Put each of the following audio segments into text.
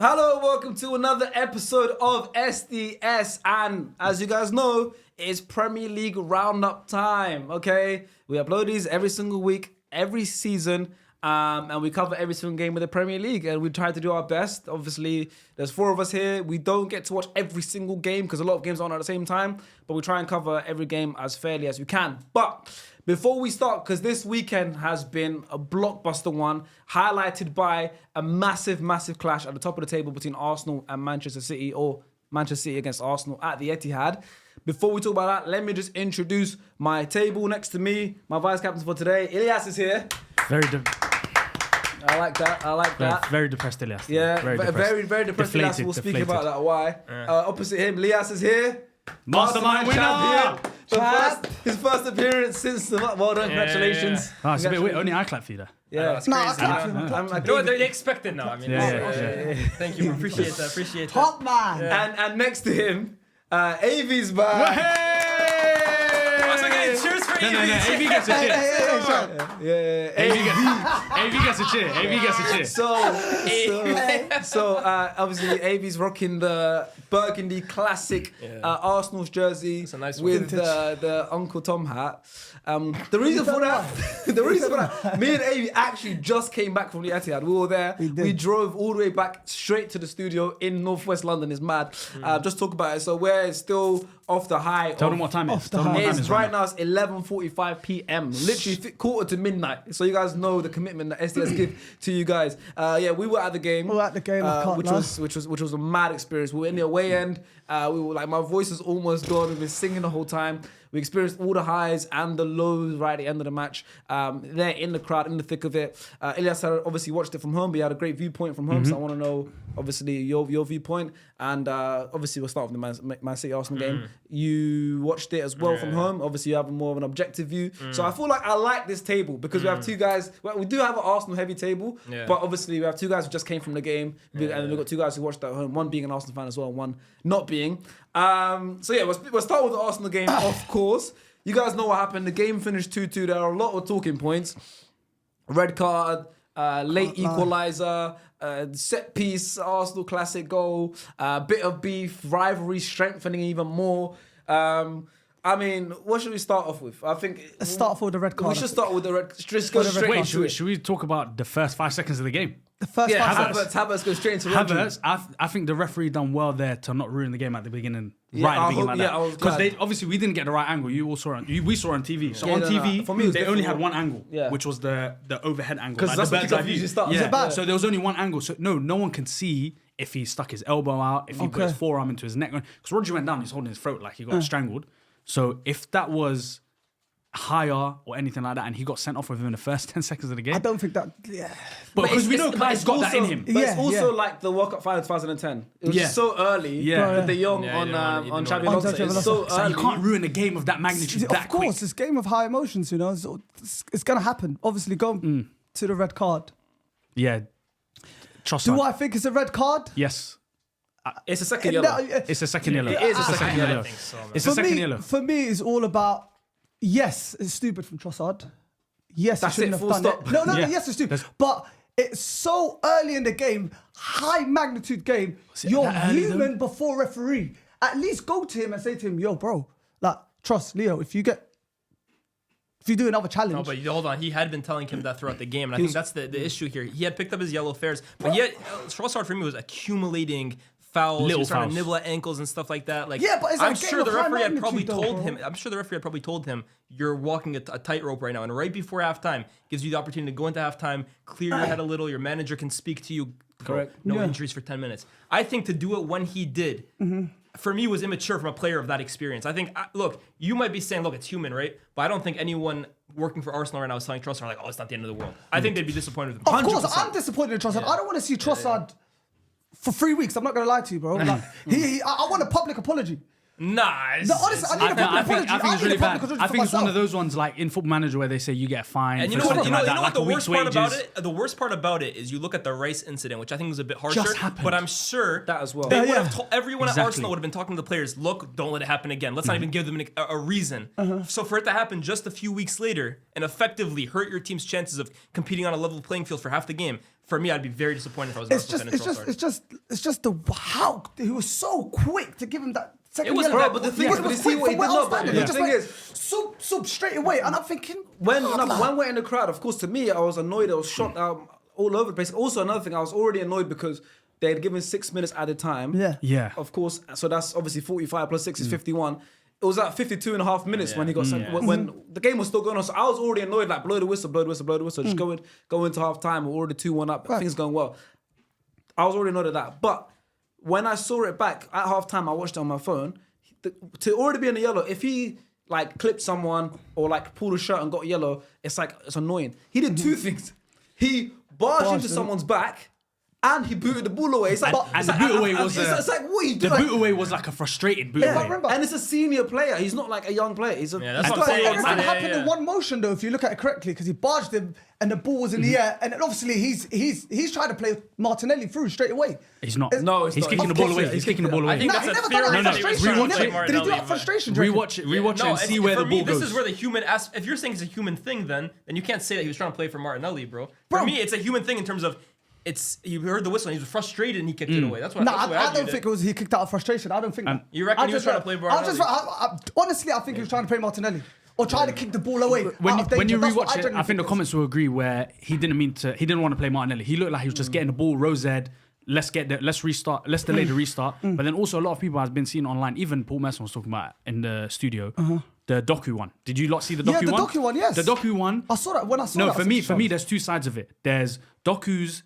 Hello, welcome to another episode of SDS, and as you guys know, it's Premier League Roundup time, okay? We upload these every single week, every season, and we cover every single game of the Premier League, and we try to do our best. Obviously, there's 4 of us here. We don't get to watch every single game because a lot of games aren't at the same time, but we try and cover every game as fairly as we can. But before we start, because this weekend has been a blockbuster one, highlighted by a massive clash at the top of the table between Arsenal and Manchester City, or Manchester City against Arsenal at the Etihad. Before we talk about that, let me just introduce my table next to me. My vice captain for today, Ilyas, is here. I like that. Very depressed, Ilyas. Yeah, very depressed. Ilyas. We'll speak about that. Why? Opposite him, Lias is here. Mastermind winner! His first appearance since the... Well done, congratulations. Oh, it's a bit weird. Only I clap for you there. Yeah, it's crazy. They expect it now. I mean, thank you. Appreciate that. Top man. And next to him, Avy's back. Cheers for AV gets a cheer. AV gets a cheer. So obviously Avy's rocking the burgundy classic Arsenal's jersey with the Uncle Tom hat. The reason for that, me and Avy actually just came back from the Etihad. We were there. We drove all the way back straight to the studio in northwest London. It's mad. Just talk about it. So we're still off the high. Tell them what time it is. It's right now. It's 11:45 p.m. Literally quarter to midnight. So you guys know the commitment that SDS give to you guys. We were at the game. Which was a mad experience. We were in the away end. We were like, my voice was almost gone. We've been singing the whole time. We experienced all the highs and the lows right at the end of the match. There in the crowd, in the thick of it. Ilyas had obviously watched it from home, but he had a great viewpoint from home. So I want to know, obviously, your viewpoint. And obviously, we'll start with the Man City Arsenal game. You watched it as well from home. Obviously, you have more of an objective view. So I feel like I like this table because we have two guys. Well, we do have an Arsenal heavy table, but obviously we have two guys who just came from the game, and we've got two guys who watched at home. One being an Arsenal fan as well, and one not being. We'll start with the Arsenal game, of course. You guys know what happened. The game finished 2-2. There are a lot of talking points. Red card, late equaliser, set piece, Arsenal classic goal, bit of beef, rivalry strengthening even more. I mean, what should we start off with? I think... Let's start off with the red card. We should start with the red... Just go straight into it. Should we talk about the first 5 seconds of the game? The first 5 seconds. Havertz go straight into Havertz, I think the referee done well there to not ruin the game at the beginning. Because obviously we didn't get the right angle. You all saw it. We saw it on TV. So on TV, for me, they only had one angle, which was the overhead angle. Because that's the bird's eye view. So there was only one angle. So no one can see if he stuck his elbow out, if he put his forearm into his neck. Because Rodri went down, he's holding his throat like he got strangled. So if that was higher or anything like that, and he got sent off within the first 10 seconds of the game, I don't think that. But because we know Kai's got that in him. But it's also like the World Cup final 2010. It was just so early. With the young on Champions League. It's so early. You can't ruin a game of that magnitude that quick. Of course, it's a game of high emotions. You know, it's gonna happen. Obviously, go to the red card. Yeah. Trossard. Do I think it's a red card? Yes. It's a second yellow. It's a second yellow. It is a second yellow. I think so, man. It's a second yellow. For me, it's all about, yes, it's stupid from Trossard. Yes, that's he shouldn't have done stop. it. No, yes, it's stupid. But it's so early in the game, high magnitude game. You're human before referee. At least go to him and say to him, yo, bro, like, trust Leo, if you do another challenge. No, but hold on. He had been telling him that throughout the game, and I think that's the issue here. He had picked up his yellow fares, but yet Trossard for me was accumulating fouls. He was trying to nibble at ankles and stuff like that. Like, but I'm sure the referee had probably told him, you're walking a tightrope right now. And right before halftime, gives you the opportunity to go into halftime, clear your head a little. Your manager can speak to you. Correct. No injuries for 10 minutes. I think to do it when he did, for me, was immature from a player of that experience. I think, look, you might be saying, look, it's human, right? But I don't think anyone working for Arsenal right now is telling Trossard, like, oh, it's not the end of the world. I think they'd be disappointed with him. Of course, I'm disappointed in Trossard. I don't want to see Trossard for 3 weeks. I'm not going to lie to you, bro. Like, I want a public apology. Nah. No, honestly, I need a public apology. I think it's really bad. I think it's one of myself. those ones like in Football Manager where they say you get a fine. And you for know what? something like that, like The a worst week's part about wages. it. The worst part about it is you look at the Rice incident, which I think was a bit harsher. happened. But I'm sure That as well. They would Yeah. have everyone at Exactly. Arsenal would have been talking to the players. Look, don't let it happen again. Let's not even give them a reason. So for it to happen just a few weeks later and effectively hurt your team's chances of competing on a level playing field for half the game, for me, I'd be very disappointed if I was an Arsenal fan and Trossard. It's just the how he was so quick to give him that second It wasn't yellow. that, but the thing is, It but was you see quick what he from did where I was not, but standing. the He just thing went is- sub straight away, and I'm thinking When God, like- when we're in the crowd, of course, to me, I was annoyed. I was shocked all over the place. Also, another thing, I was already annoyed because they had given 6 minutes at a time. Yeah. Yeah. Of course, so that's obviously 45 plus 6 is 51. It was at 52 and a half minutes when he got sent, when the game was still going on. So I was already annoyed, like blow the whistle, blow the whistle, blow the whistle. Just go into half time. We're already 2-1 up. Things going well. I was already annoyed at that. But when I saw it back at half time, I watched it on my phone. To already be in the yellow, if he like clipped someone or like pulled a shirt and got yellow, it's annoying. He did two things. He barged into someone's back. And he booted the ball away. It's like, And the boot away was it's like what are you the doing? boot away was like a frustrated boot Yeah, away. I remember. And it's a senior player. He's not like a young player. He's a. that's he's what I'm saying. It happened Yeah. in one motion though, if you look at it correctly, because he barged him and the ball was in the air, and then obviously he's trying to play Martinelli through straight away. He's not. No, it's he's not. kicking the Of ball course, away. yeah, He's he's kicking the ball I away. think Nah, that's he a never theory. done that He out was of trying to frustration. play Did he do Martinelli, that frustration? Rewatch it No, and see where the for me, ball goes. this is where the human if you're saying it's a human thing, then you can't say that he was trying to play for Martinelli, bro. For Bro. me, it's a human thing in terms of you heard the whistle and he was frustrated and he kicked it away. That's what. No, that's the way I don't viewed think it. it was he kicked out of frustration. I don't think that. You reckon I he was just trying to play honestly, I think he was trying to play Martinelli or trying to kick the ball away. When you That's what rewatch it, genuinely I think the it is. comments will agree where he didn't want to play Martinelli. He looked like he was just getting the ball, Rosed. Let's restart. Let's delay the restart. But then also a lot of people has been seen online. Even Paul Messon was talking about it in the studio. The Doku one. Did you lot see the Doku Yeah, the one? Doku one, yes. The Doku one. I saw that when I saw No, that. for me, there's two sides of it. There's Doku's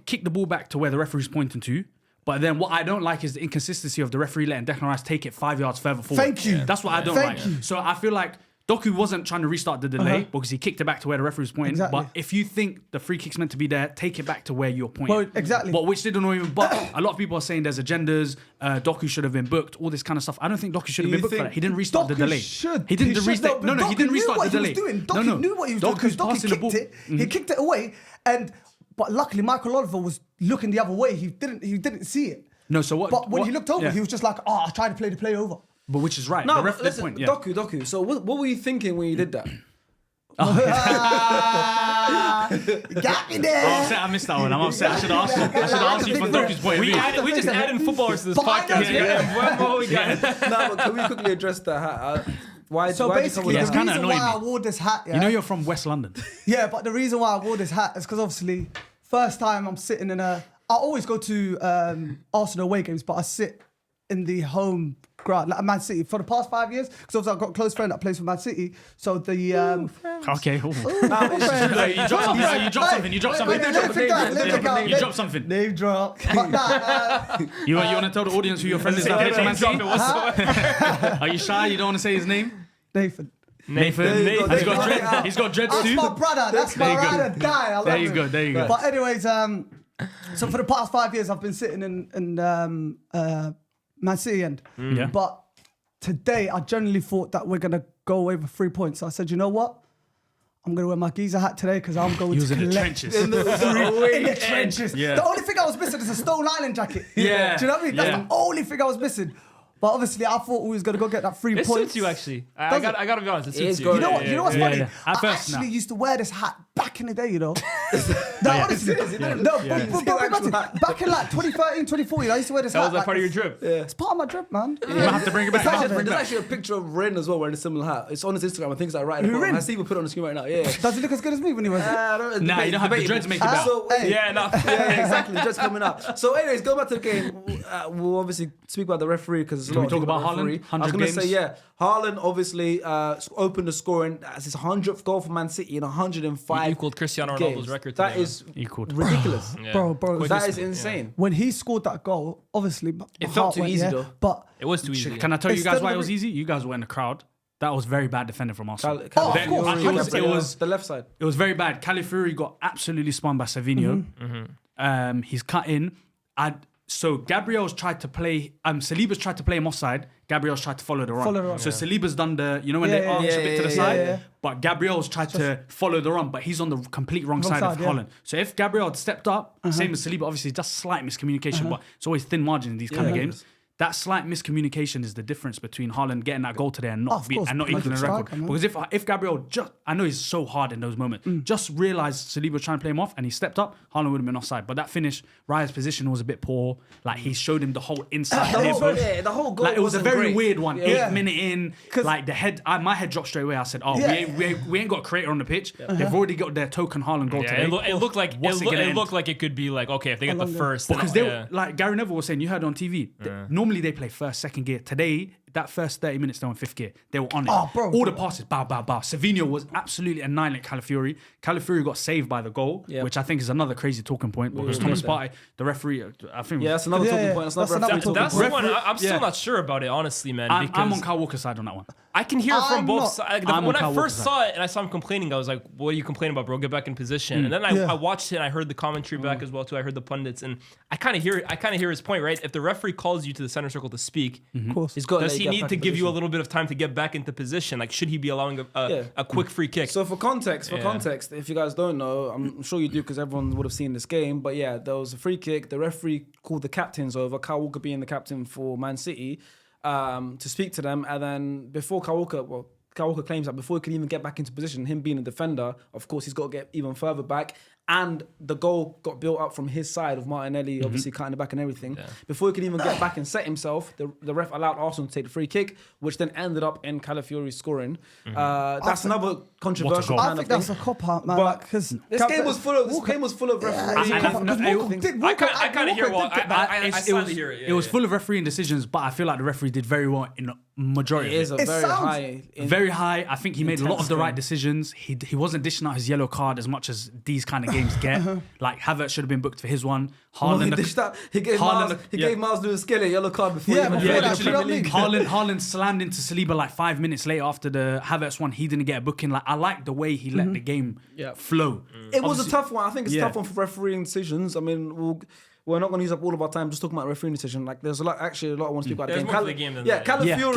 kick the ball back to where the referee's pointing to. But then what I don't like is the inconsistency of the referee letting Declan Rice take it 5 yards further forward. Thank you. That's what I don't Thank like. you. So I feel like Doku wasn't trying to restart the delay because he kicked it back to where the referee was pointing. Exactly. But if you think the free kick's meant to be there, take it back to where you're pointing. Well, exactly. But which didn't even. But a lot of people are saying there's agendas. Doku should have been booked. All this kind of stuff. I don't think Doku should have been booked for that. He didn't restart the Doku delay. should. He didn't should. restart. No, he Doku didn't knew restart what the he delay. was doing. Doku knew what he was doing. Doku's Doku passing the kicked ball. it. He kicked it away, but luckily Michael Oliver was looking the other way. He didn't see it. No, so what? But when what- he looked over, yeah. he was just like, "Oh, I tried to play the play over." But which is right. No, the ref but did listen, point. Yeah. Doku. So what were you thinking when you did that? Got me there. I'm upset I missed that one. I'm upset. I should have asked you from Doku's point of view. We just added footballers to this Behind us, podcast. yeah. What we got? No, but can we quickly address the hat? Why? So why'd you come basically, with the it's that hat? kinda reason annoying why I me. wore this hat, yeah, You know you're from West London. yeah, but the reason why I wore this hat is because obviously, first time I'm sitting in I always go to Arsenal away games, but I sit in the home ground, like Man City, for the past 5 years, because obviously I've got a close friend that plays for Man City. So the Okay. friend. You dropped something. You dropped something. You dropped something. Name drop. But nah, You want to tell the audience who your friend is that plays for Man City? Are you shy? You don't want to say his name? Nathan. Nathan. Nathan. He's got dreads. He's got dreads That's too. my brother. That's my There you go. ride or die. I love There you him. go. There you go. But anyways, so for the past 5 years, I've been sitting in Man City end. Yeah. But today, I genuinely thought that we're gonna go away with 3 points. So I said, you know what? I'm gonna wear my geezer hat today because I'm going He was to in the collect trenches. in the trenches. Yeah. The only thing I was missing is a Stone Island jacket. Yeah. Do you know what I mean? That's Yeah. the only thing I was missing. But obviously, I thought we was gonna go get that 3 It points. suits you actually. I Does got to be honest. It suits is you. good. You know what? You know what's funny? yeah. At I first, actually nah. used to wear this hat back in the day. You know. No, honestly, back in like 2013, 2014, I used to wear this That hat. was like part of your this. drip. Yeah. It's part of my drip, man. You might have to bring it back. It's out Bring it There's back. actually a picture of Ren as well wearing a similar hat. It's on his Instagram. I think it's like right at the Who, bottom. Ren? I see people put it on the screen right now. Yeah. Does he look as good as me when he wears it? Nah, you don't have the dreads make it better. So, Hey. Yeah, no. yeah, exactly. Just coming up. So, anyways, go back to the game. We'll obviously speak about the referee because Can we talk about Haaland? I was 100 going to say, games? yeah, Haaland obviously opened the scoring. That's his 100th goal for Man City in 105 He equaled Cristiano Ronaldo's games. record That today, is Equaled. ridiculous. Yeah. Bro, That is insane. when he scored that goal, obviously, my It felt heart too went, easy, yeah, though. But It was too easy. Can I tell you guys Instead why of it was the- easy? You guys were in the crowd. That was very bad defending from Arsenal. of course. I think it was the left side. It was very bad. Califury got absolutely spun by Savinho. He's cut in. So Gabriel's tried to play. Saliba's tried to play him offside. Gabriel's tried to follow the run. So Saliba's done the, when they arch a bit to the side. But Gabriel's tried to follow the run, but he's on the complete wrong side of Haaland. So if Gabriel had stepped up, same as Saliba, obviously just slight miscommunication, but it's always thin margin in these kind of games. That slight miscommunication is the difference between Haaland getting that goal today and not equaling the record. Because if Gabriel I know he's so hard in those moments, just realised Saliba was trying to play him off and he stepped up, Haaland would have been offside. But that finish, Raya's position was a bit poor. Like he showed him the whole inside. The whole goal. Like it was a very great. weird one. 8 minute in, like the head, my head dropped straight away. I said, we ain't got a creator on the pitch. They've already got their token Haaland goal today. It looked like it could be like, okay, if they get the first. Because like Gary Neville was saying, you heard on TV, normally they play first, second gear. Today, that first 30 minutes, they were in fifth gear. They were on it. Oh, bro. All the passes, bow. Savinho was absolutely annihilating Calafiori. Calafiori got saved by the goal, which I think is another crazy talking point because Thomas Partey, the referee, I think... that's another talking point. That's the one. I'm still not sure about it, honestly, man. I'm on Kyle Walker's side on that one. I can hear from both sides. When I first Walker's saw it and I saw him complaining, I was like, what are you complaining about, bro? Get back in position. And then I watched it and I heard the commentary back as well, too. I heard the pundits. And I kind of hear his point, right? If the referee calls you to the center circle to speak, does he need to give you a little bit of time to get back into position? Like, should he be allowing a quick free kick? So for context, if you guys don't know, I'm sure you do because everyone would have seen this game. But yeah, there was a free kick. The referee called the captains over. Kyle Walker being the captain for Man City, to speak to them. And then before Kyle Walker claims that before he could even get back into position, him being a defender, of course, he's got to get even further back. And the goal got built up from his side of Martinelli, obviously cutting it back and everything. Yeah. Before he could even get back and set himself, the ref allowed Arsenal to take the free kick, which then ended up in Calafiori scoring. That's another controversial kind of thing. I think that's a cop-out, man. But this game was full of referees. I kind of hear it was full of refereeing decisions, but I feel like the referee did very well in the majority of it. It is very high. I think he made a lot of the right decisions. He wasn't dishing out his yellow card as much as these kind of games get. Like Havertz should have been booked for his one. He gave Miles Lewis-Skelly a yellow card before he even played in the Premier League. Haaland slammed into Saliba like 5 minutes later after the Havertz one. He didn't get a booking. Like I like the way he let the game flow. It was a tough one. I think it's a tough one for refereeing decisions. I mean, we're not going to use up all of our time just talking about refereeing decision. Like, there's a lot I want to speak about the game. Calafiori,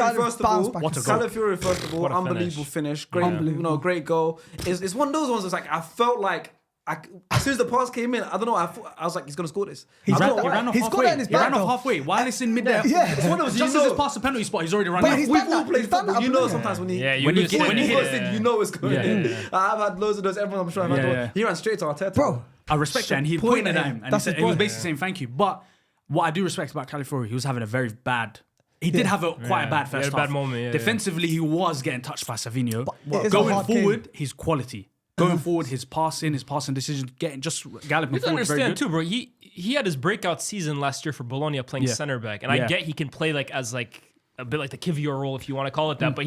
first of all, unbelievable finish. Great goal. It's one of those ones that's like, I felt like, as soon as the pass came in, I don't know, I was like, he's going to score this. He ran off halfway. While it's in mid-air. It's one of those, just as it's past the penalty spot, he's already run off. We've all played football. You know sometimes when you know it's going in. I've had loads of those. Everyone I'm sure he ran straight to Arteta. Bro, I respect that. And he pointed at him. And he was basically saying thank you. But what I do respect about Calafiori, he was having a very bad... He did have quite a bad first half. Bad moment, Defensively, he was getting touched by Savinho. Going forward, his quality. Going forward, his passing decisions, just galloping forward. Understand very good. Too, bro. He had his breakout season last year for Bologna playing center back, and I get he can play as a bit like the Kivior role if you want to call it that. But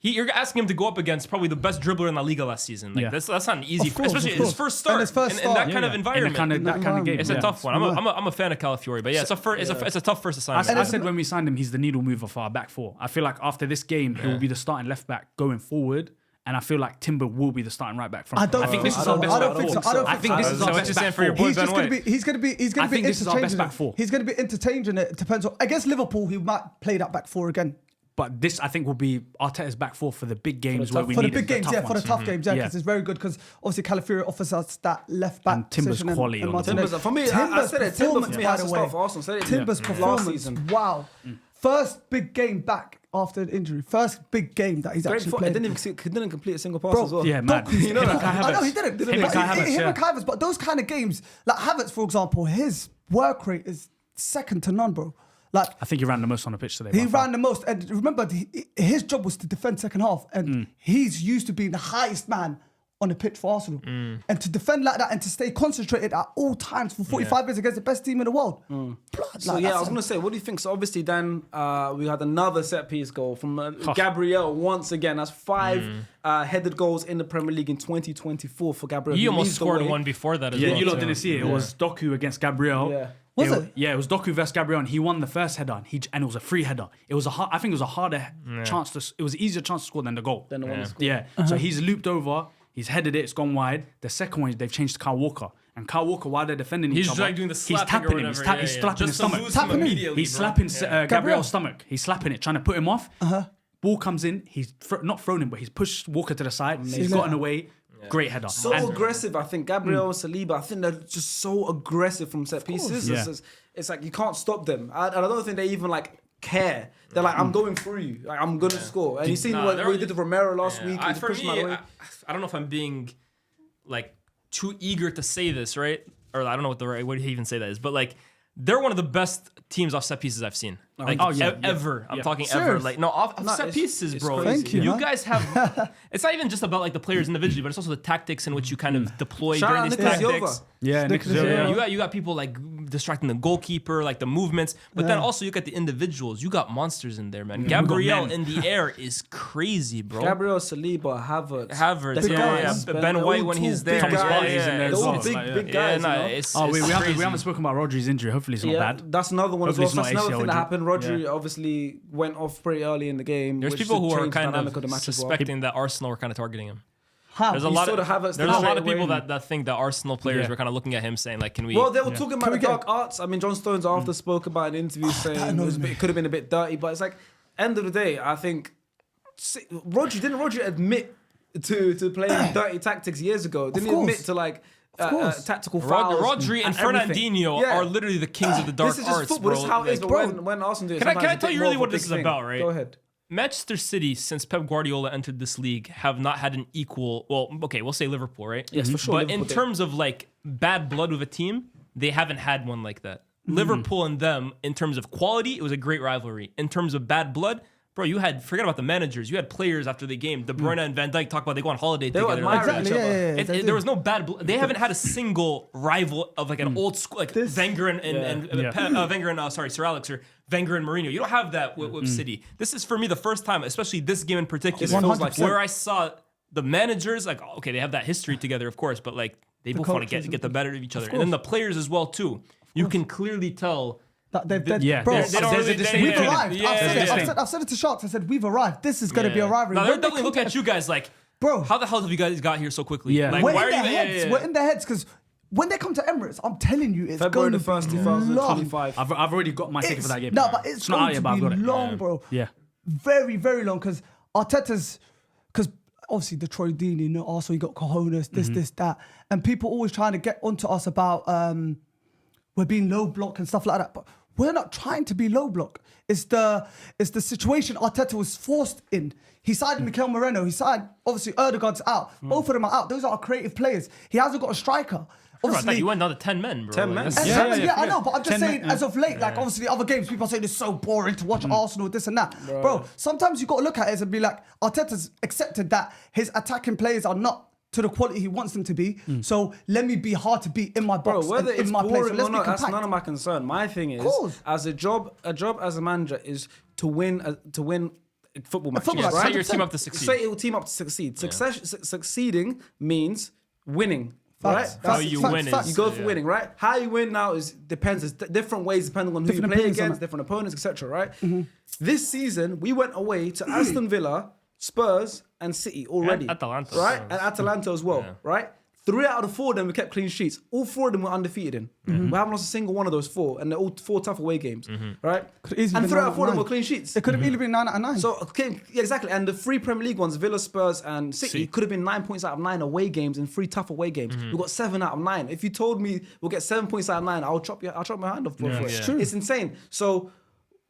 you're asking him to go up against probably the best dribbler in La Liga last season. That's not an easy, especially his first start in that kind of environment. That kind of game. It's a tough one. I'm a fan of Calafiori, but it's a tough first assignment. I said when we signed him, he's the needle mover for our back four. I feel like after this game, he will be the starting left back going forward. And I feel like Timber will be the starting right back front. I think this is our best back four. I think this is our best back four. He's going to be interchanging. He's going to be interchanging it. It depends on against Liverpool. He might play that back four again. But this, I think, will be Arteta's back four for the big games where we need for the big games, for the tough games, because it's very good. Because obviously Calafiori offers us that left back and Timber's quality. For me, I said it. Timber for me has to start for Arsenal. Timber's performance, wow. First big game back after an injury. First big game that he's actually played. He didn't complete a single pass as well. Yeah, man. You know that? I know he didn't. Him and Kai Havertz. But those kind of games, like Havertz, for example, his work rate is second to none, bro. Like I think he ran the most on the pitch today. He ran the most. And remember, his job was to defend second half. And he's used to being the highest man on the pitch for Arsenal. And to defend like that and to stay concentrated at all times for 45 minutes against the best team in the world. I was going to say, what do you think? So obviously then we had another set piece goal from Gabriel once again. That's 5 headed goals in the Premier League in 2024 for Gabriel. He almost scored one before that as well. You lot didn't see it. It was Doku against Gabriel. Yeah. Was it? Yeah, it was Doku versus Gabriel, and he won the first header, and it was a free header. It was I think it was a harder chance it was an easier chance to score than the goal. Then the one So he's looped over, he's headed it, it's gone wide. The second one, they've changed to Kyle Walker. And Kyle Walker, while they're defending He's each other, like doing the he's slapping tapping or him. whatever. He's slapping his Just to stomach. lose him immediately, He's bro. slapping Yeah. Gabriel's stomach. He's slapping it, trying to put him off. Ball comes in. He's not thrown him, but he's pushed Walker to the side. He's gotten away. Great header. So aggressive, I think. Gabriel, Saliba, I think they're just so aggressive from set pieces. Yeah. It's like you can't stop them. I don't think they even like care. They're like, I'm going through you. Like, I'm going to score. And you seen what he did to Romero last week. He For pushed him out of the way. I don't know if I'm being like too eager to say this, right? Or I don't know what the right way to even say that is, but like they're one of the best teams off set pieces I've seen. Like ever. I'm talking ever. Like off set pieces, bro. Thank you. You guys have. It's not even just about like the players individually, but it's also the tactics in which you kind of deploy Shout during out these Nicolas tactics. Silva. Yeah, Nick You got people like distracting the goalkeeper, like the movements, but then also you got the individuals. You got monsters in there, man. Gabriel in the air is crazy, bro. Gabriel, Saliba, Havertz. Big guys. Ben White when he's there. Thomas Partey's in there as well. Big guys. We haven't spoken about Rodri's injury. Hopefully it's not bad. That's another one as well. Hopefully That's it's not another thing that ACL happened. Rodri obviously went off pretty early in the game. There's which people who are changed the kind dynamic of the match as well. suspecting that Arsenal were kind of targeting him. How? There's a He lot sort of of have it there's a lot straight of people away. that think that Arsenal players were kind of looking at him saying like, can we? Well, they were talking about the we get- dark arts. I mean, John Stones after spoke about an interview saying it could have been a bit dirty, but it's like, end of the day, I think Rodri admit to playing dirty tactics years ago? Didn't he course. admit to like tactical fouls? Rodri and Fernandinho are literally the kings of the dark This is just arts, football. bro. This is how it is. Like, But when Arsenal do it, Can I sometimes it's tell a you bit really more what of a this big is thing. about, right? Go ahead. Manchester City, since Pep Guardiola entered this league, have not had an equal. Well, okay, we'll say Liverpool, right? Yes, for sure. But in Liverpool did. terms of like bad blood with a team, they haven't had one like that. Liverpool and them, in terms of quality, it was a great rivalry. In terms of bad blood, bro, forget about the managers. You had players after the game. De Bruyne and Van Dijk talk about they go on holiday They were together. admiring each Exactly, other. There was no bad blood. They haven't had a single rival of like an old school, like Wenger and Wenger and Sir Alex or Wenger and Mourinho. You don't have that with City. This is for me the first time, especially this game in particular, It feels like where I saw the managers like, okay, they have that history together, of course, but like they both want to get the better of each other, and then the players as well too. You can clearly tell. Bro, They don't really- we've arrived. Yeah. I've said it to Sharks. I said we've arrived. This is going to be a rivalry. Now they're When they definitely looking at you guys like, Bro. how the hell have you guys got here so quickly? Yeah. Like, We're why in are their you? heads. We're in their heads because when they come to Emirates, I'm telling you, it's February going the 1st, to be long. 2025. I've already got my ticket for that game. No, but it's not going out yet, to but I've be got it. long, bro. Yeah. Very, very long because Arteta's, because obviously the Troy Deeney, you know, also he got cojones, this, that. And people always trying to get onto us about we're being low block and stuff like that. But we're not trying to be low block. It's the situation Arteta was forced in. He signed Mikel Moreno. He signed, obviously, Erdogan's out. Both of them are out. Those are our creative players. He hasn't got a striker. I Obviously, thought you went down to 10 men, bro. 10 men. That's- yeah, I know, but I'm just 10 saying, men, as of late, like obviously other games, people are saying it's so boring to watch Arsenal, this and that. Bro, sometimes you got to look at it and be like, Arteta's accepted that his attacking players are not to the quality he wants them to be. So let me be hard to beat in my box, Bro, whether and it's in my place. boring So let's or be not, that's compact. none of my concern. My thing is, course. as a job as a manager is to win football matches, football match, right? Set your 100%. team up to succeed. Say it will team up to succeed. Succeeding means winning. Facts. Right? How you win is- you go for yeah. winning, right? How you win now depends. There's different ways depending on who Different you play opinions on against, that. different opponents, etc. Right? This season we went away to Aston Villa, Spurs, and City already. And Atalanta. right? And Atalanta as well, right? 3 out of the 4 of them we kept clean sheets. All 4 of them were undefeated in. We haven't lost a single one of those 4, and they're all 4 tough away games, right? Could easily And been 3 out of 4 of them 9. were clean sheets. It could have easily been 9 out of 9. So okay, yeah, exactly. And the 3 Premier League ones, Villa, Spurs, and City, could have been 9 points out of 9 away games and 3 tough away games. We got 7 out of 9. If you told me we'll get 7 points out of 9, I'll chop my hand off for it. It's true. It's insane. So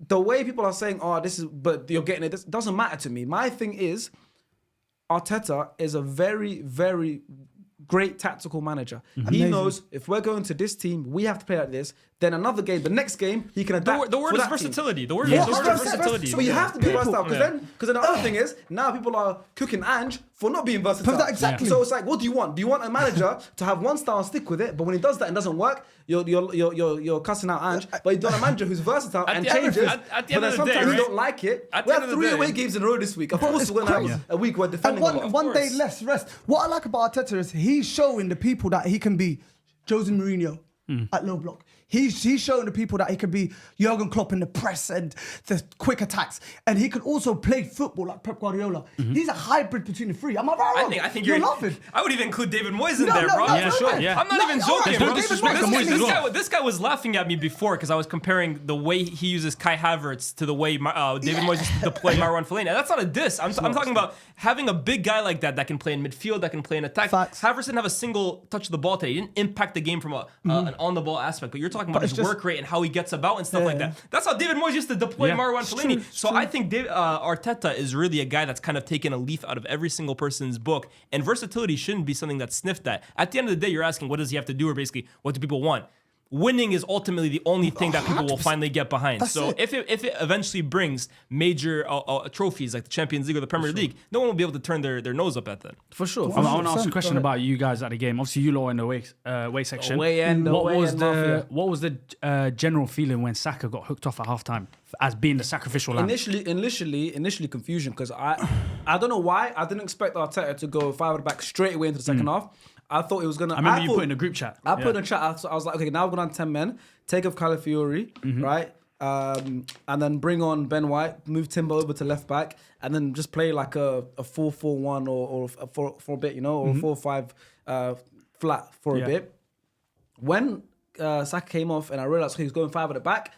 the way people are saying, "Oh, this is," but you're getting it, this doesn't matter to me. My thing is, Arteta is a very, very great tactical manager. He Amazing. knows if we're going to this team, we have to play like this. Then another game, the next game, he can adapt. The word for is that team. versatility. The word Yeah, is versatility. So you have to be versatile because Yeah. then the other thing is now people are cooking Ange for not being versatile. Exactly. So it's like, what do you want? Do you want a manager to have one style and stick with it? But when he does that and doesn't work, you're cussing out Ange. But you want a manager who's versatile At and the end of- changes. at the but end then of the day, sometimes you right? don't like it. At We the have end of the 3 day- away games in a row this week. Of course, we're gonna have a week we're And defending. a lot. one day less rest. What I like about Arteta is he's showing the people that he can be Jose Mourinho at low block. He's showing the people that he can be Jurgen Klopp in the press and the quick attacks, and he can also play football like Pep Guardiola. He's a hybrid between the three. Am I right? Wrong? I think you're laughing. I would even include David Moyes in there, bro. Yeah, sure. Yeah. I'm not even joking, bro. This This guy was laughing at me before because I was comparing the way he uses Kai Havertz to the way David Moyes used to deploy Marwan Fellaini. That's not a diss. I'm talking about having a big guy like that can play in midfield, that can play in attack. Facts. Havertz didn't have a single touch of the ball today. He didn't impact the game from an on-the-ball aspect. But you're talking about his work rate and how he gets about and stuff like that. That's how David Moyes used to deploy Marwan Fellaini. So I think Arteta is really a guy that's kind of taken a leaf out of every single person's book. And versatility shouldn't be something that's sniffed at. At the end of the day, you're asking, what does he have to do, or basically, what do people want? Winning is ultimately the only thing that people will finally get behind. So if it eventually brings major trophies like the Champions League or the Premier League, no one will be able to turn their nose up at that. For sure. I want to ask a question about you guys at the game. Obviously, you lot in the away section. What was the general feeling when Saka got hooked off at halftime as being the sacrificial lamb? Initially confusion, because I don't know why I didn't expect Arteta to go 5 at the back straight away into the second half. I thought it was gonna. I remember you put in a group chat. I put in a chat. I was like, okay, now we're going on 10 men. Take off Calafiori, right? And then bring on Ben White, move Timber over to left back, and then just play like a 4-4-1 or for a bit, you know, or 4-5 flat for a bit. When Saka came off and I realized he was going 5 at the back,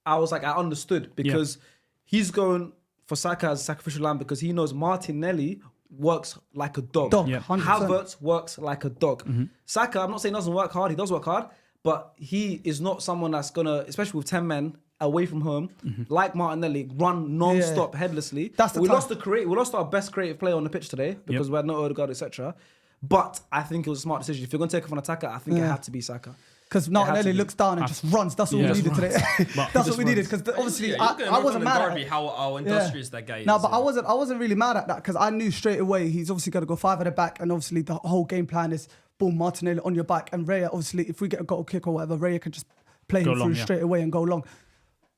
I was like, I understood, because he's going for Saka as a sacrificial lamb because he knows Martinelli works like a dog. Havertz works like a dog. Saka, I'm not saying doesn't work hard. He does work hard, but he is not someone that's gonna, especially with 10 men away from home, like Martinelli, run non-stop headlessly. We lost our best creative player on the pitch today because we had no Odegaard, etc. But I think it was a smart decision. If you're gonna take off an attacker, I think it had to be Saka. Because Martinelli looks down and just runs. That's all we needed today. That's what we needed. Because obviously, I wasn't mad at it. How industrious that guy is. No, but I wasn't really mad at that because I knew straight away he's obviously going to go 5 at the back, and obviously the whole game plan is boom, Martinelli on your back, and Raya. Obviously, if we get a goal kick or whatever, Raya can just play him through straight away and go long.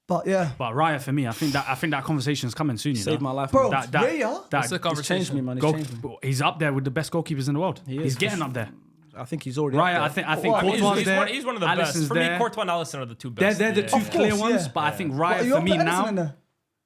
But yeah. But Raya, for me, I think that conversation's coming soon. Saved my life, bro. Raya, that's the conversation. Changed me, man. He's up there with the best goalkeepers in the world. He's getting up there. I think he's already Raya, I think Courtois there. He's one of the best. For me, Courtois and Alisson are the two best. They're the two clear ones, but I think Raya for me now.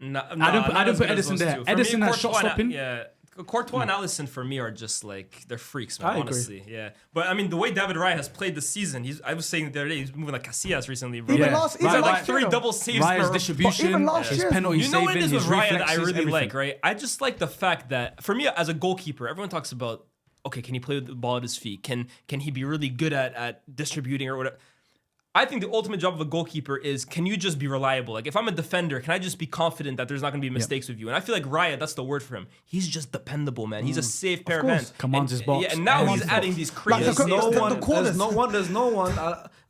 I don't put Edison there. Edison has shot stopping. Yeah. Courtois and Alisson for me are just like, they're freaks, man, honestly. Yeah. But I mean, the way David Raya has played this season, I was saying the other day, he's moving like Casillas recently, bro. Even he's like 3 double saves. Raya's distribution, his penalty saving, what it is his with Raya reflexes, that I really everything. like, right? I just like the fact that, for me as a goalkeeper, everyone talks about, okay, can he play with the ball at his feet? Can he be really good at distributing or whatever? I think the ultimate job of a goalkeeper is, can you just be reliable? Like, if I'm a defender, can I just be confident that there's not going to be mistakes with you? And I feel like Raya, that's the word for him. He's just dependable, man. He's a safe pair of hands. Commands his box. Yeah, and now he's adding these crazy There's no one.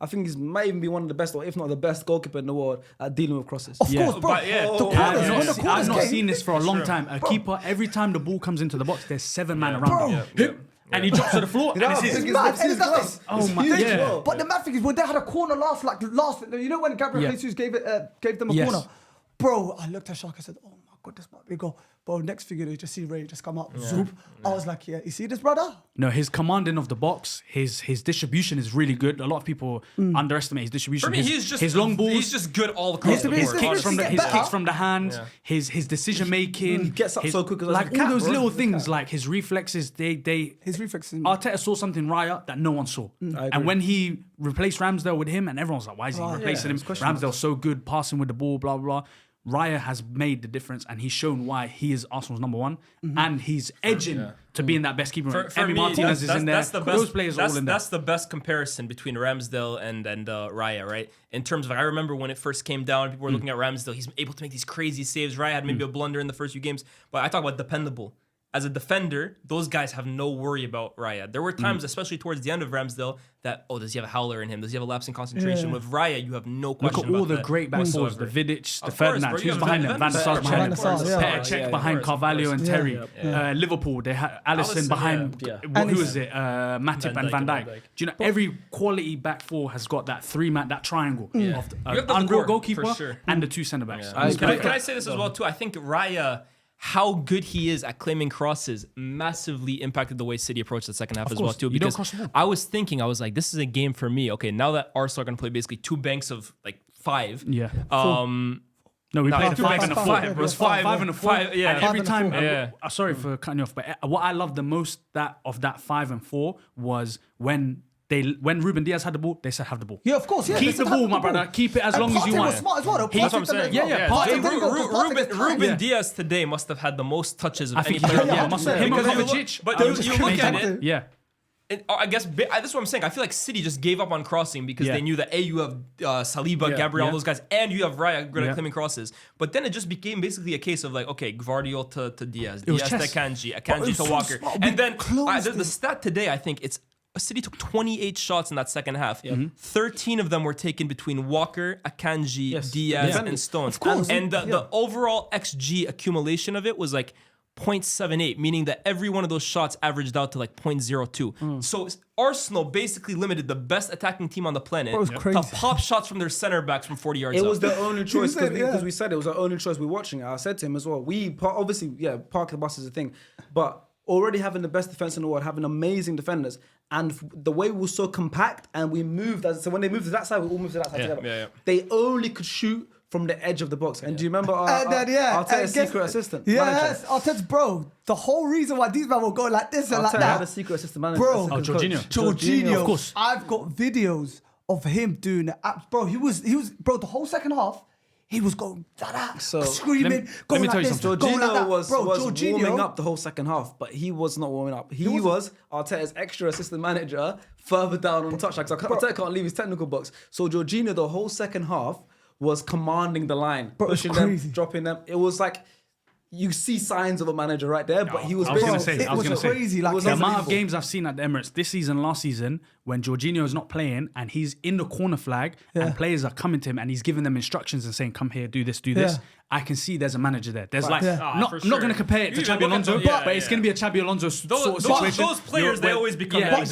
I think he's might even be one of the best, or if not the best goalkeeper in the world at dealing with crosses. Of course, bro. I've not seen this for a long time. A keeper, every time the ball comes into the box, there's 7 men around him. And he drops to the floor, and it's his. Oh my God. But the mad thing is, when they had a corner last, you know when Gabriel Jesus gave them a corner? Bro, I looked at Shark, I said, oh my God, this might be a goal. Bro, next figure, you just see Ray just come up, zoop. I was like, yeah, you see this, brother? No, his commanding of the box, his distribution is really good. A lot of people underestimate his distribution. For me, his long balls. He's just good all across the board. His kicks from the hand, his decision making. He gets up so quick. Like all those little things, like his reflexes. His reflexes. Arteta saw something Raya that no one saw, and when he replaced Ramsdale with him, and everyone's like, why is he replacing him? Ramsdale's so good passing with the ball, blah blah blah. Raya has made the difference, and he's shown why he is Arsenal's number 1, and he's edging to being that best keeper. For me, Martinez is in there. Those players are all in there. That's the best comparison between Ramsdale and Raya, right? In terms of, I remember when it first came down, people were looking at Ramsdale. He's able to make these crazy saves. Raya had maybe a blunder in the first few games, but I talk about dependable. As a defender, those guys have no worry about Raya. There were times, especially towards the end of Ramsdale, that, does he have a howler in him? Does he have a lapse in concentration? Yeah. With Raya, you have no question about that. Look at all the great back fours, the Vidic, the Ferdinand. Who's behind them? Van der Sar behind them. Petr Cech behind Carvalho and Terry. Liverpool, they had Alisson behind, who was it? Matip and Van Dijk. Do you know, every quality back four has got that 3-man, that triangle of unreal goalkeeper and the 2 centre-backs. Can I say this as well, too? I think Raya how good he is at claiming crosses massively impacted the way City approached the second half as well too. Because I was like, this is a game for me. Okay, now that Arsenal are going to play basically 2 banks of like 5. Yeah. No, we played a 5 and a 4. It was 5 and a 4. Yeah. And every time, Yeah. Sorry for cutting you off, but what I loved the most of that 5 and 4 was when Ruben Diaz had the ball, they said have the ball. Yeah, of course. Yeah, Keep the ball, my brother. Keep it as long as you want. Was smart as well. Though. That's what I'm saying. Ruben Diaz today must have had the most touches of any player. Him and Kovacic. But you look at it. Yeah. I guess that's what I'm saying. I feel like City just gave up on crossing because they knew that you have Saliba, Gabriel, those guys, and you have Raya good at claiming crosses. But then it just became basically a case of like, okay, Gvardiol to Diaz, Diaz to Akanji to Walker, and then the stat today, I think it's City took 28 shots in that second half. 13 of them were taken between Walker, Akanji, Diaz, and Stones. Of course. And the overall XG accumulation of it was like 0.78, meaning that every one of those shots averaged out to like 0.02. So Arsenal basically limited the best attacking team on the planet to pop shots from their center backs from 40 yards out. It was their only choice because we said it was our only choice. We're watching it. I said to him as well, obviously, park the bus is a thing, but already having the best defense in the world, having amazing defenders, and the way we were so compact and we moved, so when they moved to that side, we all moved to that side together. They only could shoot from the edge of the box. And do you remember Arteta's secret assistant? Yes, Arteta's bro. The whole reason why these men will go like this and like that. Had a secret assistant manager. Bro, Jorginho. Of course. I've got videos of him doing the apps. Bro, he was the whole second half, he was going screaming, going like this. Jorginho was warming up the whole second half, but he was not warming up. He was Arteta's extra assistant manager further down on touchline. So Arteta can't leave his technical box. So Jorginho, the whole second half, was commanding the line, pushing them, dropping them. It was like, you see signs of a manager right there, but he was crazy. Like the amount of games I've seen at the Emirates this season, last season, when Jorginho is not playing and he's in the corner flag and players are coming to him and he's giving them instructions and saying, come here, do this, do this. I can see there's a manager there. There's not going to compare it to Xabi Alonso, but it's going to be a Xabi Alonso sort of situation. Those players, they always become But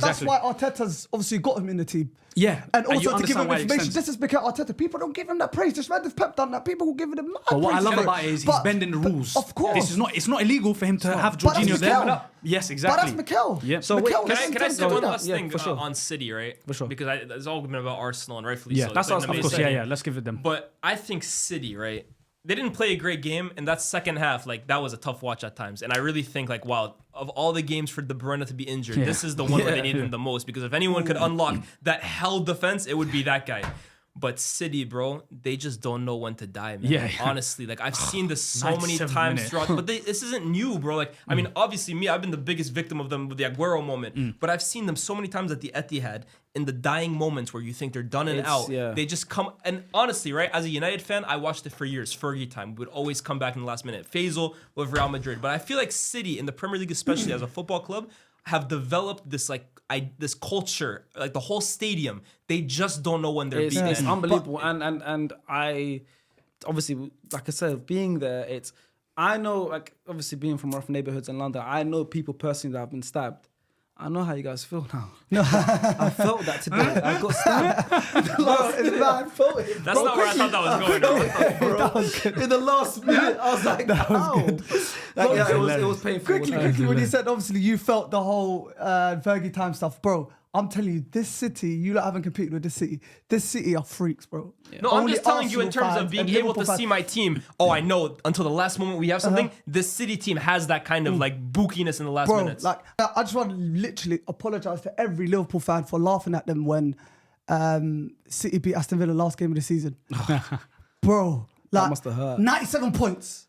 that's why Arteta's obviously got him in the team. Yeah, and also to give him information. This is because Arteta. People don't give him that praise. Just Randolph Pep done that. People will give him mad praise. But what I love about it is he's bending the rules. Of course, it's not illegal for him to have Jorginho there. Yes, exactly. But that's Mikel. Yeah. So can I say one last thing on City, right? For sure. Because it's all been about Arsenal and rightfully so. That's of course. Yeah. Let's give it them. But I think City, right? They didn't play a great game, and that second half, like, that was a tough watch at times. And I really think, like, wow, of all the games for De Bruyne to be injured, this is the one where they need him the most. Because if anyone could unlock that held defense, it would be that guy. But City, bro, they just don't know when to die, man. Yeah. Honestly, like, I've seen this so many times throughout. But this isn't new, bro. Like, I mean, obviously, I've been the biggest victim of them with the Aguero moment. But I've seen them so many times at the Etihad in the dying moments where you think they're done and out. They just come. And honestly, right, as a United fan, I watched it for years. Fergie time. We would always come back in the last minute. Faisal with Real Madrid. But I feel like City, in the Premier League especially, as a football club, have developed this this culture, like the whole stadium. They just don't know when they're beaten. It's unbelievable, and I obviously, like I said, being there, I know, like, obviously being from rough neighborhoods in London, I know people personally that have been stabbed. I know how you guys feel now. No, I felt that today. I got stabbed. I felt it. That's not where I thought that was going. In the last minute, I was like, it was painful. Quickly, when you said obviously you felt the whole Fergie time stuff, bro. I'm telling you, this City, you haven't competed with this City. This City are freaks, bro. Yeah. No, I'm just telling you in terms of being able to see my team. Oh, I know until the last moment we have something. This City team has that kind of like bookiness in the last minutes. Like, I just want to literally apologise to every Liverpool fan for laughing at them when City beat Aston Villa last game of the season. Bro, like, that must have hurt. 97 points.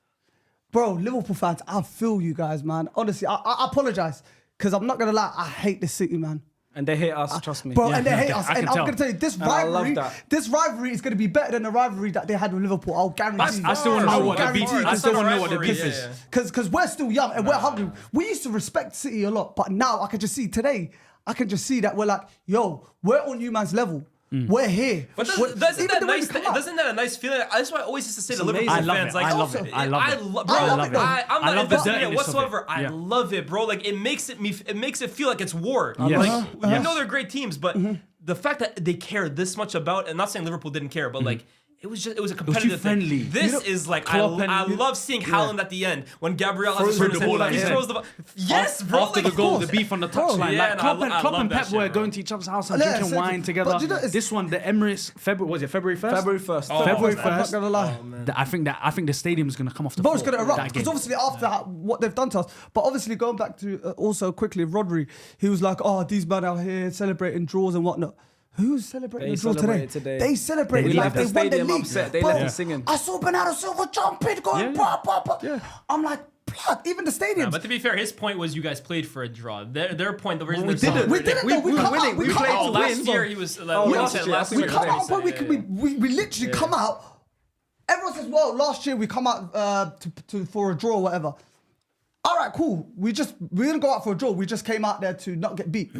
Bro, Liverpool fans, I feel you guys, man. Honestly, I apologise because I'm not going to lie, I hate this City, man. And they hate us, trust me. Bro, and they hate us. And I'm going to tell you, this rivalry is going to be better than the rivalry that they had with Liverpool. I'll guarantee you. I still want to know what the beef is. I still want to know what the beef is. Because we're still young and we're hungry. We used to respect City a lot, but now I can just see today, that we're like, yo, we're on you man's level. We're here. But doesn't that a nice feeling? That's why I always used to say to Liverpool fans, like, I love it. I'm not investing in it whatsoever. I love it, bro. Like, it makes it feel like it's war. Like, you know they're great teams, but the fact that they care this much about, and not saying Liverpool didn't care, but like, it was a competitive friendly. thing. This is like I love seeing Haaland at the end when Gabriel has throws the ball he throws the ball. Yes, bro. After the goal, the beef on the touchline. Yeah, Like no, Klopp I and love Pep that were shit, going bro. to each other's house and Yeah, drinking wine together. but you know, This one, the Emirates, February 1st? February 1st. February I'm not 1st. gonna lie. I think the stadium's gonna come off the But it's floor. going to erupt that game. because obviously after what they've done to us. But obviously going back to also quickly, Rodri, he was like, "Oh, these men out here celebrating draws and whatnot." Who's celebrating They the draw celebrated today? today. They celebrated They like they left the won the stadium league. upset. They Bro, left them singing. I saw Bernardo Silva jumping, going bah, bah, bah. I'm like, blood. Even the stadiums. But to be fair, his point was you guys played for a draw. Their point, the reason We they're didn't. We didn't. though. We come winning. out. We We come played out. to last win. year he was. last We year. come out. But we literally come out. Everyone says, "Well, last year we come out for a draw, or whatever." All right, cool. We didn't go out for a draw. We just came out there to not get beat.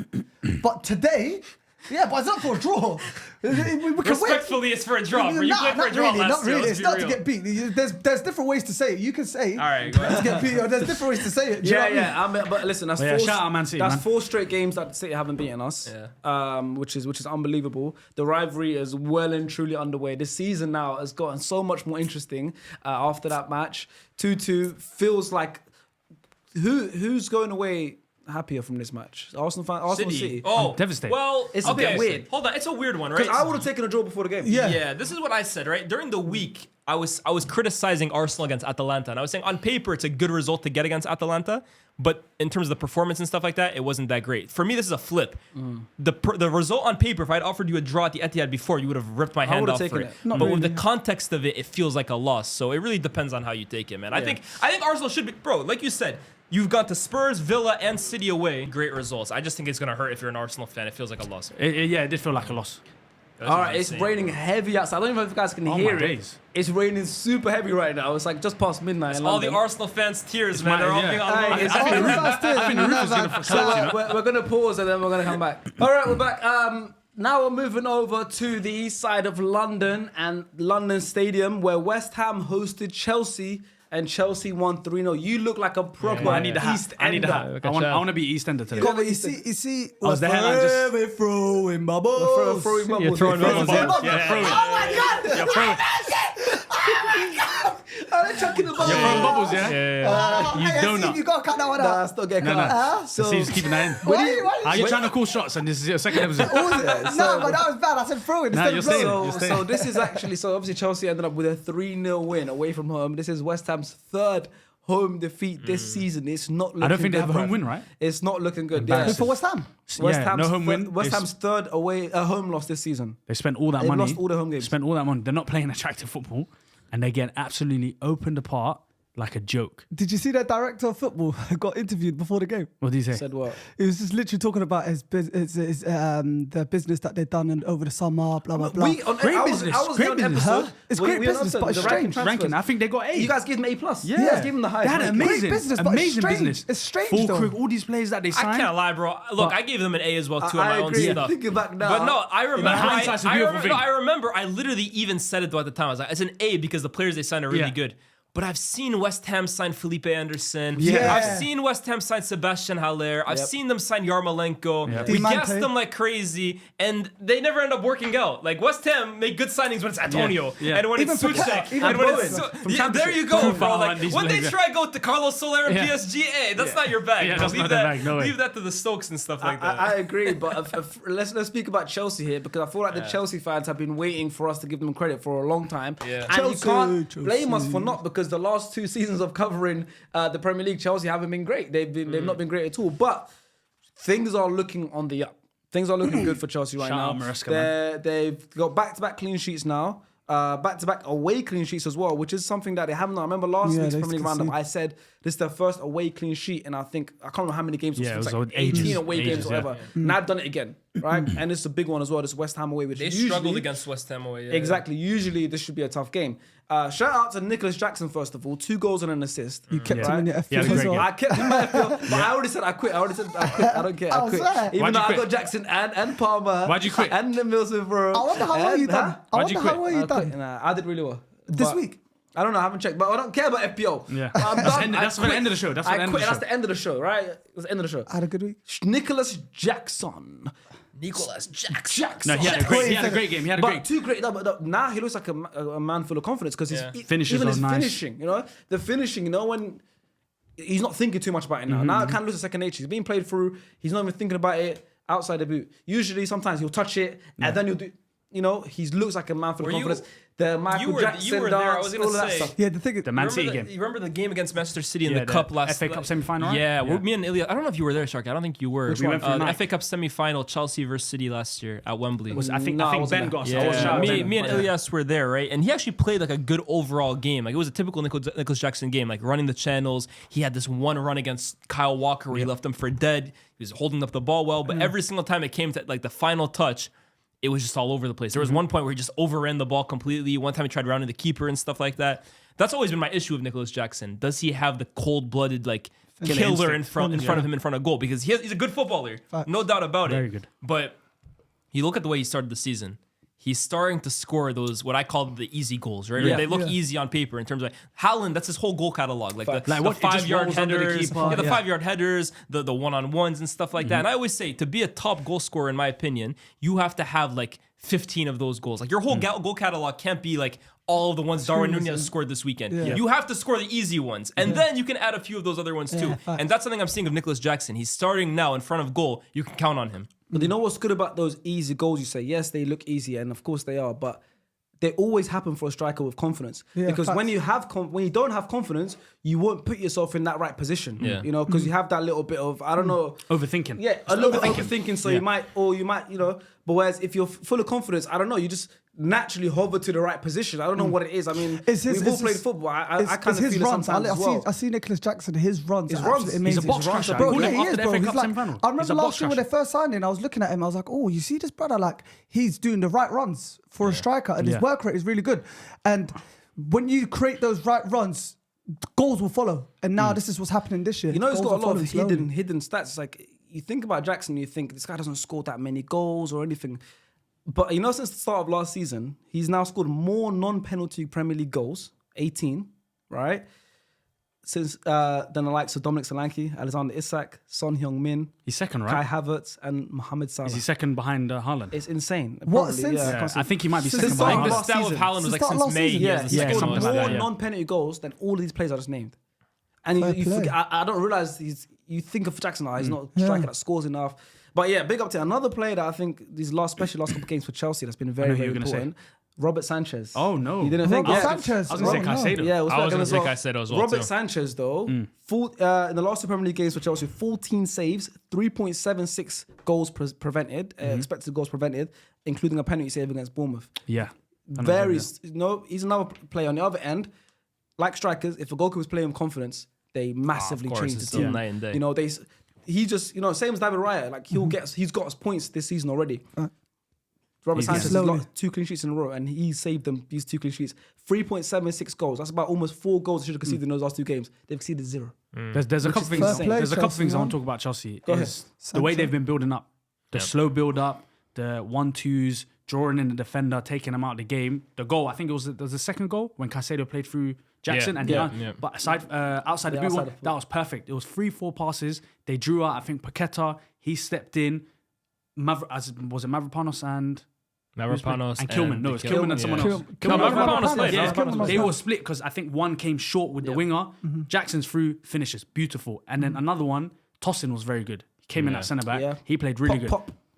But today, yeah, but it's not for a draw. We can Respectfully, it's for a draw. You played for a draw last year. It's not to get beat. There's different ways to say it. You can say, All right, go ahead. to get beat, or there's different ways to say it. Do you know what I mean? But listen, that's Shout out Man City, man. 4 straight games that City haven't beaten us. Yeah. Which is unbelievable. The rivalry is well and truly underway. This season now has gotten so much more interesting after that match. 2-2 feels like who's going away happier from this match? Arsenal City. Oh, I'm devastated. Well, It's a bit weird. Hold on, it's a weird one, right? Because I would have taken a draw before the game. Yeah, this is what I said, right? During the week, I was criticizing Arsenal against Atalanta, and I was saying on paper it's a good result to get against Atalanta, but in terms of the performance and stuff like that, it wasn't that great. For me, this is a flip. The result on paper, if I'd offered you a draw at the Etihad before, you would have ripped my hand would've off for taken it. it. Not But really. with the context of it, it feels like a loss. So it really depends on how you take it, man. I think Arsenal should be, bro. Like you said. You've got the Spurs, Villa, and City away. Great results. I just think it's going to hurt if you're an Arsenal fan. It feels like a loss. It did feel like a loss. All right, it's raining heavy outside. I don't even know if you guys can Oh hear my it. days. It's raining super heavy right now. It's like just past midnight in All the London. Arsenal fans' tears, man. They're all yeah. being Hey, unloaded. it's- I think the Oh, roof is going to So we're going to pause and then we're going to come back. All right, we're back. Now we're moving over to the east side of London and London Stadium where West Ham hosted Chelsea and Chelsea won 3-0. You look like a proper I need a hat. East I need a hat. Ender. I want to be East Ender today. But you see, was the headline just- forever throwing bubbles. Throwing bubbles. You're throwing bubbles, bubbles. yeah. Throw it. Oh my God! You're throwing- Are they chucking the bubbles? You're throwing bubbles, yeah? You Hey, donut. Steve, you gotta cut that one Nah, out. still get No, cut. no. So, Steve's keeping that in. Why? Are you trying to call shots and this is your second episode? No, but that was bad. I said throw it Nah, instead you're of staying. blowing. You're staying. So this is actually, so obviously Chelsea ended up with a 3-0 win away from home. This is West Ham's third home defeat this season. It's not looking good. I don't think they have a home bruv. win, right? It's not looking good. Embarrassing. For West Ham. West Yeah, Ham's no home win. West Ham's third away home loss this season. They spent all that They've money. lost all the home games. Spent all that money. They're not playing attractive football, and they get absolutely opened apart like a joke. Did you see that director of football got interviewed before the game? What do you say? Said what? He was just literally talking about the business that they've done and over the summer, blah blah blah. Great business. I was Great on business. episode. It's We- great we business, announced but the it's strange. Ranking. I think they got A. You guys gave them A+. Yeah. You guys gave them the highest. They had ranking. amazing, business, but it's amazing strange. business. It's strange, Full though. crew, all these players that they I signed. can't lie, bro. Look, I gave them an A as well too on I my own agree. stuff. Thinking back now. But no, I remember. hindsight's a I beautiful remember, thing. I remember. I literally even said it though at the time. I was like, it's an A because the players they signed are really Yeah. good. But I've seen West Ham sign Felipe Anderson. Yeah. I've seen West Ham sign Sebastian Haller. I've Yep. seen them sign Yarmolenko. Yep. We Diamante. guessed them like crazy, and they never end up working out. Like West Ham make good signings when it's Antonio, Yeah. and when Even it's Paqueta, Suchek, even and when Bowen it's from yeah, there you go, Championship. bro. From Like these when they players, try to go to Carlos Soler and Yeah. PSG, that's not your bag. Yeah, bro. that's leave not that, their bag, no way. leave that to the Stokes and stuff like that. I agree, but let's speak about Chelsea here because I feel like the Chelsea fans have been waiting for us to give them credit for a long time. Yeah. And you Chelsea, can't blame us Chelsea. for not because the last 2 seasons of covering the Premier League, Chelsea haven't been great. They've not been great at all. But things are looking on the up. Things are looking good for Chelsea right Shout now. out Maresca, They've got back-to-back clean sheets now. Back-to-back away clean sheets as well, which is something that they haven't done. I remember last week's they Premier League roundup, concede. I said this is their first away clean sheet, and I can't remember how many games. Yeah, it was it was like 18 ages, away games or yeah. whatever. Now I've done it again, right? And it's a big one as well. This West Ham away, which They usually, struggled against West Ham away. Yeah. Exactly. Usually this should be a tough game. Shout out to Nicholas Jackson first of all, 2 goals and an assist. You kept Yeah. him in your Yeah, FPL great as game. well. I kept him in my FPL, but I already said I quit. I don't care. I Oh, quit. sorry. Even Why'd though you I quit? got Jackson and Palmer. Why'd you quit? And Milson for. I wonder how well you done. I Why'd you wonder how quit? well you I quit. done. Nah, I did really well. This But week? I don't know. I haven't checked, but I don't care about FPL. Yeah. But I'm That's done. the end- I that's for the quit. end of the show. That's for I the end of quit. the That's show. the end of the show, right? It was the end of the show. I had a good week. Nicholas Jackson. Nicholas Jackson. No, he had a great game. He had a great. Two great. But now he looks like a man full of confidence because Finishes even his are nice. finishing. The finishing. When he's not thinking too much about it now. Now it kind of looks a second nature. He's being played through. He's not even thinking about it outside the boot. Usually, sometimes he'll touch it and then he'll do. He looks like a man full of confidence. The Michael Jackson were dance, there. I was gonna all of that say. stuff. Yeah, the thing is, The Man City game. You remember the game against Manchester City in the cup last FA Cup semi-final, right? Yeah, me and Ilya. I don't know if you were there, Sharky. I don't think you were. We went for the night. FA Cup semi-final, Chelsea versus City last year at Wembley. I think I wasn't Ben there. got us. Yeah, me and Ilyas were there, right? And he actually played like a good overall game. Like it was a typical Nicholas Jackson game, like running the channels. He had this one run against Kyle Walker where he left him for dead. He was holding up the ball well, but every single time it came to like the final touch, it was just all over the place. There was one point where he just overran the ball completely. One time he tried rounding the keeper and stuff like that. That's always been my issue with Nicholas Jackson. Does he have the cold-blooded like killer in front of him in front of goal? Because he's a good footballer, no doubt about it. Very good. But you look at the way he started the season. He's starting to score those what I call the easy goals, right? Yeah. They look easy on paper in terms of Haaland. That's his whole goal catalog, like the what, it just 5-yard rolls under the headers, keeper. the 5-yard headers, the one-on-ones and stuff like that. And I always say to be a top goal scorer, in my opinion, you have to have like 15 of those goals. Like your whole goal catalog can't be like all of the ones Darwin Nunez scored this weekend. Yeah. You have to score the easy ones, and then you can add a few of those other ones too. facts. And that's something I'm seeing of Nicholas Jackson. He's starting now in front of goal. You can count on him. But you know what's good about those easy goals? You say, yes, they look easy, and of course they are, but they always happen for a striker with confidence. Yeah, because facts. when you don't have confidence, you won't put yourself in that right position. Yeah. Because you have that little bit of, I don't know. Overthinking. Yeah, a little bit overthinking. So you might, but whereas if you're full of confidence, I don't know, you just naturally hover to the right position. I don't know what it is. I mean, we've all played football. I kind of feel it runs. sometimes as well. I see Nicholas Jackson. His runs. His are runs. absolutely He's a amazing. box crusher. Bro, Call yeah, him he after is, the bro. FA He's Cup like, semi-final. I He's remember a last box year when they crusher. first signed him, I was looking at him. I was like, oh, you see this brother? Like he's doing the right runs for a striker, and his work rate is really good. And when you create those right runs, goals will follow. And now this is what's happening this year. He's got a lot of slowly. hidden stats. It's like you think about Jackson, you think this guy doesn't score that many goals or anything. But since the start of last season, he's now scored more non-penalty Premier League goals, 18, right? Since than the likes of Dominic Solanke, Alexander Isak, Son Heung-min, He's second, Kai right? Havertz, and Mohamed Salah. Is he second behind Haaland? It's insane. What, Probably, since- Yeah, I think he might be Since second the I start think behind. the last stat with season. Haaland was like Since since last May. season. He Yeah, has the he's second scored most. more yeah. non-penalty goals than all of these players I just named. And Fair play. I don't realize you think of Jackson now, he's not a striker that scores enough. But yeah, big up to another player that I think these last couple of games for Chelsea that's been very, who very you were gonna say. important. Robert Sanchez. Oh, no. You didn't think? Robert Yeah. Sanchez. I was going to say Caicedo. Yeah, it was I was going gonna say Caicedo as well, Robert too. Sanchez, though, in the last two Premier League games for Chelsea, 14 saves, 3.76 goals prevented, expected goals prevented, including a penalty save against Bournemouth. Yeah. He's another player on the other end. Like strikers, if a goalkeeper is playing with confidence, they massively course, change it's the still team. night and day. He just, same as David Raya, like he's got his points this season already. Robert He's Sanchez has slowly. got 2 clean sheets in a row, and he saved them, these 2 clean sheets. 3.76 goals. That's about almost 4 goals they should have conceded in those last 2 games. They've conceded 0. There's a couple is things. insane. There's a couple Chelsea, things I man. want to talk about Chelsea. Go ahead. Is the way they've been building up, the slow build up, the 1-2s, drawing in the defender, taking them out of the game. The goal, I think it was the second goal when Caicedo played through Jackson, Yeah, and yeah. but outside the boot one, that was perfect. It was 3-4 passes. They drew out. I think Paqueta, he stepped in. Was it Mavropanos and Mavropanos and Kilman? No, it's Kilman and someone else. No, Mavropanos played. Yeah, Mavropanos they played. were split because I think one came short with the winger. Jackson's through, finishes, beautiful. And then another one, Tosin was very good. He came in at centre back. Yeah. He played really good.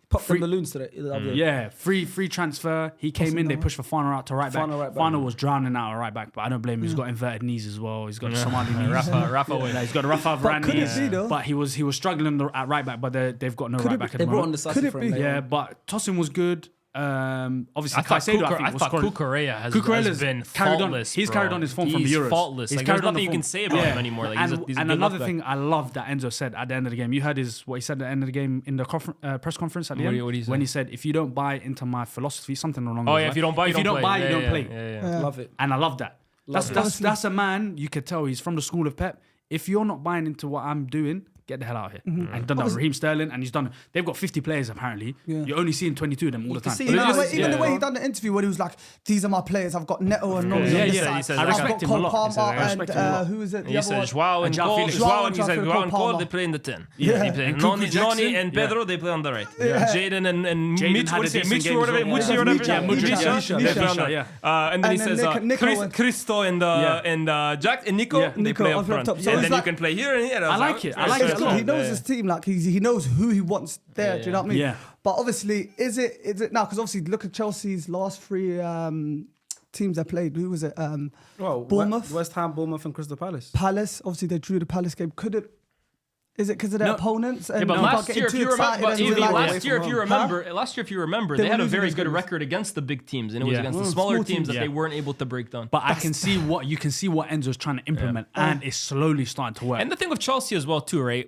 Pop the balloons today. Yeah, free transfer. He came in. They pushed for Fana out to right back. Fana was drowning out at right back, but I don't blame him. He's got inverted knees as well. He's got Somali knees. Rafa Yeah, he's got a Rafa Varane could it knees. be, though? But he was struggling at right back, but they've got no right back at They the brought on moment. the Could it for be? him. Yeah, but Tosin was good. Obviously, I thought Caicedo, I Cucurella's think, was Cucurella's has Cucurella's been carried on. faultless. He's bro. carried on his form from the He's Euros. faultless. He's Like, carried there's on the nothing you form. can say about him anymore. Like, he's a good another left back. thing I love that Enzo said at the end of the game. You heard what he said at the end of the game in the press conference at the end What did he say? when he said, "If you don't buy into my philosophy, something along Oh those yeah, lines. if you don't buy, you don't play. you don't Yeah, play." yeah, yeah. Love it. And I love that. That's a man you could tell he's from the school of Pep. If you're not buying into what I'm doing, get the hell out of here. And he's done that with Raheem Sterling, and he's done. They've got 50 players apparently. Yeah. You're only seeing 22 of them all the time. Even the way he done the interview where he was like, "These are my players. I've got Neto and Nolly on this He side. says, I I've respect got him a Cole lot. Palmer and who is it? The He other said one? Joao and Joao Cole. Felix. Joao and he Joao said Felix, Joao and Cole Cole, Palmer. they play in the 10. Yeah. He play. And Cuckoo Noni Jackson. and Pedro, they play on the right. Yeah. Jaden and Jaden Mitch, had what a is it? decent Mitch game or as whatever. well. Mucci or whatever. Yeah, Mucci, they play on the yeah. and then he And says then Nico and- Christo and Jack and Nico, Yeah. they Nico play up up front. top. So And it's then you like- can play here and here. I like it. I like it a lot. He knows his team. Like he knows who he wants there. Do you know what I mean? Yeah. But obviously, is it now? Because obviously, look at Chelsea's last 3 teams they played. Who was it? Bournemouth, West Ham, Bournemouth, and Crystal Palace. Palace. Obviously, they drew the Palace game. Could it? Is it because of their opponents? And But not last getting year, if too you remember, excited and Evie, like- last year, if you remember, They they were had a losing very those good games. record against the big teams, and it was Yeah. against the smaller small teams teams. that they Yeah. weren't able to break down. But I can see what Enzo's trying to implement, and it's slowly starting to work. And the thing with Chelsea as well, too, right?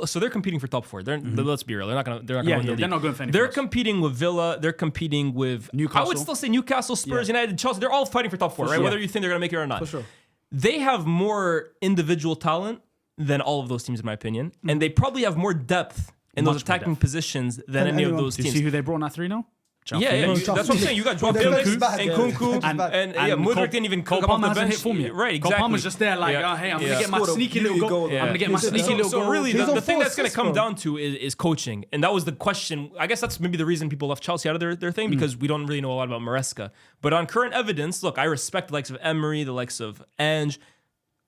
So they're competing for top 4. Let's be real, they're not gonna win the league. They're not going for anything They're else. competing with Villa. They're competing with Newcastle. I would still say Newcastle, Spurs, United, Chelsea. They're all fighting for top 4, right? sure. Whether you think they're gonna make it or not. For sure. They have more individual talent than all of those teams, in my opinion, and they probably have more depth in those Much more attacking depth. positions than any of anyone. those Do you teams. see who they brought on that 3 now? Yeah, that's what I'm saying. You got Joao Well, Felix Felix back, and yeah. Kunku, And- and Cole- Mudryk didn't even Cole come off Palmer the hasn't bench. hit form yet. Right, Cole exactly. Palmer's just there like, Yeah. hey, I'm Yeah. gonna get my Scored a sneaky little beauty goal. goal. I'm gonna get my Yeah. sneaky little So goal. really, He's the on thing 4 that's going to assists, come bro. down to is coaching, and that was the question. I guess that's maybe the reason people left Chelsea out of their thing because we don't really know a lot about Maresca. But on current evidence, look, I respect the likes of Emery, the likes of Ange.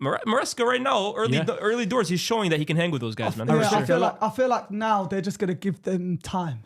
Maresca right now, early doors, he's showing that he can hang with those guys, man. Yeah, I feel like now they're just gonna give them time.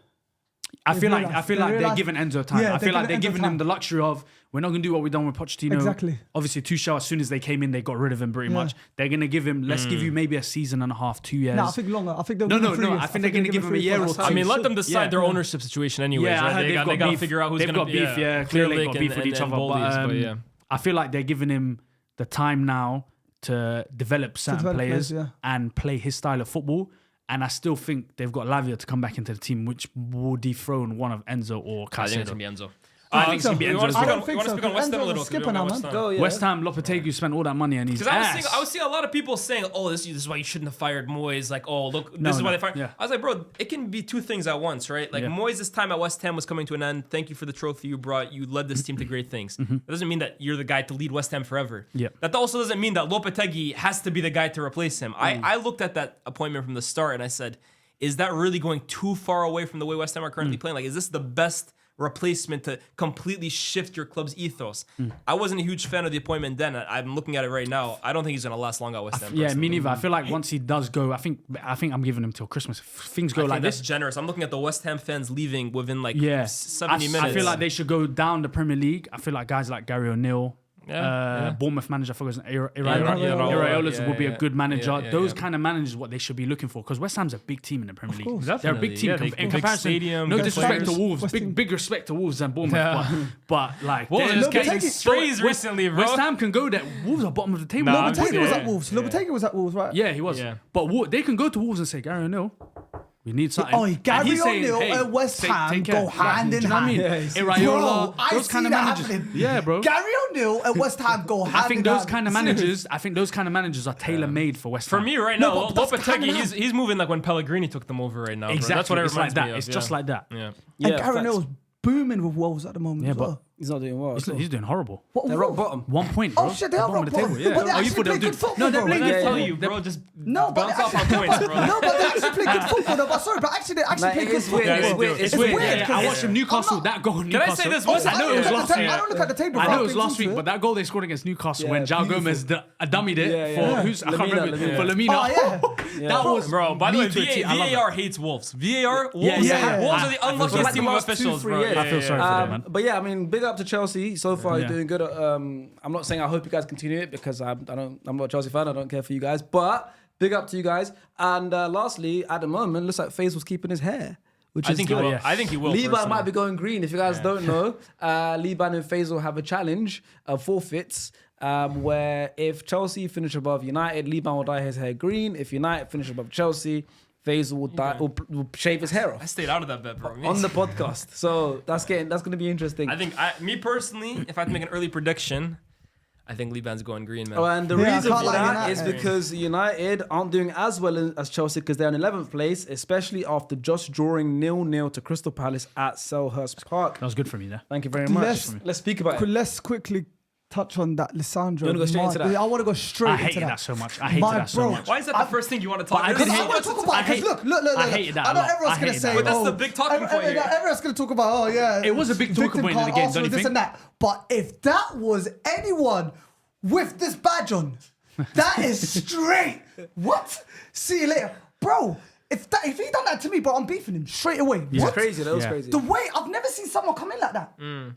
I feel like They they're realise- giving Enzo time. Yeah, I feel like they're Enzo giving time. him the luxury of we're not gonna do what we've done with Pochettino. Exactly. Obviously, Tuchel, as soon as they came in, they got rid of him pretty much. They're gonna give him. Let's give you maybe a season and a half, 2 years. No, I think longer. I think they'll No, give no, him 3 no, years. I think they're gonna give him a year or two. I mean, let them decide Yeah. their ownership situation anyways. Yeah, I right? heard They got to beef. figure out who's They've going to got be. beef. Yeah, Clear clearly Lake got beef with each other. Boldies, yeah. I feel like they're giving him the time now to develop certain develop players players, and play his style of football. And I still think they've got Lavia to come back into the team, which will dethrone one of Enzo or I think it's Caicedo. going to be Enzo. I think it's gonna be You Enzo want as to well. speak on West Ham a little? Skipper now, man. Go, yeah. West Ham, Lopetegui spent all that money and he's Because ass. I was seeing a lot of people saying, "Oh, this is why you shouldn't have fired Moyes." Like, "Oh, look, No, this is why no, they fired." yeah. I was like, "Bro, it can be two things at once, right? Like, Yeah. Moyes' time at West Ham was coming to an end. Thank you for the trophy you brought. You led this team to great things. That doesn't mean that you're the guy to lead West Ham forever. Yeah. That also doesn't mean that Lopetegui has to be the guy to replace him. I looked at that appointment from the start and I said, "Is that really going too far away from the way West Ham are currently playing? Like, is this the best replacement to completely shift your club's ethos?" I wasn't a huge fan of the appointment then. I'm looking at it right now. I don't think he's going to last long at West Ham. Yeah, me personally. neither. I feel like once he does go, I think I'm giving him till Christmas. If things go I like think that's this, generous. I'm looking at the West Ham fans leaving within like yeah, 70 I minutes. feel like they should go down the Premier League. I feel like guys like Gary O'Neill, Bournemouth manager, I forgot his name, Iraola will be a good manager. Those kind of managers, what they should be looking for, because West Ham's a big team in the Premier League. They're a big team Definitely. in Big comparison. stadium, No good disrespect to players. Wolves, big respect to Wolves and Bournemouth, Yeah. but like Wolves they're just just getting strays recently, bro. West Ham can go there. Wolves are bottom of the table. Nah, Lopetegui was yeah. at Wolves. Lopetegui was at Wolves, right? Yeah, he was. Yeah. But they can go to Wolves and say, Gary O'Neill, we need something. Oh, And Gary he's saying, O'Neill hey, at West Ham take care. go hand in Do you know what I hand. mean? Yeah, Iraola, Bro, I those see kind of that managers. happening. Yeah, bro. Gary O'Neill at West Ham go hand I think in those hand. kind of managers. I think those kind of managers are tailor made for West For Ham. me right No, now, but that's kinda Lopetegui, he's moving like when Pellegrini took them over right now. Bro. Exactly. That's what it It's reminds like that. me of. It's just like that. Yeah. And Gary O'Neill's booming with Wolves at the moment. Yeah, as but well. He's not doing well. He's doing horrible. They're rock bottom. 1 point, bro. Oh shit, they are Bottom rock of the table. bottom. Yeah. But they Oh, you actually thought play they good were football. No, they're bro. playing I good tell football. you, bro, just No, but bounce off our points, bro. No, but they actually play good football. though. But sorry, but actually they actually Like, play it good is weird, football. it's weird, It's weird. weird, Yeah, I because- watched him Newcastle. I'm That goal in Can I Newcastle. say this? Oh, What's I don't look at the last table. week. I don't look at the table. I bro. know it was last Into week, it. but that goal they scored against Newcastle Yeah, when João beautiful. Gomez dummied it Yeah, for yeah. who's I can't Lamina, remember Lamina. for Lamina. Oh, yeah. That was Bro, by the way, me to a T. I love VAR it. hates Wolves. VAR, Wolves, yeah. Wolves are the I feel unluckiest sorry. team of Last 2, officials, 3 bro. years. I feel sorry for them, man. But yeah, I mean, big up to Chelsea. So far, Yeah. you're doing good. I'm not saying I hope you guys continue it because I'm not a Chelsea fan. I don't care for you guys. But big up to you guys. And lastly, at the moment, looks like Faisal's keeping his hair, which I is think he good. will. yeah. I think he will. Liban personally. might be going green. If you guys don't know, Liban and Faisal have a challenge of forfeits. Where if Chelsea finish above United, Liban will dye his hair green. If United finish above Chelsea, Faisal will shave his hair I off stayed out of that bet, bro. on the podcast. So that's going to be interesting. I think me personally, if I had to make an early prediction, I think Liban's going green, man. Oh, and the Yeah, I reason can't for lie, that is United. because United aren't doing as well as Chelsea because they're in 11th place, especially after just drawing 0-0 to Crystal Palace at Selhurst Park. That was good for me there. Thank you very much. Let's speak about it. Let's quickly touch on that, Lissandro. You wanna go straight into that? I want to go straight I into hated that. that so much. I hated My that so bro. much. Why is that the first thing you want to talk I about? did I hate- want to talk about it because look. I hated that I a know lot. everyone's I going to hated say, that. But that's the big talking point here. Everyone's going to talk about, oh yeah. It was a big talking victim point in the card, game, Arsenal, don't you this think? and that. But if that was anyone with this badge on, that is straight. What? See you later. Bro, if he done that to me, bro, I'm beefing him straight away. Yeah. What? Crazy, that was Yeah. crazy. The way I've never seen someone come in like that.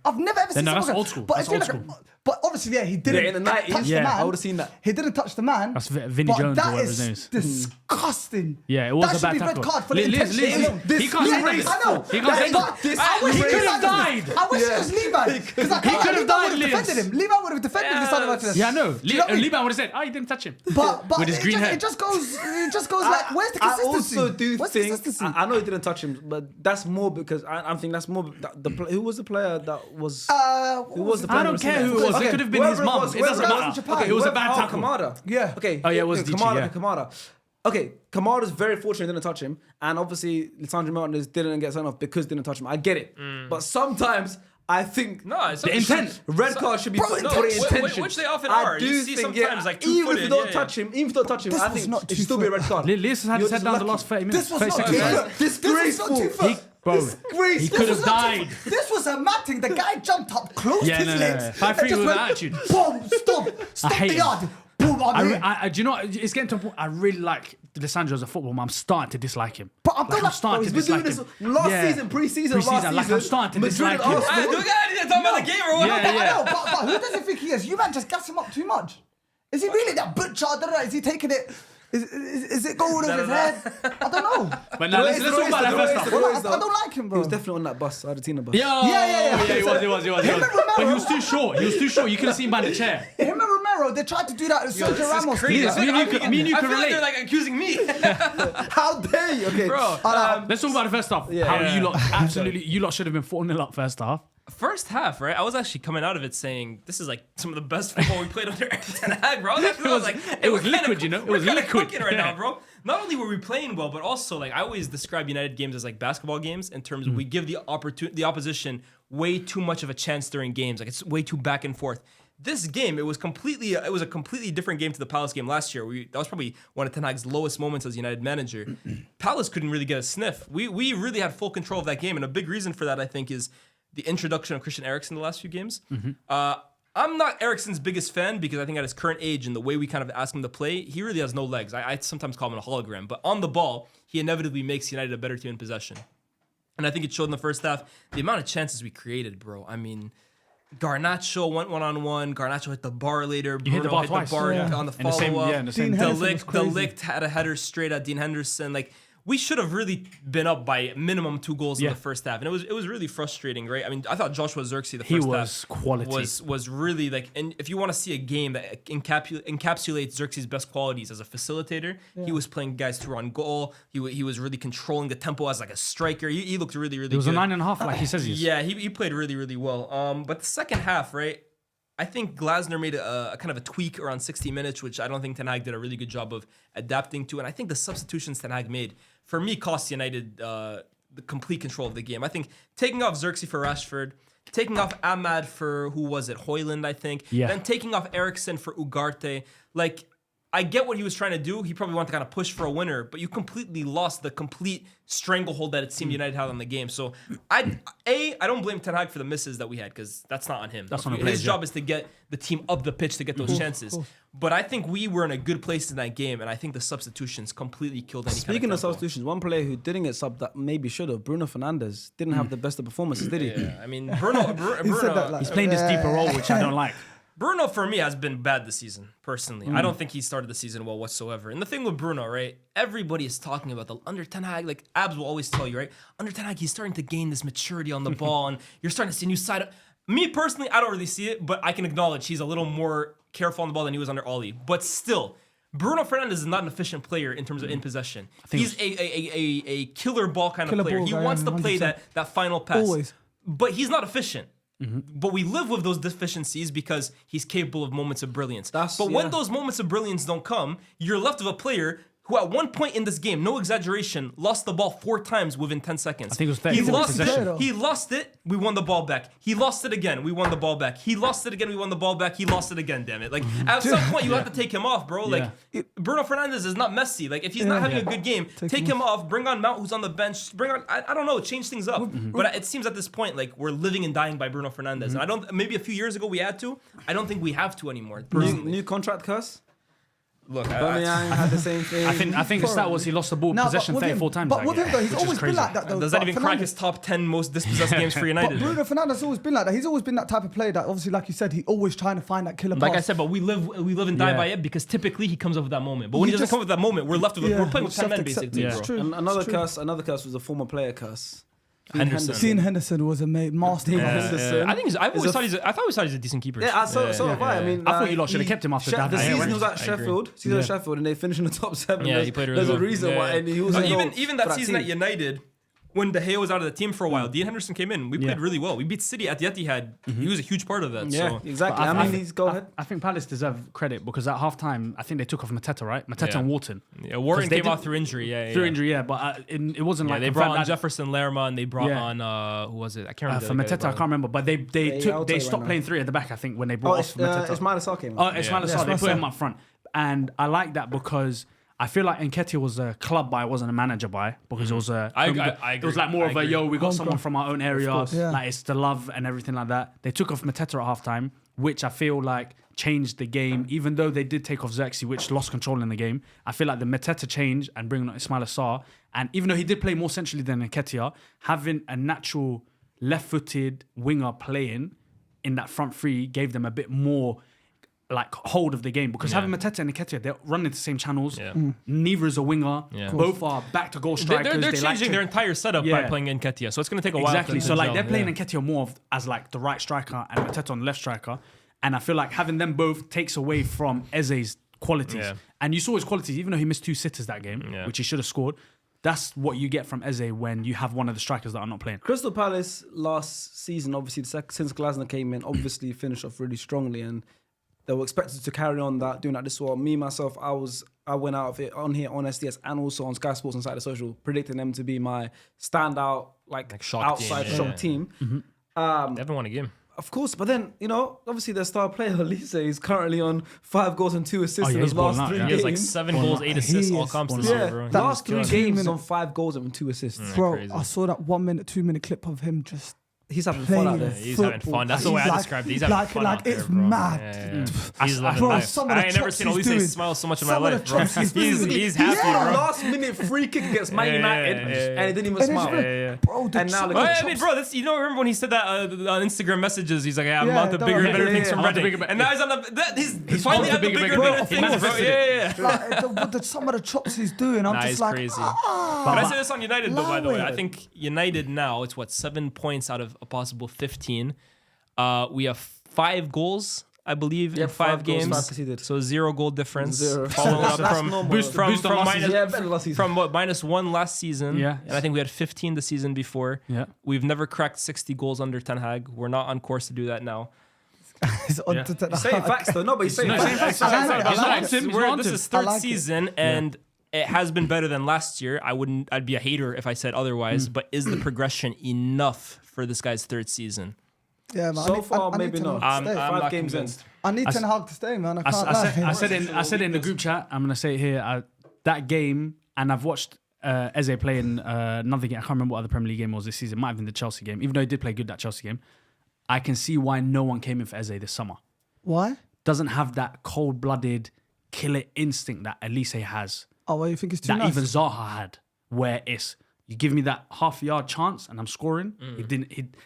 I've never ever seen No, someone. that's come- old school. But That's I feel old like, school. but obviously, yeah, he didn't Yeah, in the 90s, touch the yeah, man. I would've seen that. He didn't touch the man. That's Vinnie but Jones or that whatever is his name is. disgusting. Yeah, it was that a should bad be tackle. red card for the Liz, intention Liz, alone. he can't say Yeah, that. I know. He can't say But that. I wish He was could have Liban. died. I wish it was Liban. Because I He could have died, would have Liz. defended him. Liban would have defended Yes. Lisandro Martinez. Yeah, I know. Do you know what I mean? Liban would have said, he didn't touch him. But With his green hair. it just goes like, where's the consistency? I also do Where's the think consistency? I know he didn't touch him, but that's more because I'm thinking that's more who was the player that was who was the player I don't that care received who it that? was. It Okay, could have been his whoever mum. was, It doesn't whoever matter. Japan, Okay, it was a bad whoever- tackle. Kamada. Yeah. Okay. Oh, yeah, it was Dichi, Kamada. yeah. Kamada. Okay, Kamada's very fortunate he didn't touch him, and obviously Lisandro Martinez didn't get sent off because he didn't touch him. I get it, but sometimes I think No, it's The intent. red card should be Bro, put no, for which- intention. which they often I are. do You see think, sometimes, like, even if two-footed, you don't yeah, touch him, even if you don't touch him, This I was think not it should still be a red card. Liz has had You're to sit down the lucky. last 30 minutes. This was 30 not seconds. too fair. This was not too fair. Bro, Disgraceful. he could This have was not too died. fair. This was a mad thing. The guy jumped up, closed Yeah, his no, no, legs. no. 5-3 and just with went, attitude. Boom, stop hate the him. yard. Boom, I'm here. Do you know what? It's getting to a point. I really like Lissandro as a footballer. I'm starting to dislike him. But I'm I'm starting to He's been doing dislike this him. last Yeah. season, pre-season, last season. Like I'm starting to Madrid dislike and him. Arsenal. Do we gotta talk about the game or what? Yeah, I know, but who does he think he is? You man just gas him up too much. Is he really that butcher? I don't know. Is he taking it? Is it going over his head? I don't know. But now let's talk about that first half. Well, I don't like him, He bro. was definitely on that bus, Argentina bus. Yeah, he was. Him and Romero. But he was too short. You could have seen him by the chair. Him and Romero, they tried to do that. Yo, Sergio this is Ramos. crazy. Yes, It's like me and you arguing- can I feel like relate. they're like accusing me. How dare you? Okay, Bro, Let's talk about the first half. How you lot you lot should have been 4-0 up first half. first half, right? I was actually coming out of it saying this is like some of the best football we played under Eric Ten Hag, bro. I was like, it was we're kinda- liquid, you know? It we're was kinda liquid. cooking right Yeah. now, bro. Not only were we playing well, but also like I always describe United games as like basketball games in terms of we give the opposition way too much of a chance during games. Like it's way too back and forth. This game, it was a completely different game to the Palace game last year. That was probably one of Ten Hag's lowest moments as United manager. Palace couldn't really get a sniff. We really had full control of that game, and a big reason for that I think is the introduction of Christian Eriksen the last few games. I'm not Eriksen's biggest fan because I think at his current age and the way we kind of ask him to play, he really has no legs. I sometimes call him a hologram, but on the ball, he inevitably makes United a better team in possession. And I think it showed in the first half, the amount of chances we created, bro. I mean, Garnacho went one-on-one. Garnacho hit the bar later. hit the bar hit twice. the bar Yeah. on the In the same- follow-up. yeah, in the same- Dean Henderson was crazy. De Ligt had a header straight at Dean Henderson. Like, we should have really been up by minimum 2 goals in Yeah. the first half. And it was really frustrating, right? I mean, I thought Joshua Zirkzee the He first was half quality. was really like, and if you want to see a game that encapsulates Zirkzee's best qualities as a facilitator, he was playing guys to run goal. He was really controlling the tempo as like a striker. He looked really, really It was good. a 9.5, like he says he is. Yeah, he played really, really well. But the second half, right? I think Glasner made a kind of a tweak around 60 minutes, which I don't think Ten Hag did a really good job of adapting to. And I think the substitutions Ten Hag made, for me, cost United the complete control of the game. I think taking off Zirkzee for Rashford, taking off Ahmad for, who was it, Højlund, I think. Yeah. Then taking off Eriksen for Ugarte. Like, I get what he was trying to do. He probably wanted to kind of push for a winner, but you completely lost the complete stranglehold that it seemed United had on the game. So, I don't blame Ten Hag for the misses that we had because that's not on him. That's on the His players, job is to get the team up the pitch to get those chances. But I think we were in a good place in that game, and I think the substitutions completely killed any Speaking kind of tempo. substitutions, one player who didn't get subbed that maybe should have, Bruno Fernandes, didn't have the best of performances, did he? Yeah, I mean, Bruno, He said that like, He's playing this deeper role, which I don't like. Bruno for me has been bad this season, personally. I don't think he started the season well whatsoever. And the thing with Bruno, right? Everybody is talking about the under Ten Hag, like Abs will always tell you, right? Under Ten Hag, he's starting to gain this maturity on the ball, and you're starting to see a new side of. Me personally, I don't really see it, but I can acknowledge he's a little more careful on the ball than he was under Oli. But still, Bruno Fernandes is not an efficient player in terms of in possession. He's a killer ball kind of Killer player. ball He guy, wants to play 100%. that final pass. Always. But he's not efficient. But we live with those deficiencies because he's capable of moments of brilliance. When those moments of brilliance don't come, you're left with a player who at one point in this game, no exaggeration, lost the ball 4 times within 10 seconds. I think it was 30 possession. He lost it, we won the ball back. He lost it again, we won the ball back. He lost it again, we won the ball back. He lost it again, damn it. Like, at some point, you have to take him off, bro. Like, Bruno Fernandes is not Messi. Like, if he's not having a good game, take him off, bring on Mount, who's on the bench, I don't know, change things up. But it seems at this point, like, we're living and dying by Bruno Fernandes. And maybe a few years ago we had to. I don't think we have to anymore. New contract curse? Look, Aubameyang had the same thing. I think the stat was he lost the ball possession 34 times. But with him though, he's always been like that though. Does that even crack his top 10 most dispossessed games for United? But Bruno Fernandes has always been like that. He's always been that type of player that obviously, like you said, he always trying to find that killer pass. Like I said, but we live and die by it because typically he comes up with that moment. But when he doesn't come up with that moment, we're left with we're playing with 10 men basically. It's true. Another curse was a former player curse. Sean Henderson was a master. I thought he was a decent keeper. Yeah, so have I. I mean, I thought you lot should have kept him after that. The season he was at Sheffield, and they finished in the top 7. Yeah, he played really well. There's a reason why, and he was even that season at United. When De Gea was out of the team for a while, Dean Henderson came in. We played really well. We beat City at the Etihad. He was a huge part of that. Yeah, so. exactly. Go ahead. I think Palace deserve credit because at half time, I think they took off Mateta, right? Mateta and Wharton. Yeah, Wharton came off through injury. Through injury, but it wasn't like they brought on Jefferson Lerma and they brought on who was it? I can't remember. For Mateta, I can't remember, but they stopped playing 3 at the back. I think when they brought off Mateta. Ismaila Sarr came on. Ismaila Sarr, they put him up front, and I like that because I feel like Nketiah was a club buy, wasn't a manager buy, because it was it was like more of a we got someone from our own area, like it's the love and everything like that. They took off Mateta at halftime, which I feel like changed the game. Even though they did take off Xerxes, which lost control in the game, I feel like the Mateta change and bringing on Ismaila Sarr, and even though he did play more centrally than Nketiah, having a natural left-footed winger playing in that front three gave them a bit more like hold of the game, because having Mateta and Nketiah, they're running the same channels. Neither is a winger. Both are back to goal strikers. They're changing their entire setup by playing Nketiah, so it's going to take a while. Exactly. So like they're playing Nketiah more as like the right striker and Mateta on the left striker, and I feel like having them both takes away from Eze's qualities. And you saw his qualities, even though he missed 2 sitters that game, which he should have scored. That's what you get from Eze when you have one of the strikers that are not playing. Crystal Palace last season, obviously since Glasner came in, obviously finished off really strongly, and they were expected to carry on doing that this well. Me, myself, I went out of it on here on SDS and also on Sky Sports Insider Social, predicting them to be my standout, like outside shock team. They haven't won a game. Of course, but then, obviously their star player, Elise, is currently on 5 goals and 2 assists in his last 3 games. He has like 7 goals, 8 assists, all comps this year, bro. The last 3 games he's on 5 goals and 2 assists. Bro, I saw that 1 minute, 2 minute clip of him just... He's having fun out there. He's having fun. That's the way I described it. He's having fun out there, bro. Mad. He's loving life. I ain't never seen Elise smile so much in my life, bro. He's happy, bro. Last minute free kick against Man United, and he didn't even smile. Bro, and now bro, you don't remember when he said that on Instagram messages? He's like, I'm on the bigger and better things from Reading. And now he's on he's finally on the bigger and better things, bro. Yeah. Some of the chops he's doing, I'm just like, crazy. But I say this on United, though, by the way. I think United now, it's 7 points out of a possible 15. We have 5 goals, I believe, in 5 games. So 0 goal difference. Following up from -1 last season. Yeah. And I think we had 15 the season before. Yeah. We've never cracked 60 goals under Ten Hag. We're not on course to do that now. He's saying facts though. No, but he's saying facts. This is 3rd season, and it has been better than last year. I'd be a hater if I said otherwise. But is the progression enough for this guy's 3rd season? Yeah, man. So far, maybe not. I'm 5 games in. I need Ten Hag to stay, man. I can't lie. I said in the group chat, I'm going to say it here, that game, and I've watched Eze play in another game. I can't remember what other Premier League game was this season. It might have been the Chelsea game. Even though he did play good that Chelsea game, I can see why no one came in for Eze this summer. Why? Doesn't have that cold-blooded killer instinct that Elise has. Oh, well, you think it's too that nice? Even Zaha had, where it's you give me that half-yard chance and I'm scoring.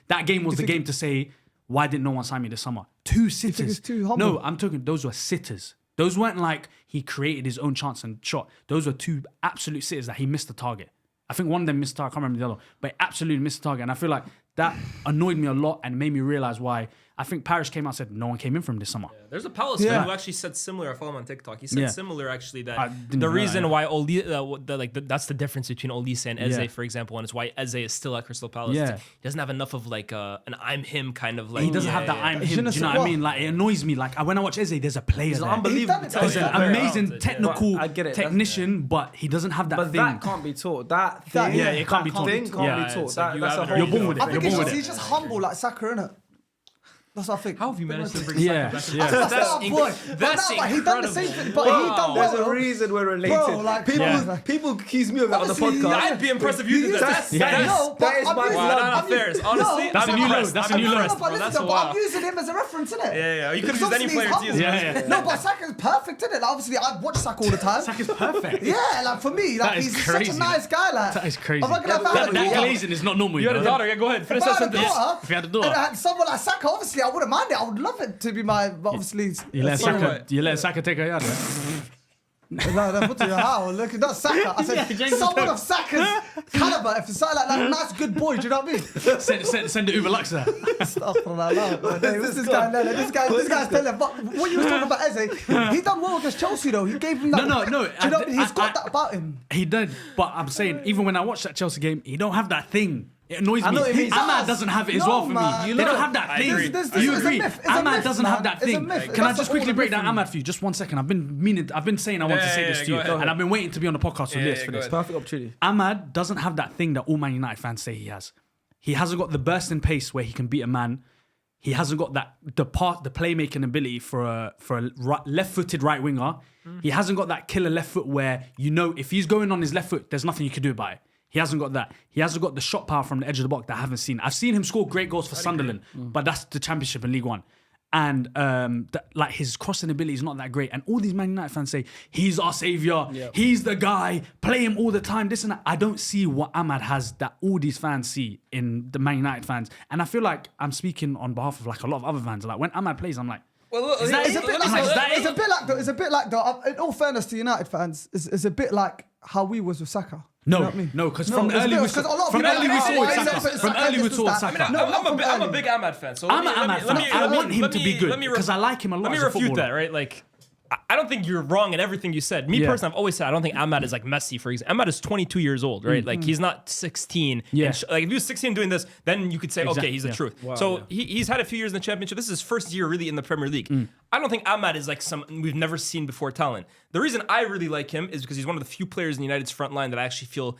That game was the game to say, why didn't no one sign me this summer? 2 sitters. You think it's too humble? No, I'm talking. Those were sitters. Those weren't like he created his own chance and shot. Those were 2 absolute sitters that he missed the target. I think one of them missed the target. I can't remember the other, but absolutely missed the target. And I feel like that annoyed me a lot and made me realize why I think Parish came out and said no one came in from this summer. There's a Palace fan who actually said similar. I follow him on TikTok. He said similar actually that the reason why that's the difference between Olise and Eze, for example, and it's why Eze is still at Crystal Palace. Yeah. He doesn't have enough of like an I'm him kind of like. He doesn't have that I'm him. Do you know what I mean? Like it annoys me. Like when I watch Eze, there's a player there. Unbelievable. There's an amazing technical technician, but he doesn't have that but thing. that can't be taught. That thing, it can't be taught. Thing can't be taught. That's a whole. You're born with it. I think he's just humble like Saka, innit? That's what I think. How have you managed to bring Yeah, Saka yeah. back? That's not a boy. That's But he done the same thing. But he done There's well. a reason we're related. Bro, like, people accuse me of that on the Honestly, podcast. I'd be impressed if you did that. That is my blood. Honestly, That's a new low. That's a new low. That's a But wow. I'm using him as a reference, innit? Yeah. You could Because have used any obviously player he's to use. Yeah. No, but Saka's perfect, innit? Like, obviously, I watch Saka all the time. Saka's perfect. Yeah, like for me, like That is he's such crazy. a nice guy. Like That is crazy. I'm not gonna That glazing is not normal. You had a daughter. Yeah, go ahead. Finish If I that had a sentence. daughter, If you had a daughter. and I had someone like Saka, obviously I wouldn't mind it. I would love it to be my, but obviously. You let Sorry, Saka take her yard. No, put your how. Look, not Saka. I said someone of Saka's caliber. If it's something like that, nice, good boy. Do you know what I mean? Send the Uber Lux there. This guy's telling. But what you were talking about, Eze, he done well against Chelsea though. He gave him that. No. Do you know what I mean? He's got that about him. He did, but I'm saying even when I watch that Chelsea game, he don't have that thing. It annoys I know me. it means- Ahmad doesn't have it as No, well for man. me. You They know- don't have that thing. agree. This You is a agree? myth. It's a Ahmad myth, doesn't man. have that It's a thing. myth. Can I That's just all quickly the break myth down for me. Ahmad for you? Just 1 second. I've been saying I want to say this to go you, ahead. and I've been waiting to be on the podcast with this for go this. ahead. Perfect opportunity. Ahmad doesn't have that thing that all Man United fans say he has. He hasn't got the burst in pace where he can beat a man. He hasn't got that the playmaking ability for a left-footed right winger. He hasn't got that killer left foot where you know if he's going on his left foot, there's nothing you can do about it. He hasn't got that. He hasn't got the shot power from the edge of the box that I haven't seen. I've seen him score great goals for Sunderland, but that's the Championship in League One. And like his crossing ability is not that great. And all these Man United fans say, he's our saviour, he's the guy, play him all the time, this and that. I don't see what Ahmad has that all these fans see in the Man United fans. And I feel like I'm speaking on behalf of like a lot of other fans. Like when Ahmad plays, I'm like, It's a bit like though. In all fairness to United fans, it's a bit like how we was with Saka. You know what I mean? No, because from early we saw Saka. I'm a big Ahmad fan. So I want him to be good because I like him a lot. Let me refute that, right? Like, I don't think you're wrong in everything you said. Me personally, I've always said I don't think Ahmad is like Messi, for example. Ahmad is 22 years old, right? Like he's not 16. Yeah. Like if he was 16 doing this, then you could say, okay, he's the truth. Wow, so he's had a few years in the Championship. This is his first year really in the Premier League. I don't think Ahmad is like some we've never seen before talent. The reason I really like him is because he's one of the few players in United's front line that I actually feel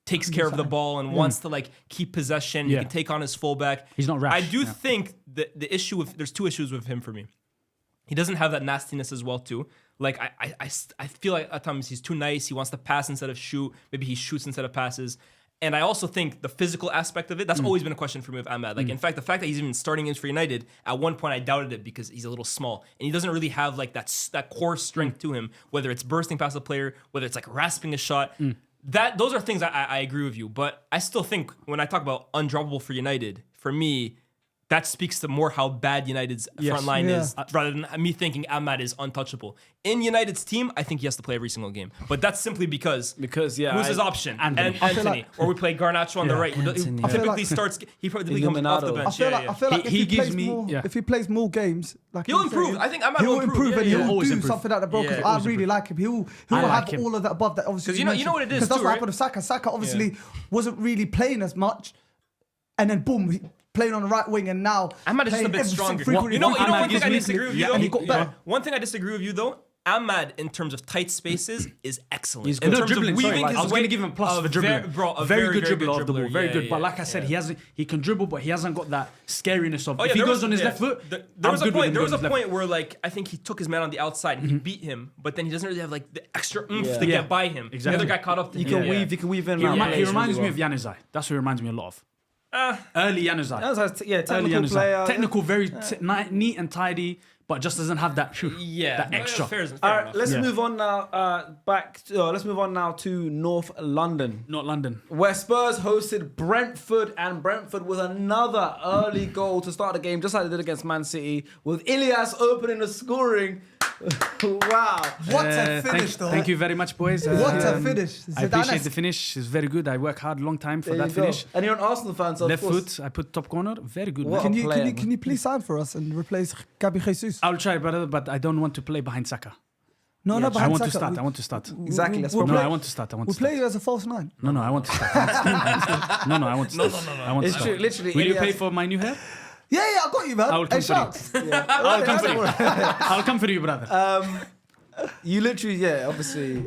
takes care of the ball and wants to like keep possession. He can take on his fullback. He's not rash. I do think that the issue with there's two issues with him for me. He doesn't have that nastiness as well too. Like I feel like at times he's too nice. He wants to pass instead of shoot. Maybe he shoots instead of passes. And I also think the physical aspect of it, that's always been a question for me with Ahmad. Like, in fact, the fact that he's even starting games for United, at one point I doubted it because he's a little small. And he doesn't really have like that core strength to him, whether it's bursting past the player, whether it's like rasping a shot. Those are things I agree with you. But I still think when I talk about undroppable for United, for me, that speaks to more how bad United's front line is, rather than me thinking Ahmad is untouchable. In United's team, I think he has to play every single game. But that's simply because who's his option? Anthony. Or we play Garnacho on the right. He typically starts, he probably comes off the bench. I feel like if he plays more games, like he'll improve. I think Ahmad will improve. And he'll always do improve. something like that, bro, because I really like him. He'll have all of that above that, obviously. Because you know what it is, because that's too, what right? happened with Saka. Saka obviously wasn't really playing as much. And then boom, he playing on the right wing, and now Ahmad is just a bit stronger. You know one thing I disagree with you though? And he got better. One thing I disagree with you though, Ahmad in terms of tight spaces is excellent. He's in good. terms Dribbling, of weaving I his was way. going to give him a plus for dribbling. A very good dribbler of the ball. Very good. Yeah, But like I said, he can dribble, but he hasn't got that scariness of. Oh, yeah, if he goes on his left foot, there was a point where like I think he took his man on the outside and he beat him, but then he doesn't really have like the extra oomph to get by him. Exactly. The other guy caught up to him. He can weave in. He reminds me of Januzaj. That's who he reminds me a lot of. Early Januzaj. Technical player. Technical, very neat and tidy, but just doesn't have that that extra. Fair All right, enough. let's move on now. Let's move on now to North London, Not London. where Spurs hosted Brentford, and Brentford with another early goal to start the game, just like they did against Man City, with Ilias opening the scoring. Wow. What a finish, though. Thank you very much, boys. What a finish. I appreciate the finish. It's very good. I work hard, long time for There that you go. finish. And you're an Arsenal fan, so Left of course. foot, I put top corner. Very good. What Man. a player, Can you please sign for us and replace Gabi Jesus? I'll try, brother, but I don't want to play behind Saka. No, Yeah, but I want to start. I want to start. Exactly. That's We'll No, probably. I want to start. I want We'll to start. play you as a false nine. No, I want to start. No, I want to start. I want to It's start. true. Literally. Will you Elias- pay for my new hair? Yeah, I got you, man. I will come for you. Sharks. I'll come for you. I'll come for you, brother. You literally, yeah, obviously.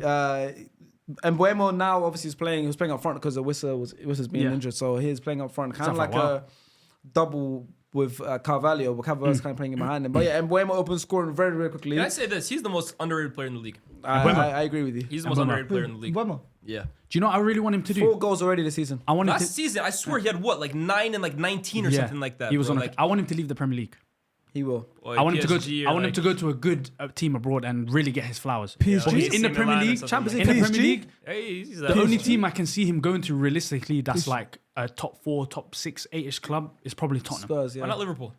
And Buemo now obviously is playing. He was playing up front because Wissa's being injured, so he's playing up front, kind of like a double with Carvalho, but Carvalho's kind of playing in behind him. But yeah, and Buemo opens scoring very, very quickly. Can I say this? He's the most underrated player in the league. I agree with you. He's the most underrated player in the league. Buemo. Yeah. Do you know what I really want him to do? 4 goals already this season. I want him Last to. season, I swear he had what, like 9 and like 19 or something like that. He was bro. on. like, I want him to leave the Premier League. He will. or I want him to go. PSG To, or I want him like- to go to a good team abroad and really get his flowers. PSG? But he's in the AC Premier Milan and League. stuff Champions like In the League. Premier League, Hey, he's the only team I can see him going to realistically that's like a top 4, top 6, 8ish club is probably Tottenham. Spurs, Why yeah. not Liverpool?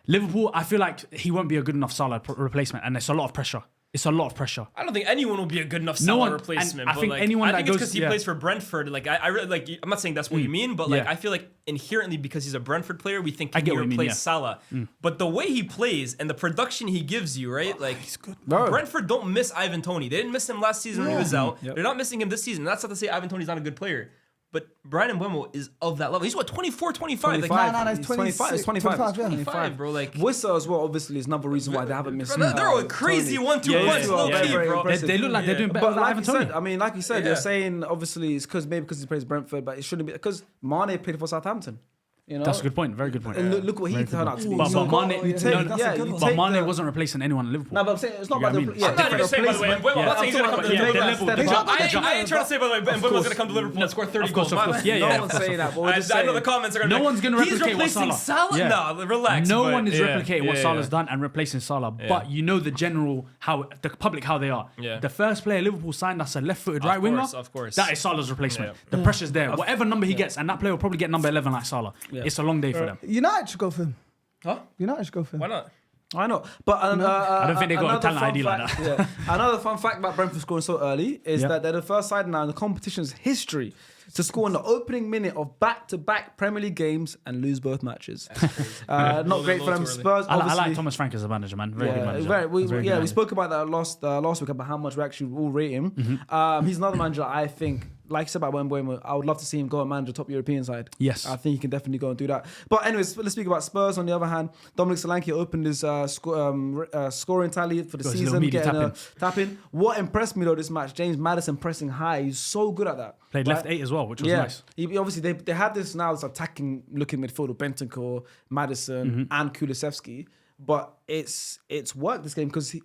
Liverpool, I feel like he won't be a good enough Salah replacement, and it's a lot of pressure. It's a lot of pressure. I don't think anyone will be a good enough No Salah one- replacement. and I but think like, anyone I that think it's goes- because he yeah. plays for Brentford. Like I really like. I'm not saying that's what you mean, but like Yeah. I feel like inherently because he's a Brentford player, we think I he get can what you mean, replace yeah. Salah. But the way he plays and the production he gives you, right? Like he's good. Bro. Brentford don't miss Ivan Toney. They didn't miss him last season when he was out. Yep. They're not missing him this season. That's not to say Ivan Toney's not a good player. But Brian Mbeumo is of that level. He's what, 24, 25? Like, No, it's He's 25. It's 25. 25, bro. Like, Wissa as well, obviously, is another reason why they haven't missed. bro, they're a crazy Tony. 1-2 Yeah, punch, yeah, low yeah. key, Very bro. impressive. They look like they're doing better But than like Ivan you Toney. said, I mean, like you said, Yeah. you're saying obviously it's because he plays Brentford, but it shouldn't be because Mane played for Southampton. You know, That's a good point. Very good point. And look what he turned out to be. But So- Mane, you take- no, that's a good one. but Mane the- wasn't replacing anyone in Liverpool. No, but I'm saying it's not You about get the. what I mean? Yeah, I'm not even different saying, by the way, replacement. I'm not saying he's going to come to Yeah, Liverpool. the level, the They jump, jump- the jump. I ain't trying to say, by the way, Mbeumo's going to come to Liverpool and score 30 Of course, goals. of course. Yeah, No yeah. one's saying that, but we're just I know saying. the comments are going to No one's going to He's replicate what replacing Salah. Salah? Nah, relax. No but- one is yeah, replicating what yeah, Salah's yeah. done and replacing Salah. But you know the general, how the public, how they are. Yeah. The first player Liverpool signed, that's a left-footed right winger. Of course. That is Salah's replacement. Yeah. The pressure's there. Whatever number he gets, and that player will probably get number 11 like Salah. It's a long day for them. United should go for him. Huh? United should go for him. Why not? I know, but I don't think they got a another talent fun ID like fact- that. Yeah. Another fun fact about Brentford scoring so early is that they're the first side now in the competition's history to score in the opening minute of back-to-back Premier League games and lose both matches. Not great for them. Spurs, I obviously. like Thomas Frank as a manager, man. Very good manager. We Very good manager. spoke about that last week about how much we actually all rate him. He's another manager I think, like you said about Mbeumo, I would love to see him go and manage a top European side. Yes. I think he can definitely go and do that. But anyways, let's speak about Spurs. On the other hand, Dominic Solanke opened his scoring tally for the Got his little season, meaty getting a tap-in. tap-in. What impressed me though this match, James Maddison pressing high. He's so good at that. Played Right? left 8 as well, which was Yeah, nice. obviously they had this now, this attacking looking midfield of Bentancur, Maddison, and Kulusevski, but it's worked this game because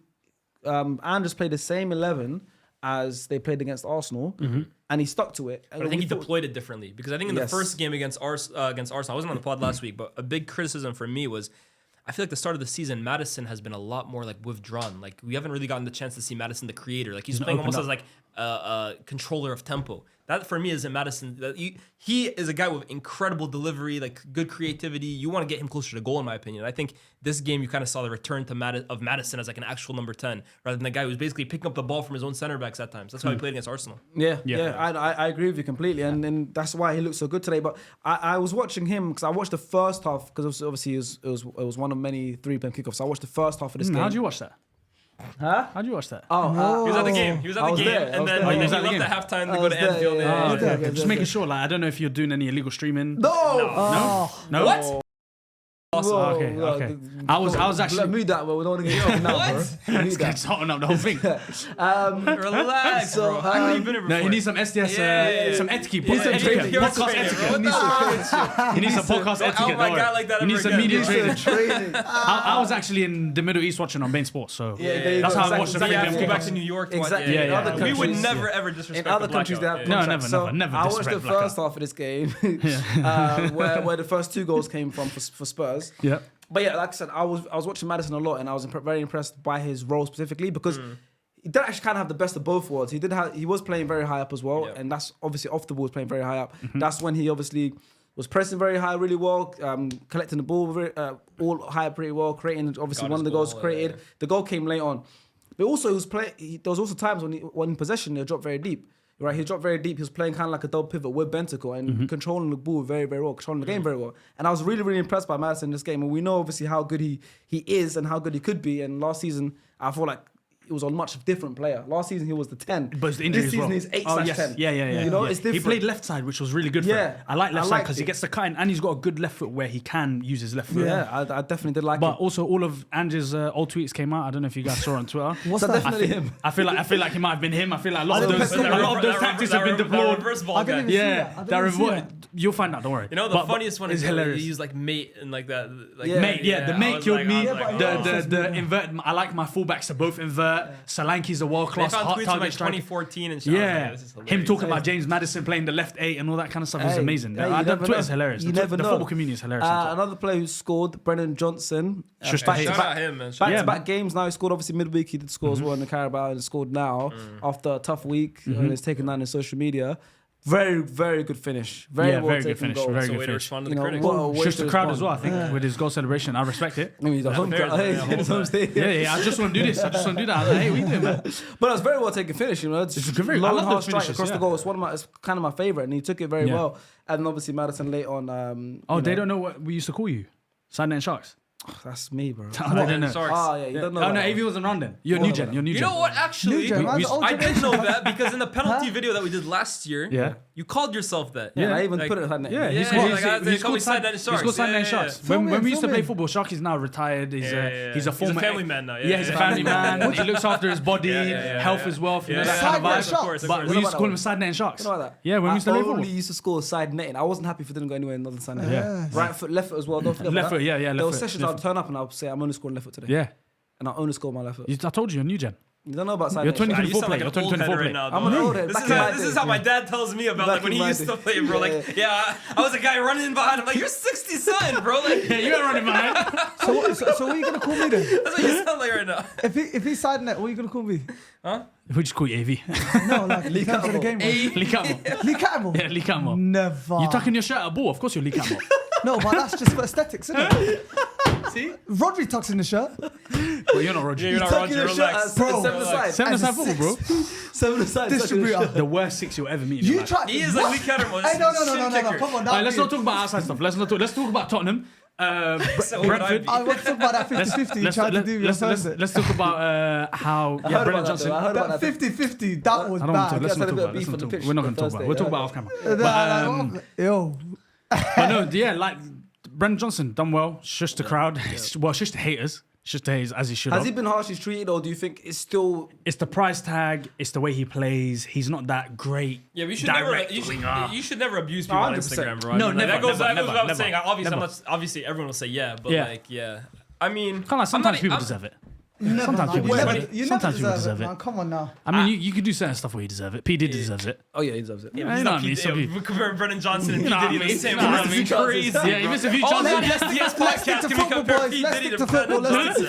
Andrews played the same 11 as they played against Arsenal, and he stuck to it. But I think he deployed it differently because I think in the Yes. first game against Arsenal, I wasn't on the pod last week, but a big criticism for me was I feel like the start of the season, Maddison has been a lot more like withdrawn. Like we haven't really gotten the chance to see Maddison, the creator. Like he's playing almost as like a controller of tempo. That for me is a Maddison. He is a guy with incredible delivery, like good creativity. You want to get him closer to goal, in my opinion. I think this game you kind of saw the return to Maddison as like an actual number 10, rather than the guy who's basically picking up the ball from his own center backs at times. That's how he played against Arsenal. Yeah. I agree with you completely, and that's why he looked so good today. But I was watching him because I watched the first half because obviously it was one of many 3 PM kickoffs. So I watched the first half of this game. How'd you watch that? Huh? How'd you watch that? Oh, He was at the game. He was at I the was game, there. I and was then there. he You was left at the at game? halftime to I go was to there, Anfield. yeah. Okay. Just yeah. making sure. Like I don't know if you're doing any illegal streaming. No. No. What? Whoa, Okay, whoa, okay. I was actually- mute that, but we don't want to get you off now, bro. Mute It's that. hotting up the whole thing. Relax, So, bro. How have you been here before? No, he needs some SDS, Yeah. some etiquette. He needs some etiquette, training. podcast He needs etiquette. some training. He needs some podcast Don't out etiquette. my don't guy worry. like that He needs ever some again. media training. Training. I was actually in the Middle East watching on Bain Sports, so there you that's go. how I watched the Exactly. Yeah, Freedom I have to go back Kickoff. to New York. to watch- Exactly. Yeah, In yeah. other We countries, would never ever disrespect in other the countries they have blackout. No, contracts. never I watched the disrespect blackout. first half of this game, where the first 2 goals came from for Spurs. Yeah. But yeah, like I said, I was watching Maddison a lot, and I was very impressed by his role specifically because he did actually kind of have the best of both worlds. He was playing very high up as well, Yeah. and that's obviously off the ball, was playing very high up. That's when he obviously was pressing very high, really well, collecting the ball all high pretty well, creating obviously Got one of his the goals goal, created. yeah. The goal came late on. But also, there was also times when in possession, he dropped very deep. Right, he dropped very deep. He was playing kind of like a double pivot with Bentancur and controlling the ball very, very well, controlling the game very well. And I was really, really impressed by Maddison in this game. And we know obviously how good he is and how good he could be. And last season, I feel like it was a much different player. Last season, he was the 10. But it's the injury this as well. season, he's 8/10. Yeah. You know, it's different. He played left side, which was really good for him. I like left side because he gets the cutting and he's got a good left foot where he can use his left foot. Yeah, I definitely did like it. But also, all of Ange's old tweets came out. I don't know if you guys saw on Twitter. What's that? Definitely him. I feel like he might have been him. I feel like a lot of those tactics have been deployed. You'll find out. Don't worry. You know, the funniest one is hilarious. He used like mate and like that. Like, The mate killed me. The invert. invert. I like my fullbacks to both invert. Solanke's a world class hot tweets target like striker. 2014 and shit. Yeah, him talking about James Maddison playing the left 8 and all that kind of stuff is amazing. Twitter's hilarious. The football community is hilarious. Another player who scored, Brennan Johnson. Shout out him, man. Back-to-back games now. He scored obviously midweek. He did score as well in the Carabao and scored now after a tough week and it's taken down in social media. Very, very good finish. Very good finish. Goal. Very so good way finish. to respond to the critics. Just the crowd as well, I think, with his goal celebration. I respect it. I mean, the home crowd. I just want to do this. I just want to do that. I was like, hey, we doing, man? But it was very well taken finish, you know. It's a very low I and love hard those strike finishes, across the goal. It's kind of my favourite, and he took it very well. And obviously Maddison late on. They don't know what we used to call you. Sunday Sharks. That's me, bro. I don't know. You don't know. Oh, no, AV wasn't around then. You're new gen. You know what? Actually, I did know that because in the penalty video that we did last year, you called yourself that. Yeah, I even put it on that. Yeah, he's called Sunday Sharks. When we used to play football, Sharky's now retired. He's a former family man now. Yeah, he's a family man. He looks after his body, health as well. You know that kind of vibe. But we used to call him Side Netting Sharks. Yeah, when we used to play football. I only used to score side netting. I wasn't happy if it didn't go anywhere in another side netting. Right foot, left foot as well. Don't forget left foot. Yeah, left foot. There were sessions I'd turn up and I'd say I'm only scoring left foot today. Yeah. And I only score my left foot. I told you, you're new gen. You don't know about side You're netting. 2024 player. You're 2024 player. I'm an old head. This is how my dad tells me about like when he used to play, bro. Like, I was a guy running in behind him. Like, you're 60 something, bro. Like, yeah, you ain't running behind. So what are you gonna call me then? That's what you sound like right now. If he's side net, what are you gonna call me? Huh? We just call you AV. No, like Lee Catmull. Lee Catmull. Lee Catmull. Yeah, Lee Catmull. Never. You tucking your shirt at a ball? Of course you're Lee Catmull. No, but that's just for aesthetics, isn't it? See? Rodri tucks in the shirt. Well, you're not Roger. You're not Roger. Relax. Bro, 7-aside football, bro. 7-aside distributor. The worst 6 you'll ever meet. You tried. He is like Lee Catmull. Hey, no. Come on, let's not talk about outside stuff. Let's talk about Tottenham. Brentford. I want to talk about that 50-50 you tried to do your Thursday. Let's talk about how Brennan Johnson. That 50-50, that was bad. Let's not talk about it. We're not going to talk about it. We'll talk about off camera. But no, like Brennan Johnson done well. Shush the crowd. Well, shush the haters. Just as he should have. Has he been harshly treated, or do you think it's still? It's the price tag. It's the way he plays. He's not that great. Yeah, we should never. You should never abuse people on Instagram, bro. No, never. That goes without saying. Never. Obviously, everyone will say yeah, but I mean, kind of like sometimes people deserve it. Sometimes people deserve it. Man. Come on now. I mean, you could do certain stuff where you deserve it. P. Diddy deserves it. Oh yeah, he deserves it. Yeah, you know what I mean. We compare Brennan Johnson and P. You know what I Diddy mean? the same. Crazy. Yeah, even if you Johnson. SDS podcast can we compare P. Diddy to Brennan Johnson?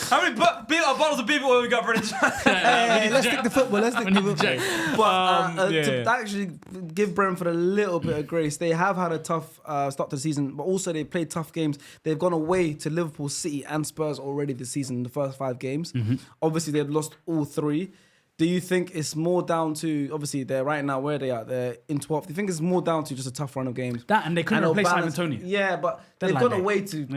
How many bottles of baby oil we got, Brennan Johnson? Let's stick to football. Let's stick to football. But to actually give Brentford a little bit of grace, they have had a tough start to the season, but also they've played tough games. They've gone away to Liverpool, City, and Spurs already this season in the first 5 games. Obviously, they've lost all 3. Do you think it's more down to, obviously, they're right now where they are, they're in 12th. Do you think it's more down to just a tough run of games? That, and they couldn't replace Ivan Toney. Yeah, but they've gone away to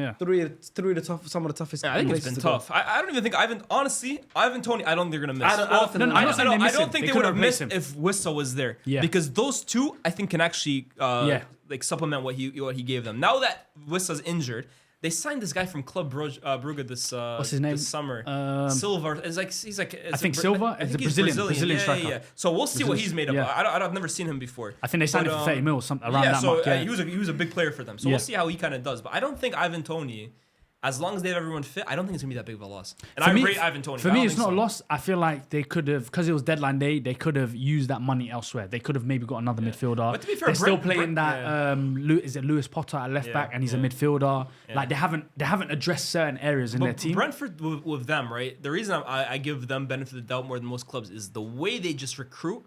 some of the toughest. I think it's been tough. I don't even think Ivan Toney, I don't think they're going to miss. I don't think they would have missed if Wissa was there. Yeah. Because those two, I think, can actually like supplement what he gave them. Now that Wissa's injured, they signed this guy from Club Brugge this what's his name? This summer. Silva. He's like. I think Silva is a Brazilian striker. Yeah. So we'll see what he's made of. I've never seen him before. I think they signed him for 30 mil, around that mark. Yeah, he was a big player for them. So we'll see how he kind of does. But I don't think Ivan Toney, as long as they have everyone fit, I don't think it's gonna be that big of a loss. And I rate Ivan Toney. For me, it's not a loss. I feel like they could have, because it was deadline day, they could have used that money elsewhere. They could have maybe got another midfielder. But to be fair, they're still playing that. Is it Lewis Potter at left back, and he's a midfielder. Yeah. Like they haven't addressed certain areas in their team. Brentford with them, right? The reason I give them benefit of the doubt more than most clubs is the way they just recruit.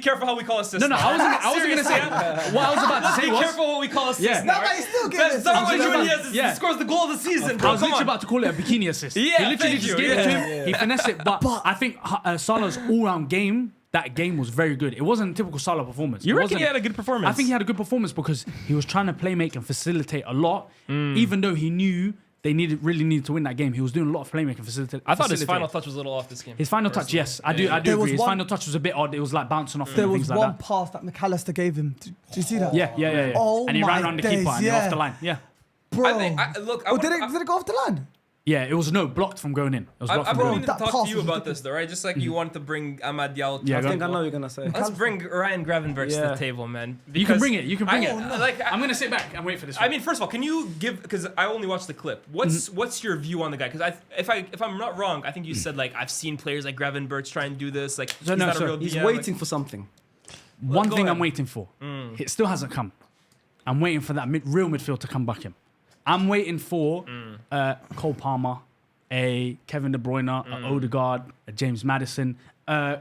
careful how we call assist. No, I wasn't gonna say. what I was about to say Be was... careful what we call assists. Yeah. now, No, right? he's still getting That's Darwin assists. Nunez Yeah. scores the goal of the season, I bro. was Come literally on. about to call it a bikini assist. Yeah, he literally thank just you. gave it to Yeah. him. He finessed it, but I think Salah's all-round game, that game was very good. It wasn't a typical Salah performance. You It reckon wasn't- he had a good performance? I think he had a good performance because he was trying to play make and facilitate a lot, even though he knew they really needed to win that game. He was doing a lot of playmaking, facilitate. I thought his final touch was a little off this game. His final touch, yes, I do There agree. was His one- final touch was a bit odd. It was like bouncing off There and was things like one that. pass that McAllister gave him. Do you see that? Yeah. Oh and he my ran around the days, keeper and yeah. off the line. Yeah. Bro. I think, look, I Oh, wanna- did it go off the line? Yeah, it was blocked from going in. It was blocked I've from been going meaning in. to That talk pass to you was about this, though, right? Just like you wanted to bring Amad Diallo. Yeah, to go I the think I table. know what you're gonna say. Let's bring Ryan Gravenberch to the table, man. You can Because bring it. You can bring it. Like, I'm gonna sit back and wait for this one. I mean, first of all, can you give? Because I only watched the clip. What's your view on the guy? Because if I'm not wrong, I think you said like I've seen players like Gravenberch try and do this. Like he's not a real He's DM, waiting for something. One go thing ahead. I'm waiting for. It still hasn't come. I'm waiting for that real midfield to come back in. I'm waiting for Cole Palmer, a Kevin De Bruyne, a Odegaard, a James Madison,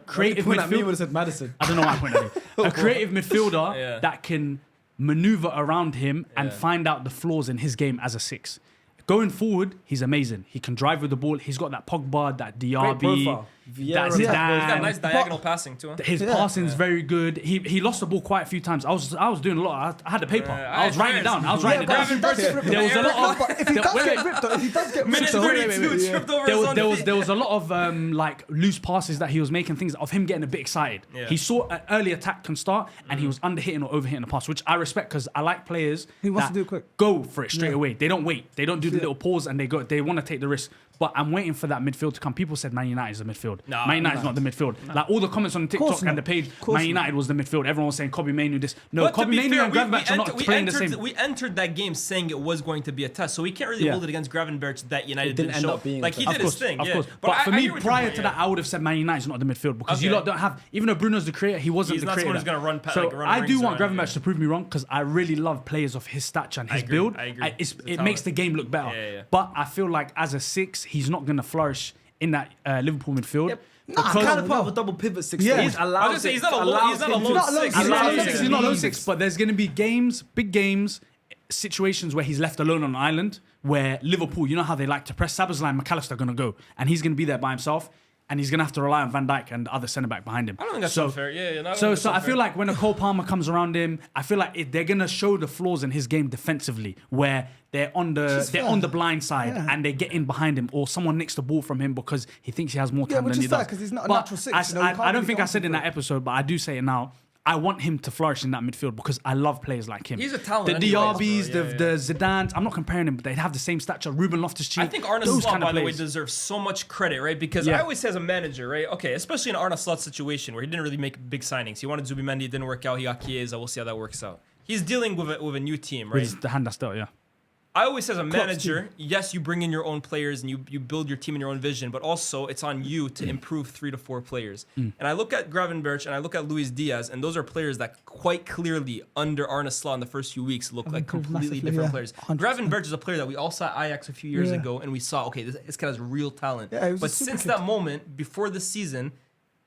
creative Point at me when midfielder. it said Madison. I don't know why I pointed at you. A creative midfielder Yeah. that can maneuver around him and find out the flaws in his game as a six. Going forward, he's amazing. He can drive with the ball. He's got that Pogba, that Diaby, profile. that Vieira. He's got Zidane. nice diagonal passing too. Huh? His passing's very good. He lost the ball quite a few times. I was doing a lot. I had the paper. I was writing it down. I was writing it but down. if he does get ripped, There was a lot of- but if he does get ripped, though, if he does get Minute ripped, though, 32, tripped over his own feet. There was a lot of like loose passes that he was making, things of him getting a bit excited. Yeah. He saw an early attack can start and he was underhitting or overhitting the pass, which I respect because I like players He wants that to do it quick. go for it straight Yeah. away. They don't wait. They don't do the little pause and they want to take the risk. But I'm waiting for that midfield to come. People said Man United is the midfield. No, Man United is not the midfield. Like all the comments on course TikTok and the not. page, Course Man not. United was the midfield. Everyone was saying Kobe Mainoo this. No, But to Kobe be Mainoo fair, and Gravenberch are not playing the same. we entered that game saying it was going to be a test, so we can't really Yeah. hold it against Gravenberch that United didn't didn't end show. up being Like he a did Of his course, thing, of yeah. course. But for I me, hear what you're prior saying, to yeah. that, I would have said Man United is not the midfield because you Okay. lot don't have. Even though Bruno's the creator, he wasn't He's the not creator. someone who's gonna run So like, run I do rings want around, Gravenberch yeah. to prove me wrong because I really love players of his stature and his agree, build. I agree. It It's makes talent. the game look better. Yeah. But I feel like as a six, he's not going to flourish in that Liverpool midfield. No, because- kind of part of a double pivot six. Yeah. He's allowed. I was gonna say, he's not a low- allows he's not a him low to- Not low six. six. He's not low He's six. not He's not low leads. six. But there's going to be games, big games, situations where he's left alone on an island. Where Liverpool, you know how they like to press. Szoboszlai and McAllister are going to go, and he's going to be there by himself, and he's going to have to rely on Van Dijk and the other centre back behind him. I don't think that's so, unfair. Yeah, no, I don't So, think so that's I feel unfair. like when a Cole Palmer comes around him, I feel like they're gonna show the flaws in his game defensively, where they're on the blind side Yeah. and they get in behind him, or someone nicks the ball from him because he thinks he has more Yeah, time which than is he fair, does. 'cause he's not a But natural six, I, you know, you can't I don't really think go I said in for that it. episode, but I do say it now. I want him to flourish in that midfield because I love players like him. He's a talent The anyways, Diabys, bro. the Zidanes. I'm not comparing him, but they have the same stature. Ruben Loftus-Cheek. I think Arne those Slot, kind of by the way, players. deserves so much credit, right? Because Yeah. I always say as a manager, right? Okay, especially in Arne Slot's situation where he didn't really make big signings. He wanted Zubimendi, it didn't work out. He got Chiesa. We'll see how that works out. He's dealing with a new team, right? With the hand that's dealt, yeah. I always say as a manager, yes, you bring in your own players and you build your team in your own vision, but also it's on you to improve 3 to 4 players. And I look at Gravenberch and I look at Luis Diaz, and those are players that quite clearly under Arne Slot in the first few weeks look like improved completely massively, different yeah. players. 100%. Gravenberch is a player that we all saw at Ajax a few years Yeah. ago, and we saw, okay, this kid has real talent. Yeah, he was a But super since kid. that moment, before the season,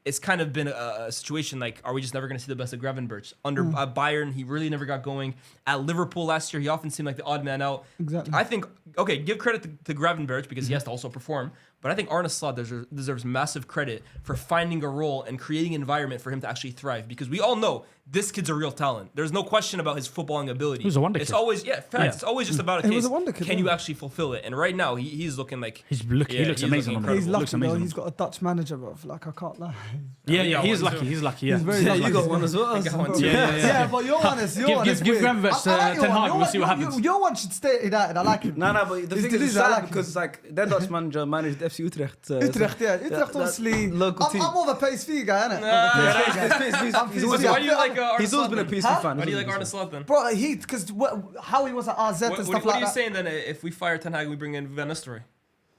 it's kind of been a situation like, are we just never going to see the best of Gravenberch? Under Bayern, he really never got going. At Liverpool last year, he often seemed like the odd man out. Exactly. I think, okay, give credit to Gravenberch because he has to also perform. But I think Arne Slot deserves massive credit for finding a role and creating an environment for him to actually thrive. Because we all know this kid's a real talent. There's no question about his footballing ability. He was a wonder It's kid. always, facts. Yeah. It's always just about a He case. was a wonder kid, Can you yeah. actually fulfill it? And right now, he's looking like He looks he's amazing looking on the He's He lucky looks though. amazing. He's got a Dutch manager, bro. Like I can't lie. Yeah, got he is one lucky. too. He's lucky. Yeah, He's very He's lucky. You got one as well. I got one too. Yeah. But your one is Give Gravenberch to Ten Hag. We'll see what happens. Your one should stay at United. I like him. No, but the He's thing is, it's delicious, I sad like him. because like their Dutch manager managed FC Utrecht. Utrecht, yeah. Utrecht, obviously. local I'm team. more of a PSV guy, innit? He's always Why do you like Arne He's always Slot been a then? PSV fan. Why do you like Arne Slot then? Bro, because how he was at RZ and What stuff are like you that. saying then if we fire Ten Hag and we bring in Van Nistelrooy?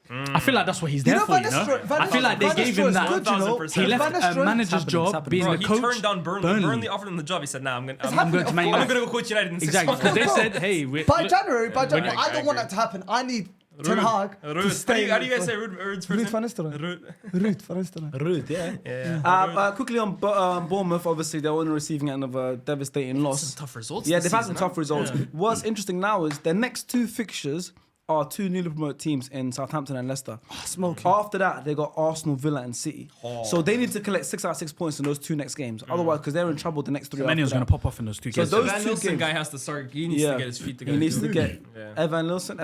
I feel like that's what he's there for, you know? I feel like they gave him that. He left a manager's job being Bro, the he coach. turned down Burnley. Burnley offered him the job. He said, "Nah, I'm going going to Man I'm United. going to go coach United in 6 Exactly, months." because they said, hey, By January, I I don't want agree. that to happen. I need Ten Hag to stay. How do you guys say Ruud's first Ruud van Nistelrooy. Ruud van Nistelrooy. Rude, yeah. Quickly on Bournemouth, obviously they're on the receiving end of a devastating loss. Some tough results. Yeah, this they've had some season, tough results. What's interesting now is their next two fixtures are two newly promoted teams in Southampton and Leicester. Smoky. After that, they got Arsenal, Villa, and City. So they need to collect 6 out of 6 points in those two next games. Otherwise, because they're in trouble the next three. Semenyo's going to pop off in those two games. So those Van two Nilsson games, guy has to start. He needs to get his feet together. he needs to get Evan Nilsson.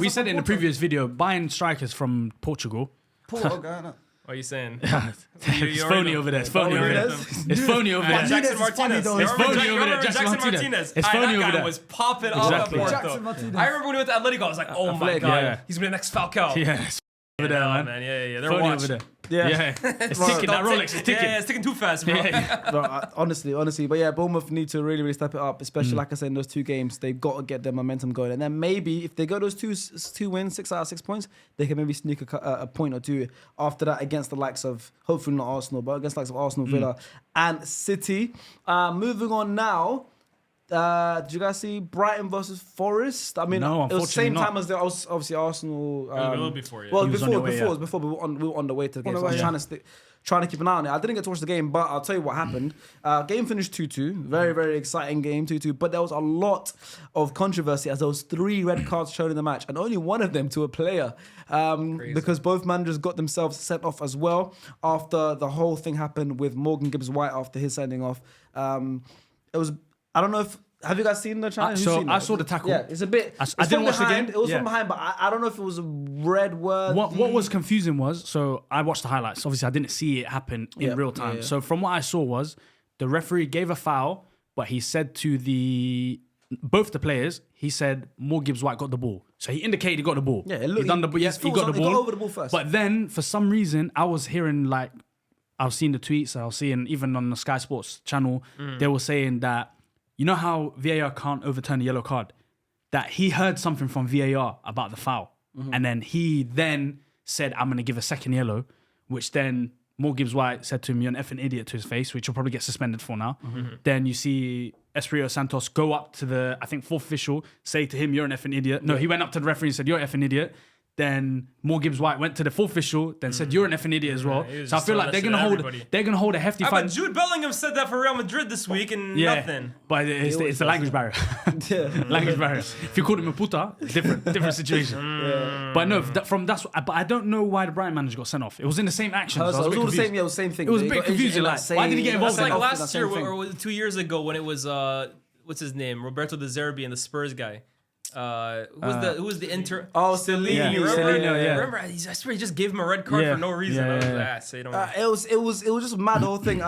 We said in the previous video, buying strikers from Portugal. What are you saying? It's phony over there. It's phony over there. It's phony over there. Jackson Martinez. It's phony over there. Jackson Martinez. It's phony over That guy there. was popping off at Exactly. Jackson Porto. Martinez. I remember when he went to Atletico, I was like, oh my Atletico, god, yeah. he's gonna be the next Falcao. Yeah, it's over there, man. Yeah. They're Phony over watching. there. Yeah. It's ticking. That Rolex is ticking. Yeah, it's ticking too fast, bro. But honestly, but yeah, Bournemouth need to really step it up, especially like I said in those two games. They've got to get their momentum going, and then maybe if they go those two wins, 6 out of 6 points, they can maybe sneak a point or two after that against the likes of hopefully not Arsenal, but against the likes of Arsenal, Villa, and City. Moving on now. Did you guys see Brighton versus Forest? I mean, No, it was the same unfortunately time as the obviously Arsenal. a little before, yeah. Well, He was on before the way, it was before we were on the way to the game. So I was trying to keep an eye on it. I didn't get to watch the game, but I'll tell you what happened. Game finished 2-2. Very, very exciting game, 2-2. But there was a lot of controversy as there was 3 red cards shown in the match, and only one of them to a player, because both managers got themselves sent off as well after the whole thing happened with Morgan Gibbs-White after his sending off. It was, I don't know if, have you guys seen the challenge? I saw the tackle. Yeah, it's a bit. I didn't watch the game. It was Yeah. from behind, but I don't know if it was a red word. What was confusing was, so I watched the highlights. Obviously, I didn't see it happen in real time. Yeah. So from what I saw was, the referee gave a foul, but he said to both the players, he said Moore Gibbs-White got the ball. So he indicated he got the ball. Yeah, he got the ball. over the ball first. But then, for some reason, I was hearing I was seeing the tweets, I was seeing even on the Sky Sports channel, they were saying that, you know how VAR can't overturn a yellow card? That he heard something from VAR about the foul. And then he said, I'm going to give a second yellow, which then Moore Gibbs-White said to him, you're an effing idiot to his face, which he'll probably get suspended for now. Then you see Espirito Santos go up to the, I think, fourth official, say to him, you're an effing idiot. No, he went up to the referee and said, you're an effing idiot. Then Moore Gibbs-White went to the fourth official, then said, you're an effing idiot as well. So I feel like they're gonna hold a hefty fight. But Jude Bellingham said that for Real Madrid this week and nothing. But it's the language barrier. Language barrier. If you called him a puta, different situation. But no, but I don't know why the Brighton manager got sent off. It was in the same action. It was all the same. Yeah, it was the same thing. It was a bit confusing. Why did he get involved? It's like in that? last year or was it 2 years ago when it was what's his name, Roberto De Zerbi and the Spurs guy. Who was the intern? Oh, Stellini. Remember, I swear he just gave him a red card for no reason. It was just mad, the whole thing.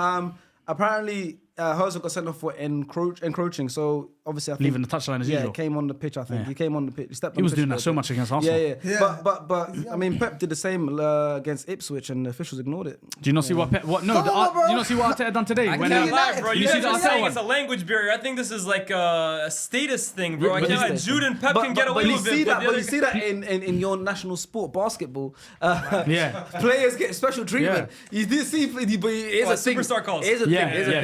Apparently, Herzog got sent off for encroaching. So obviously, I think leaving the touchline as usual. Yeah, came on the pitch. I think he came on the pitch. He was doing that so much against Arsenal. Yeah. But I mean, Pep did the same against Ipswich, and the officials ignored it. Do you not see what Pep? What? No. Do you not see what Arteta done today? I can't lie, bro. You guys are saying it's a language barrier. I think this is like a status thing, bro. I can't. Jude and Pep can get away with it. But you see that in your national sport, basketball. Players get special treatment. You do see, but it is a thing. Superstar calls. It is a thing.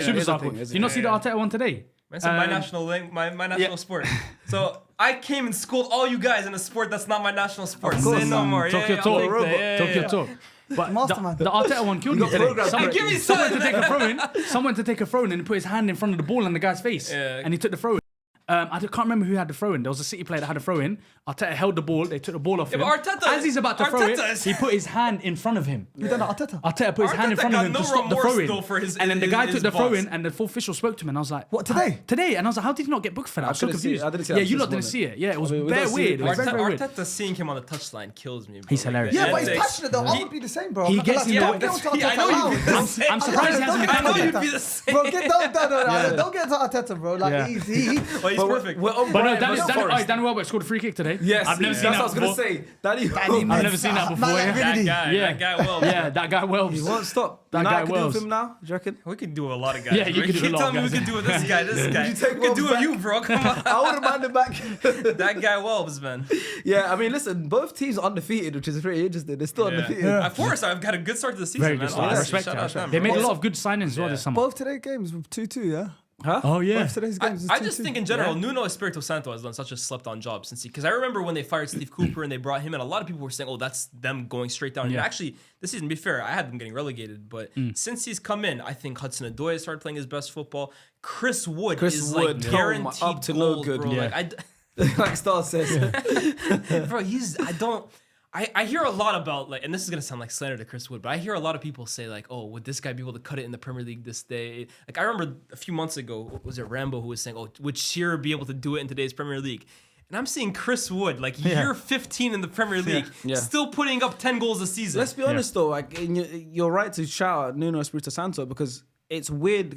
Superstar calls. Do you not see the Arteta one today? It's my national sport. So I came and schooled all you guys in a sport that's not my national sport. Say no more. Talk your talk. But the Arteta one killed me today. Someone to take a throw in and put his hand in front of the ball in the guy's face. And he took the throw in. I can't remember who had the throw in. There was a City player that had a throw in. Arteta held the ball. They took the ball off him. As he's about to throw it, he put his hand in front of him. You done that, Arteta? Arteta put his hand in front of him to stop the throw in. And then the guy took the throw in, and the full official spoke to him, and I was like, "What, today?" Today, and I was like, "How did he not get booked for that?" I was so confused. I didn't see yeah, you lot didn't see it. Yeah, it was very weird. Arteta seeing him on the touchline kills me, bro. He's hilarious. Yeah, but he's passionate though. I would be the same, bro. He gets I know you'd be the same. I'm surprised he hasn't been I know you'd be the same. Bro, don't get to Arteta, bro. Like easy. Well, he's perfect. But no, Danny Welbeck scored a free kick today. Yes, I've never seen that before. I was gonna say, I've never seen that before. That guy Welbs. Yeah, that guy Welbs. He won't stop. That guy Welbs. Welbs. Him now? Do you reckon? We could do a lot of guys. Yeah, you could do a lot of guys. Tell me we could do with this guy. We could do with you, bro. Come on. I wouldn't mind him back. That guy Welbs, man. Yeah, I mean, listen, both teams are undefeated, which is pretty interesting. They're still undefeated. Forest, I've got a good start to the season, Very man. good start. I respect that. They made a lot of good signings as well this summer. Both today games with 2-2, yeah? Huh? Oh, yeah. What if today's game is I just 2-2? think in general, Nuno Espirito Santo has done such a slept-on job since because I remember when they fired Steve Cooper and they brought him in, a lot of people were saying, "Oh, that's them going straight down." Yeah. And actually, this season, to be fair, I had them getting relegated, but since he's come in, I think Hudson Odoi started playing his best football. Chris Wood is like guaranteed up to gold, no good. bro. Yeah. Like, Like Star says. bro, I hear a lot about like, and this is gonna sound like slander to Chris Wood, but I hear a lot of people say like, "Oh, would this guy be able to cut it in the Premier League this day?" Like I remember a few months ago, was it Rambo who was saying, "Oh, would Shearer be able to do it in today's Premier League?" And I'm seeing Chris Wood, like year 15 in the Premier League, still putting up 10 goals a season. Let's be honest though, like you're right to shout out Nuno Espirito Santo because it's weird.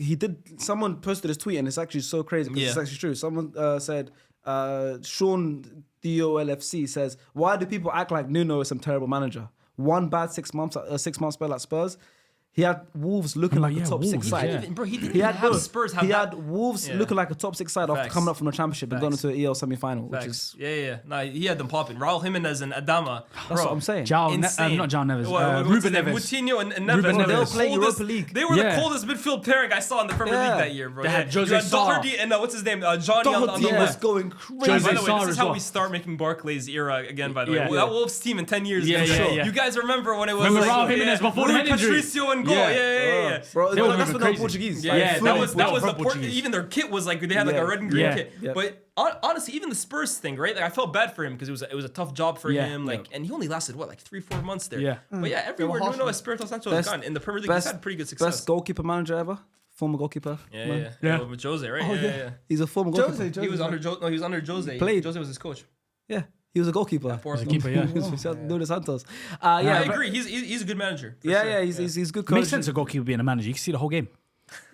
Someone posted his tweet and it's actually so crazy because it's actually true. Someone said, Sean DOLFC says, "Why do people act like Nuno is some terrible manager? One bad 6 months spell at Spurs. He had Wolves looking like a top Wolves, 6 side. He didn't have Spurs have He that. had Wolves looking like a top 6 side after Facts. coming up from the Championship and going into an EL semi-final, which Facts. is No, he had them popping. Raul Jimenez and Adama. that's what I'm saying. Insane. Not Jao Neves. What's Ruben his name? Neves. Coutinho and Neves. Ruben were the Neves. They were playing coldest- Europa League. They were Yeah. the coldest midfield pairing I saw in the Premier League that year, bro. They had You Jose had Sarr. Doherty and what's his name? Johnny on the Doherty left. was going crazy. Jose By the way, Sarr this is as how well. we start making Barclays era again, by the way. Yeah. That Wolves team in 10 years. Yeah, is gonna yeah, show. yeah. You guys remember when it was Remember like, Raul Jimenez before the Rui head injury? Patricio and goal. Yeah. Bro, They were that's moving when they were crazy. Portuguese. Yeah, Like, that fully was the Portuguese. even their kit was like they had like a red and green Yeah. kit. Yeah. But honestly, even the Spurs thing, right? Like I felt bad for him because it was a tough job for Yeah. him. Like, and he only lasted what, like 3-4 months there. Yeah. But yeah, everywhere harsh, Nuno man. Espirito Santo has gone in the Premier League, he's had pretty good success. Best goalkeeper manager ever. Former goalkeeper. Yeah. With Jose, right? Yeah. He's a former goalkeeper. Jose. He was under Jose. No, he was under Jose. Played. Jose was his coach. Yeah, he was a goalkeeper. Porto. keeper, yeah. Nuno Santos. I Yeah, agree. He's a good manager. for yeah, sure. yeah. He's good coach. Makes sense a goalkeeper being a manager. You can see the whole game.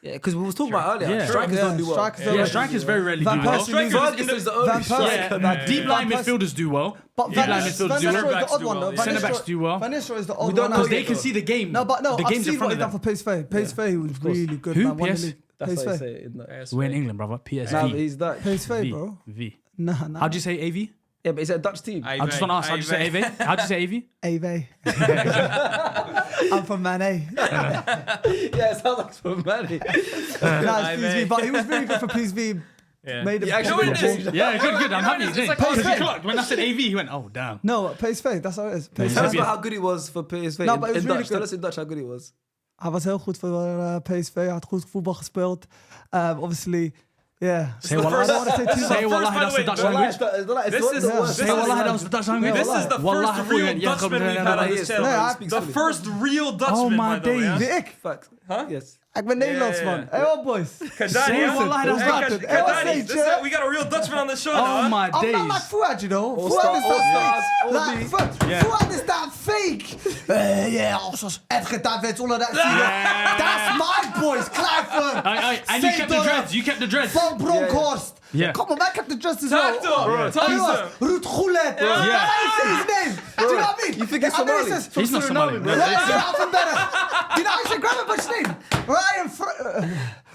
Yeah, because we was talking about earlier. Yeah. Strikers don't do well. Strikers don't Yeah, really strikers do very well. rarely Van do well. Persie Strikers leaves- in the- is the Van only Persie. Deep line Van Persie- midfielders do well. But Deep Van line Van midfielders do Nistelrooy is well. the odd do one well, though. yeah. Centre backs do well. Van Nistelrooy is the odd We don't one. know Because yet, they can though. see the game. No, but no, the I've game's in seen front what of he's done them. for PSV. PSV was really good. Who? Man. Won the PS? league. That's how you PSV. say it. In the, We're in England, brother. Nah, PSV. but he's Dutch. PSV, bro. V. Nah. How'd you say AV? Yeah, but it's a Dutch team. I just want to ask. How'd you say AV? How'd you say AV? AV. I'm from Mané. Yeah, it sounds like from Manny. Nah, it's PSV, but he was really good for PSV. Yeah. Made him. He actually You know what made it a is? change. Yeah, good. I'm happy. It's like Because he PSV. clocked. When I said AV, he went, oh, damn. No, PSV, that's how it is. Tell us PSV. about how good he was for PSV. No, but it was in really Dutch. Tell good. us in Dutch how good he was. Hij was heel goed voor PSV. Hij had goed voetbal gespeeld. Obviously, yeah. Say I don't wallahi. want to say too Say much. wallahi, by that's the the Dutch way, language. This is Say wallahi, that was the Dutch language. This is the Wallahi, first real yeah, Dutchman we've had on this Yeah, channel. yeah, The first real Dutchman, Oh, my by the way. days. Wie ik. Facts. Huh? Yes. Ik ben Nederlands, yeah, man. yeah. Hey, oh, boys. Kadani, Say huh? wallahi, that's Hey, Dutch. Kadani, we got a real Dutchman on the show now. Oh, huh? my I'm not like days. Fuad, you know. All Fuad star- is all that stars, fake. all Like, me. Fuad is that fake. Yeah, zoals Edgar Davids, all of that. That's my boys. Clifford. And you kept the dreads. You kept the dreads. Van Bronckhorst. Yeah. Come on, man, ik heb de dreads as well. Talk to him. Talk to him. Ruud Gullit. Yeah. How do you say his name? Do you know what I mean? You think it's And then Somali? he says, He's not Somali, bro. Ryan Gravenberg. Do you know how you say Gravenberg's name? Ryan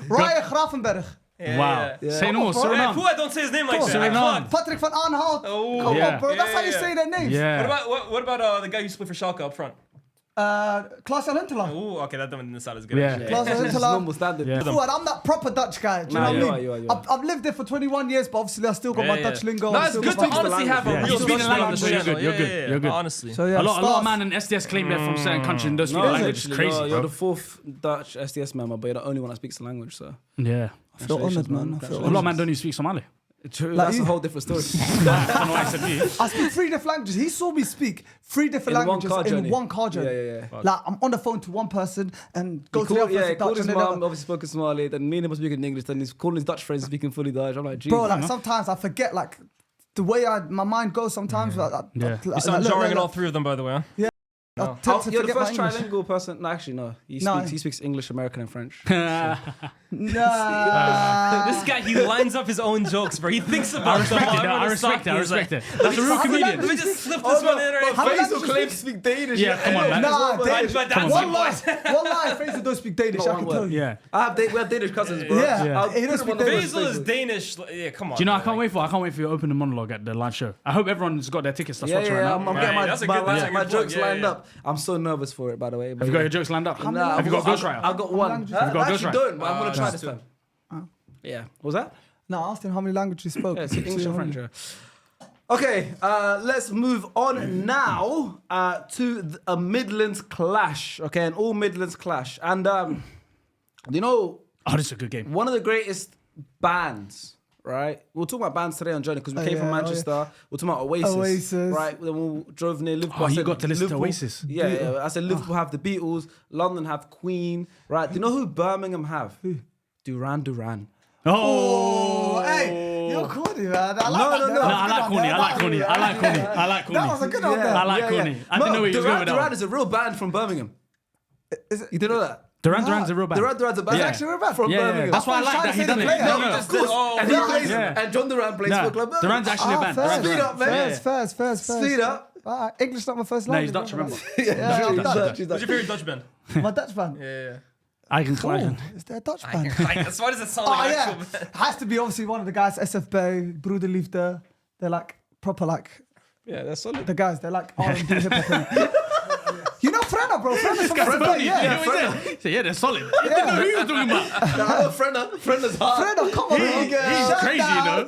Gravenberg. Wow. Say no more. Hey, Suriname. Fuad, don't say his name like that. I Suriname. clocked. Patrick van Aanholt. Oh. Come Yeah. on, bro. That's how you Yeah. say their names. Yeah. What about the guy who used to play for Schalke up front? Klaas-Jan Huntelaar. Ooh, okay, that doesn't sound as good. Yeah. actually. Klaas-Jan It's Huntelaar. normal standard. Yeah. Fuad, I'm that proper Dutch guy. Do you Nah, know you what I are, mean? you are, you are. I've lived there for 21 years, but obviously I still got my Dutch lingo. No, I it's still good got to my- honestly have a Yeah. real You speak the Dutchman on the language, so you're channel. good, you're good, you're good. Honestly. So yeah, A lot of stars. man in SDS claim they're from certain countries and don't speak the language. It's Literally, crazy, You're bro. the fourth Dutch SDS member, but you're the only one that speaks the language. So Yeah. I feel honoured, man. I feel A lot of honoured. men don't even speak Somali. true. Like That's you. a whole different story. I don't know why I said me. I speak 3 different languages. He saw me speak 3 different In one languages car in journey. one car journey. Yeah. Like I'm on the phone to one person and go He to the called, other he person called Dutch his and then mum, obviously spoken Somali, then me and him were speaking English, then he's calling his Dutch friends speaking fully Dutch. I'm like, geez. bro, like sometimes I forget like the way my mind goes sometimes. Like, Yeah. You sound jarring in all three of them, by the way. Huh? I tend to You're the forget my first English. trilingual person. No, actually, no. He speaks English, American, and French. Nah. This guy, he lines up his own jokes, bro. He thinks about them. I respect it. I respect it. That's a real How many comedian. Let me just slip this one in right How many Faisal languages claims to speak Danish. Yeah, come on, man. Nah, But Danish. that's Come on, my One voice. lie, Faisal don't speak Danish. I Not can one tell word. you. Yeah. We have Danish cousins, bro. Yeah. Yeah. I'll He put doesn't him on the speak list. Basil is Danish. Yeah, come on. Do you know? I man. can't wait for you to open the monologue at the live show. I hope everyone's got their tickets that's Yeah, watching yeah, right I'm now. getting Right, that's a my, good- my, that's a my good jokes plug. Yeah, lined yeah. up. I'm so nervous for it, by the way. Have you got your jokes lined up? Nah, Have you got a ghostwriter? I've got one. languages? I Have you got a actually ghostwriter? don't, but I'm going to try this time. Yeah. What was that? No, I asked him how many languages he spoke. Yeah, English and French. Okay, let's move on now to a Midlands clash. Okay, an all Midlands clash. And, you know... Oh, this is a good game. One of the greatest bands, right? We'll talk about bands today on Journey because we came from Manchester. We're talking about Oasis. Right? Then we drove near Liverpool. Oh, you got to listen to Oasis. Yeah. I said Liverpool have the Beatles, London have Queen, right? Do you know who Birmingham have? Who? Duran Duran. Oh, hey, you're corny, man. I like Corny. That was a good one. I like Corny. I didn't know where he was going with that. Duran is a real band from Birmingham. You didn't know that? Duran Duran's a real band. Duran Duran's a band. It's actually a real band. From Birmingham. That's why I like that he done it. Of course. And John Duran plays for Club Birmingham. Duran's actually a band. Speed up, man. First. Speed up. English not my first No, language. he's Dutch, remember? I'm Dutch. What's your favorite Dutch band? My Dutch band. Yeah. Eigen. Is there a Dutch band? Why does it sound like actual band? Has to be obviously one of the guys, SFB, Broederliefde. They're like proper like... Yeah, that's solid. The guys, they're like R&B hip-hop. You know Frenna, bro. Frenna's from SFB, Yeah, they're solid. You didn't know who you were talking about. Frenna's hard. Frenna, come on, He's crazy, you know.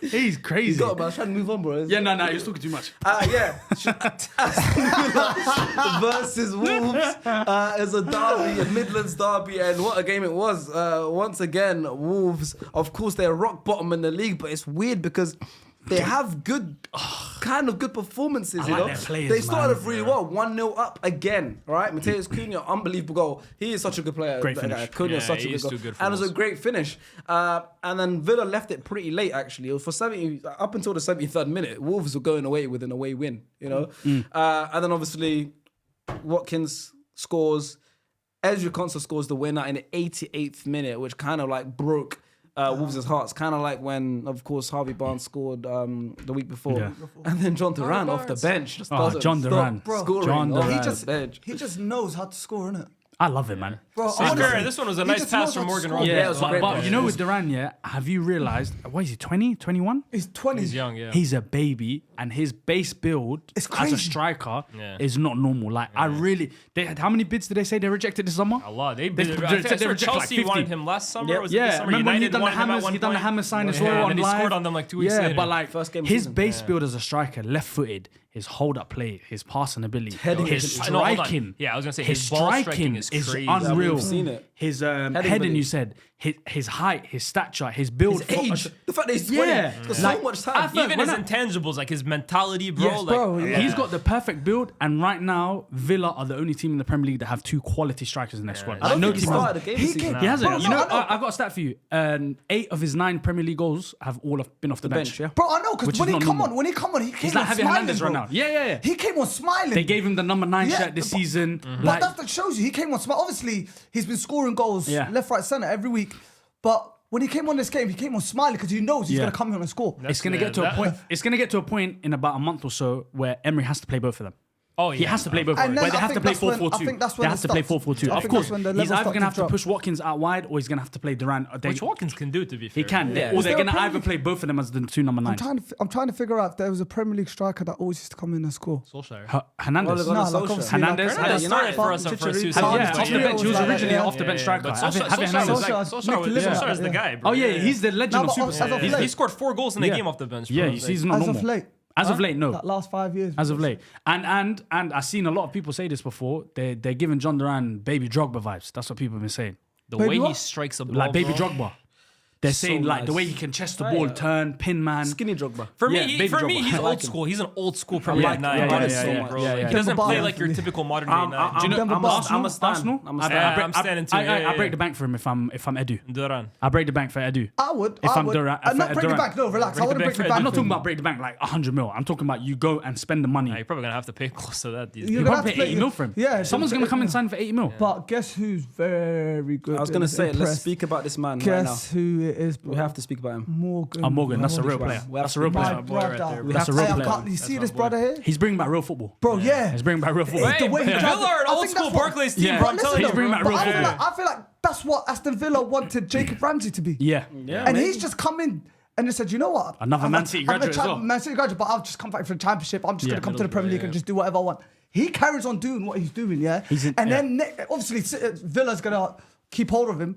He's crazy. He's got it, man. I was trying to move on, bro. Yeah, no, you're talking too much. Yeah. Versus Wolves is a derby, a Midlands derby, and what a game it was. Once again, Wolves, of course, they're rock bottom in the league, but it's weird because they have good performances, you know. They started off really well, 1-0 up again, right? Mateus Cunha, unbelievable goal. He is such a good player. Great finish. Cunha is such a good goal. And it was a great finish. And then Villa left it pretty late, actually. It was for up until the 73rd minute, Wolves were going away with an away win, you know. And then obviously Watkins scores. Ezri Konsa scores the winner in the 88th minute, which kind of like broke Wolves' hearts, kind of like when, of course, Harvey Barnes scored the week before, and then John Duran off the bench just doesn't John Duran, scoring. John Duran. He just knows how to score, innit? I love it, man. Bro, This one was a nice pass from Morgan Roberts. Yeah, it was a great but pass. you know with Duran, have you realised, what is he, 20, 21? He's 20. He's young, yeah. He's a baby, and his base build It's as crazy. a striker is not normal. Like, I really... how many bids did they say they rejected this summer? A lot. They said they rejected Chelsea like 50. wanted him last summer. Was it this summer? Remember when United wanted him at one he done the point? hammer sign as Yeah, well and on he live? scored on them like 2 weeks later. First like game of his season. base build as a striker, left-footed, his hold-up play, his passing ability, his No, hold on. striking. Yeah, I was gonna say his his ball striking striking is is crazy. unreal. We've seen it. His ability. heading, you said, his height, his stature, his build, His age, the fact that he's 20, he's got so much time. Even his intangibles, like his mentality, bro. Yes, bro, He's got the perfect build, and right now, Villa are the only team in the Premier League that have 2 quality strikers in their squad. I don't no think he team has. started the game this season. He hasn't. Bro, You no, know, I know. I got a stat for you. 8 of his 9 Premier League goals have all been off the bench. Yeah. Bro, I know, Which because is when he not come normal. on, he came He's on like Javier smiling, Hernandez bro. right now. Yeah. He came on smiling. They gave him the number 9 Yeah, shirt this season. But that shows you he came on smiling. Obviously, he's been scoring goals left, right, centre every week. But when he came on this game, he came on smiling because he knows he's going to come here and score. It's going to get to a point. It's going to get to a point in about a month or so where Emery has to play both of them. Oh, yeah. He has to play both of them. And then Where they I have to think play that's when- 4-4-2. I think that's when They it have to play stops. 4-4-2. I Of think course, that's when the he's levels either start going to have to drop. push Watkins out wide or he's going to have to play Duran. Which Watkins can do, to be fair. He can. Yeah. Or Is they're there going a to Premier either League- play both of them as the 2 number 9s. I'm trying to figure out if there was a Premier League striker that always used to come in and score. Solskjaer. Hernandez. Well, No, Solskjaer. like obviously, Hernandez like, Hernandez started for us for a few Chicharito. seasons. Yeah, off the bench. He was originally off the bench striker. But Javier Solskjaer Hernandez. was like, Solskjaer Solskjaer's the guy, bro. Oh yeah, he's the legend No, of but Super as Sub. of He's- late- He scored 4 goals in the Yeah. game off the bench. Yeah, bro. he's not As normal. of late. As of late, no. Like last 5 years. As of late. And I've seen a lot of people say this before. They're giving John Duran baby Drogba vibes. That's what people have been saying. The Baby way he what? strikes a ball, Like baby bro. Drogba. They're saying like the nice. way he can chest the ball, turn, pin man. Skinny Drogba. For Yeah, me, baby for me, Drogba. he's I old like him. school. He's an old school Premier League nine. yeah, honestly, yeah, bro. yeah, Like, yeah. He doesn't Demba play Ba. like your typical modern day nine. Do you know, Demba Ba. Arsenal? I'm a stan. Arsenal? I'm a stan. Yeah, I'm standing too. I break the bank for him if I'm Edu. Duran. I break the bank for Edu. I would. If I I'm would. Duran, I'm not break the Duran. bank. No, relax. I Break the wouldn't bank break the for- bank. I'm not for talking him. about break the bank like 100 mil. I'm talking about you go and spend the money. You're probably gonna have to pay close to that these You're days. You gonna probably have to pay pay- 80 mil for him. Yeah, Someone's going to come and sign for 80 mil. But guess who's very good? I was gonna say, let's Impressed. speak about this man right now. Guess who it is? Bro? We have to speak about him. Morgan. Oh, Morgan, that's a real Morgan. player. We have That's to a real speak My about player. boy right brother. there, bro. That's a real Hey, I player. can't- You see this brother here? He's bringing back real football. Bro, yeah. He's bringing back real football. Hey, the way he Villa drives it. are an I old think school that's what- Barclays team, Yeah. bro. But I'm Listen, telling you, he's bringing back bro. real I football. feel like that's what Aston Villa wanted Jacob Ramsey to be. Yeah. And he's just come in and they said, you know what? Another Man City graduate as well. Man City graduate, but I'll just come back for the championship. I'm just Yeah, going to come to the Premier League and just do whatever I want. He carries on doing what he's doing, yeah? Then obviously Villa's going to keep hold of him.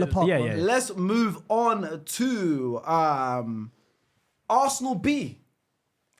Villa Park. Yeah, bro. yeah. Let's move on to Arsenal B,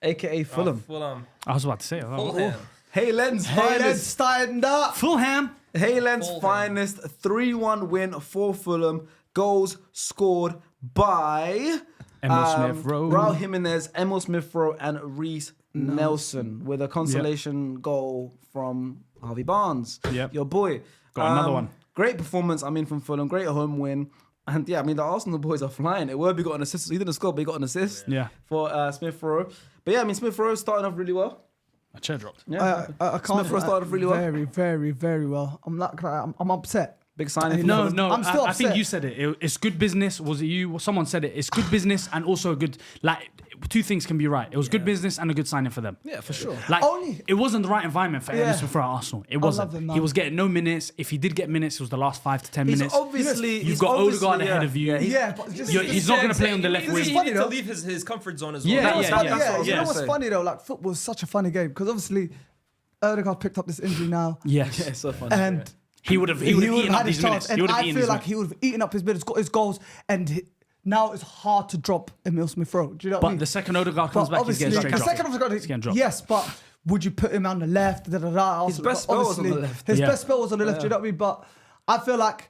aka Fulham. Fulham. I was about to say. Fulham. Haylen's finest. Stand up. Fulham. Haylen's finest 3-1 win for Fulham. Goals scored by Emil Smith-Rowe. Raul Jimenez, Emil Smith-Rowe, and Reece Nelson with a consolation goal from Harvey Barnes. Yep. Your boy. Got another one. Great performance, from Fulham. Great home win. And the Arsenal boys are flying. Iwobi got an assist. He didn't score, but he got an assist for Smith-Rowe. But Smith-Rowe starting off really well. My chair dropped. Yeah. I can't. Smith-Rowe started off really well. Very, very, very well. I'm upset. Big signing. No, I'm still I think upset. you said it. It's good business. Was it you? Someone said it. It's good business and also a good, two things can be right. It was good business and a good signing for them. Yeah, for sure. It wasn't the right environment for Emerson for Arsenal. It wasn't. love him, He was getting no minutes. If he did get minutes, it was the last 5 to 10 minutes. You've got Odegaard ahead of you. But He's not going to play on the left wing. He needs to leave his comfort zone as well. You know what's funny though? Football's such a funny game because obviously Odegaard picked up this injury now. Yes. Yeah, it's so funny. And he would have eaten up these minutes. And I feel like he would have eaten up his minutes, got his goals, and now it's hard to drop Emil Smith-Rowe. Do you know what I mean? But the second Odegaard comes back, he's getting straight dropped. Yes, but would you put him on the left? His best spell was on the left. His best spell was on the left. Do you know what I mean? But I feel like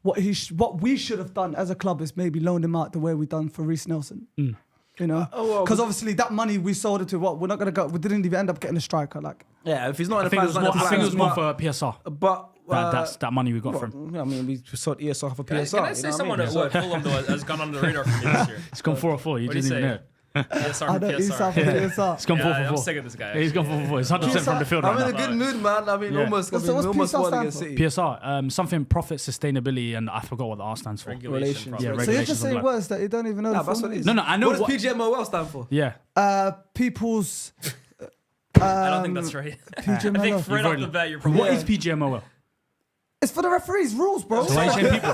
what we should have done as a club is maybe loaned him out the way we done for Reece Nelson. You know, because obviously that money we sold it to we're not gonna go. We didn't even end up getting a striker. If he's not in the I think it was more for PSR. But That's that money we got from. we sold ESR for PSR. Can I say someone at Fulham though has gone under the radar for me this year? It's gone 4-4. You didn't even know. PSR I know PSR. It's gone 4-4. I'm sick of this guy. He's gone 4-4. It's 100% from the field right I'm in now. a good mood, man. Almost What's won PSR against stand City. PSR, something profit, sustainability, and I forgot what the R stands for. Regulation. Yeah, So you're regulations just of saying life. words that you don't even know. Nah, the that's full what it is. No, I know What does PGMOL stand for? Yeah. People's. I don't think that's right. I think PGMOL. right off the bat you're probably What is PGMOL? It's for the referees' rules, bro. So why are you saying people?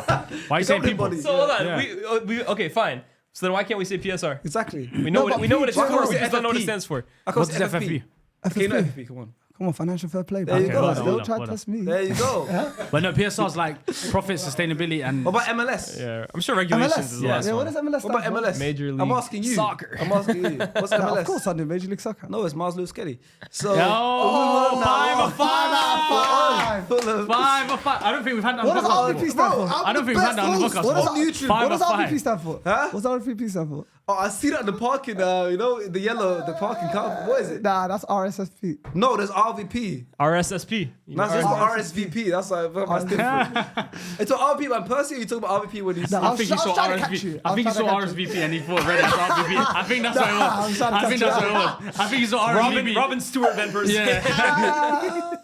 Why are you saying people? Everybody. So hold on. Yeah. We okay, fine. So then why can't we say PSR? Exactly. We know what it stands for. can't We we just say don't know what it FFP? stands for. What is FFP? Okay, no FFP, come on. Come on, financial fair play. There you bro. go. Well done, Don't try well to done. test me. There you go. But no, PSR's like profit, sustainability, and What about MLS? Yeah, I'm sure regulations is MLS. the last Yeah, one. what does MLS What about stand for? MLS? Major I'm League asking you. Soccer. I'm asking you. What's No, MLS? of course I do. Major League Soccer. No, it's Mars Lewis Kelly. So, 5 of 5. 5. 5 of 5. I don't think we've had that What on does the RVP podcast. stand for? I don't think we've had that on the podcast. What does On YouTube. Five What does of five. RVP stand for? Huh? What's RVP stand for? I see that in the parking, the yellow, the parking car. What is it? Nah, that's RSSP. No, there's RVP. RSSP. That's just for RSVP. That's different. It's an RVP, man. Personally, you talk about RVP when you see. No, I think he saw trying to catch you. RSVP. I think he saw RSVP and he thought read it as RSVP. I think that's what it was. I think that's what it was. I think he saw RSVP. Robin Stewart Van Persie. Yeah.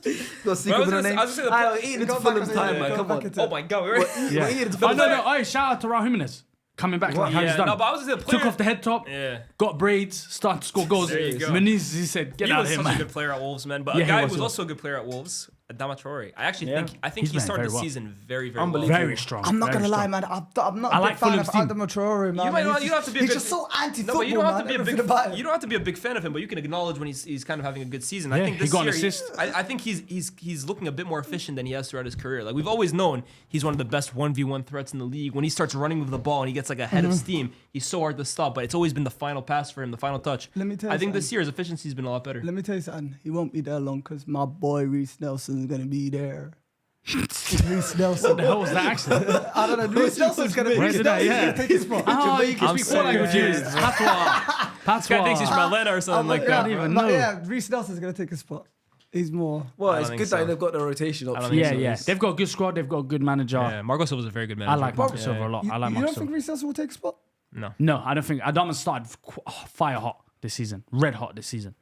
Got secret with a name. I was gonna say We're eating into Fulham's time, man. Come on. Oh my god, we're We're eating into Oh, Fulham's time. no. Shout out to Raul Jimenez. Coming back like how he's done. No, but I was gonna say Took off the head top, Yeah. got braids, started to score goals. There you go. Menezes, he said, get He out was of here, such a man. good player at Wolves, man. But Yeah, a he guy was, who was he was. also a good player at Wolves, Adama Traore. I actually Yeah. think He's he playing started very the well. season very, very Unbelievable. well. Very strong. I'm not very gonna lie, strong. man. I'm not I a like big fan Fulham's of team. Adama Traore, man. You don't have to be a He's big, just so anti-football, No, but you don't have to man. be a big. Everything about it. You don't have to be a big fan of him, but you can acknowledge when he's kind of having a good season. I Yeah, think he this got an year, assist. I think he's looking a bit more efficient than he has throughout his career. Like we've always known, he's one of the best 1v1 threats in the league. When he starts running with the ball and he gets like a head of steam, he's so hard to stop. But it's always been the final pass for him, the final touch. Let me tell you I think this something. year his efficiency's been a lot better. Let me tell you something. He won't be there long because my boy Reece Nelson's gonna be there. Reece Nelson. What the hell was that accent? I don't know. Reece Nelson's gonna Where's be it there. at? He's Yeah. gonna take his spot. Oh, you can I'm speak four so languages. confused. Patois. This guy thinks he's from Atlanta or something like that. even But know. yeah, Reece Nelson's gonna take his spot. He's more. Well, I it's don't good think that so. they've got the rotation option. Yeah, so yeah. it's- They've got a good squad. They've got a good manager. Yeah, Marco Silva's a very good manager. I like Marco Yeah. Silva a lot. You, I like you Marco don't Silva. think Reece Nelson will take a spot? No. No, I don't think. Adama started fire hot this season. Red hot this season.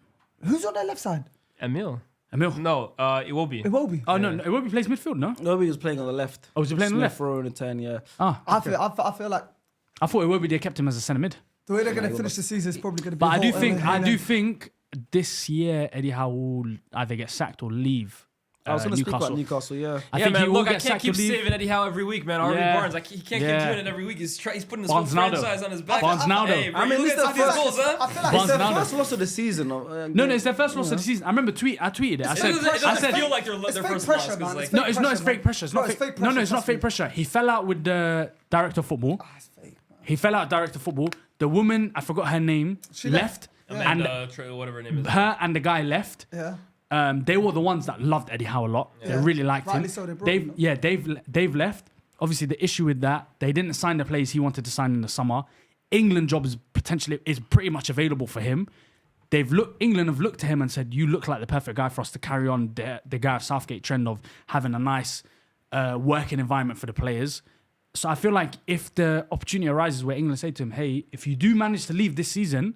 Who's on their left side? Emil? Emil. No, it will be. It will be. Oh, no. It won't be plays midfield, no? Nobody was playing on the left. Oh, was he playing on the left? Smith-Rowe in the 10, yeah. Ah, I feel like I thought it would be they kept him as a centre mid. the way they're gonna finish the season is probably gonna be. But I do Holt, think this year Eddie Howe will either get sacked or leave. I was going to speak Newcastle. about Newcastle, yeah. I Yeah, think man, he will look, I get can't sacked keep or leave. saving Eddie Howe every week, man. RB Yeah. Barnes, he can't Yeah. keep doing it every week. He's putting this whole Barnes now, though. franchise on his back. Barnes now, though. Hey, bro, I mean, you this look is at the these first- goals, huh? I feel like It's their Barnes now, first loss of the season. No, it's their first loss of the season. I remember I tweeted it. I It said, doesn't feel like their it's their fake first pressure, loss. 'cause, man. like, It's no, fake it's not. It's pressure, fake pressure. It's Bro, not it's fake. fake No, pressure, it's not trust fake me. pressure. He fell out with the director of football. It's fake, man. He fell out director of football. The woman, I forgot her name, She left. Amanda, whatever her name is. Her and the guy left. Yeah. They were the ones that loved Eddie Howe a lot. They really liked him. Rightly so, they brought him. They've left. Obviously, the issue with that, they didn't sign the players he wanted to sign in the summer. England job is pretty much available for him. England have looked to him and said, "You look like the perfect guy for us to carry on the Gareth Southgate trend of having a nice working environment for the players." So I feel like if the opportunity arises where England say to him, "Hey, if you do manage to leave this season